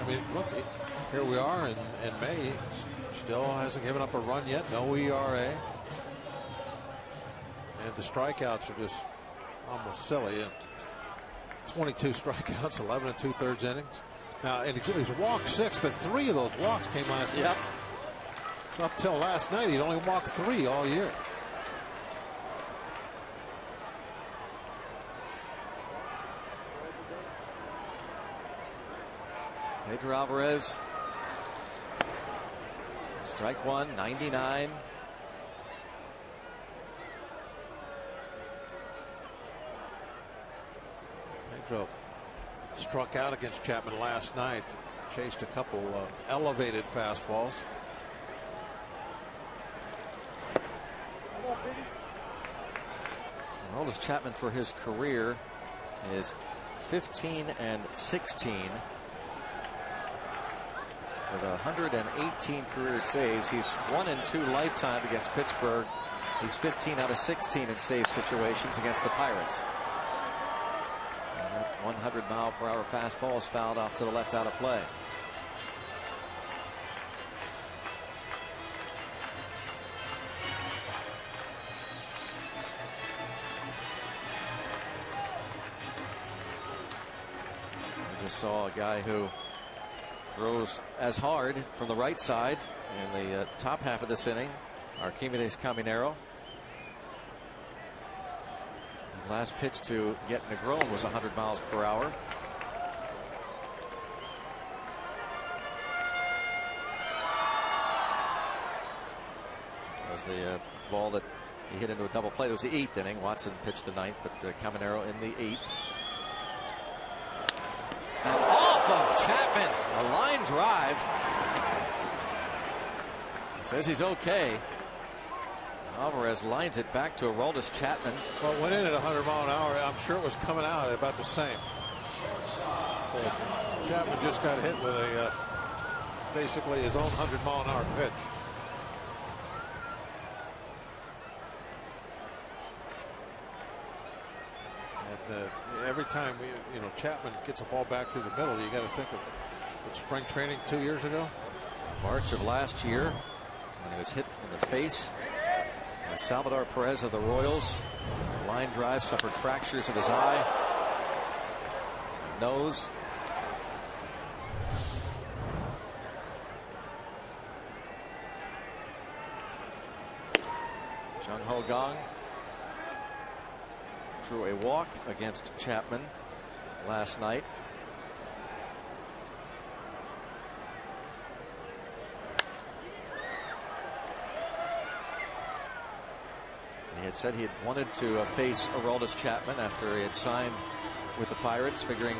I mean, look, here we are in May, still hasn't given up a run yet, no ERA. And the strikeouts are just almost silly. 22 strikeouts, 11 2/3 innings. Now, and he's walked 6, but 3 of those walks came last night. So up till last night, he'd only walked 3 all year. Pedro Alvarez. Strike 1, 99. Pedro struck out against Chapman last night, chased a couple elevated fastballs. Aroldis Chapman for his career is 15-16 with 118 career saves. He's 1-2 lifetime against Pittsburgh. He's 15 out of 16 in save situations against the Pirates. 100-mile-per-hour fastball is fouled off to the left out of play. We just saw a guy who throws as hard from the right side in the top half of this inning, Archimedes Caminero. Last pitch to get Negron was 100 miles per hour. That was the ball that he hit into a double play. That was the 8th inning. Watson pitched the 9th, but Caminero in the 8th. And off of Chapman, a line drive. He says he's okay. Alvarez lines it back to Aroldis Chapman. Well, it went in at 100 mile an hour. I'm sure it was coming out at about the same. So Chapman just got hit with a basically his own 100-mile-an-hour pitch. And every time Chapman gets a ball back to the middle, you got to think of spring training 2 years ago. March of last year, when he was hit in the face by Salvador Perez of the Royals. Line drive, suffered fractures of his eye, nose. Jung Ho Kang drew a walk against Chapman last night. He had said he had wanted to face Aroldis Chapman after he had signed with the Pirates, figuring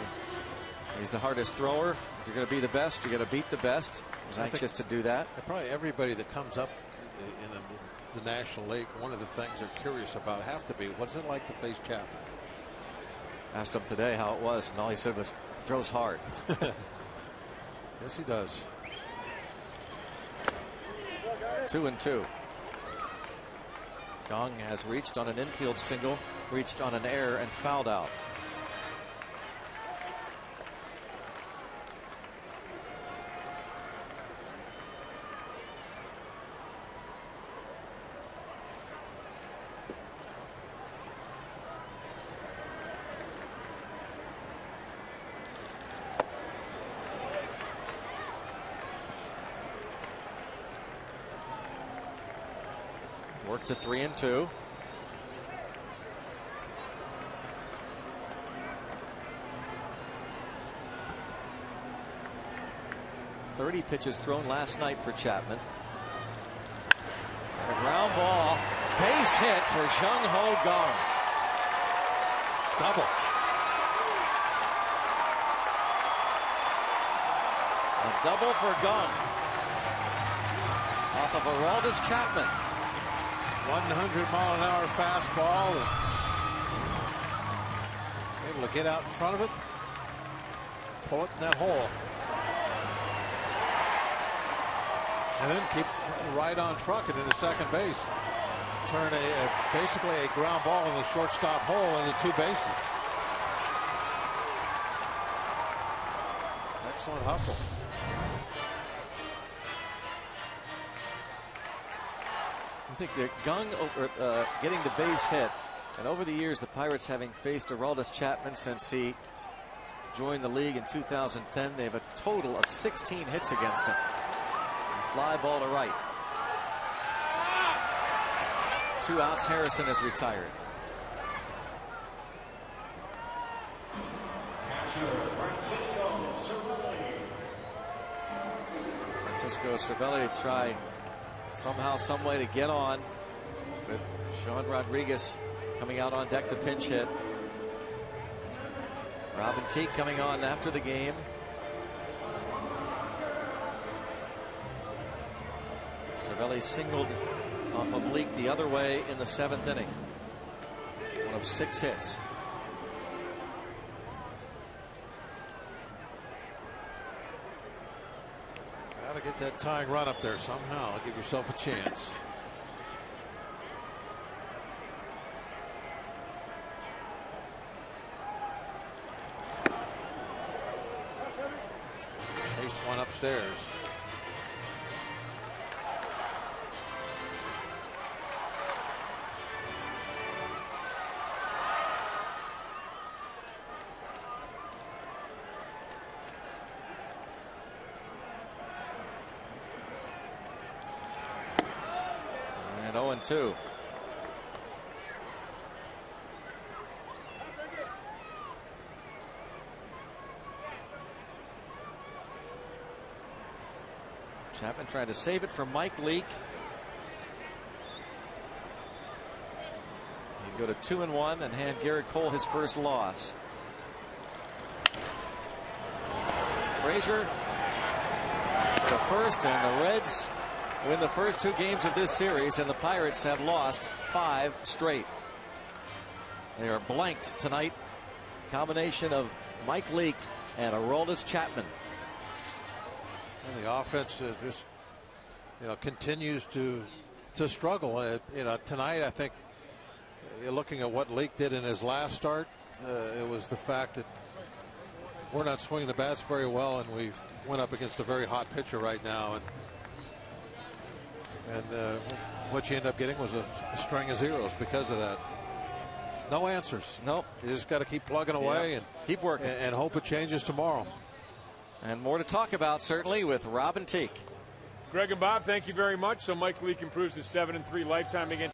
he's the hardest thrower. If you're going to be the best, you got to beat the best. He was anxious to do that. Probably everybody that comes up in the National League, one of the things they're curious about have to be, what's it like to face Chapman? Asked him today how it was, and all he said was, throws hard. Yes, he does. 2-2. Kang has reached on an infield single, reached on an error, and fouled out. Work to 3-2. .30 pitches thrown last night for Chapman. And a ground ball, base hit for Jung Ho Kang. Double. A double for Kang off of Aroldis Chapman. 100-mile-an-hour fastball, and able to get out in front of it, pull it in that hole, and then keep right on trucking into second base. Turn basically a ground ball in the shortstop hole into 2 bases. Excellent hustle. I think that Kang getting the base hit, and over the years the Pirates having faced Aroldis Chapman since he joined the league in 2010, they have a total of 16 hits against him. And fly ball to right. 2 outs. Harrison is retired. Francisco Cervelli try somehow, some way to get on, with Sean Rodriguez coming out on deck to pinch hit. Robin Teague coming on after the game. Cervelli singled off of Leake the other way in the 7th inning. One of 6 hits. Got to get that tying run up there somehow. Give yourself a chance. Chase one upstairs. And 0-2. Chapman trying to save it from Mike Leake. He'd go to 2-1 and hand Garrett Cole his first loss. Frazier to first, and the Reds win the first 2 games of this series, and the Pirates have lost 5 straight. They are blanked tonight. Combination of Mike Leake and Aroldis Chapman. And the offense just, continues to struggle. Tonight I think, looking at what Leake did in his last start, it was the fact that we're not swinging the bats very well, and we went up against a very hot pitcher right now, and what you end up getting was a string of zeros because of that. No answers. Nope. You just got to keep plugging away and keep working and hope it changes tomorrow. And more to talk about certainly with Rob and Teak. Greg and Bob, thank you very much. So Mike Leake improves to 7-3 lifetime against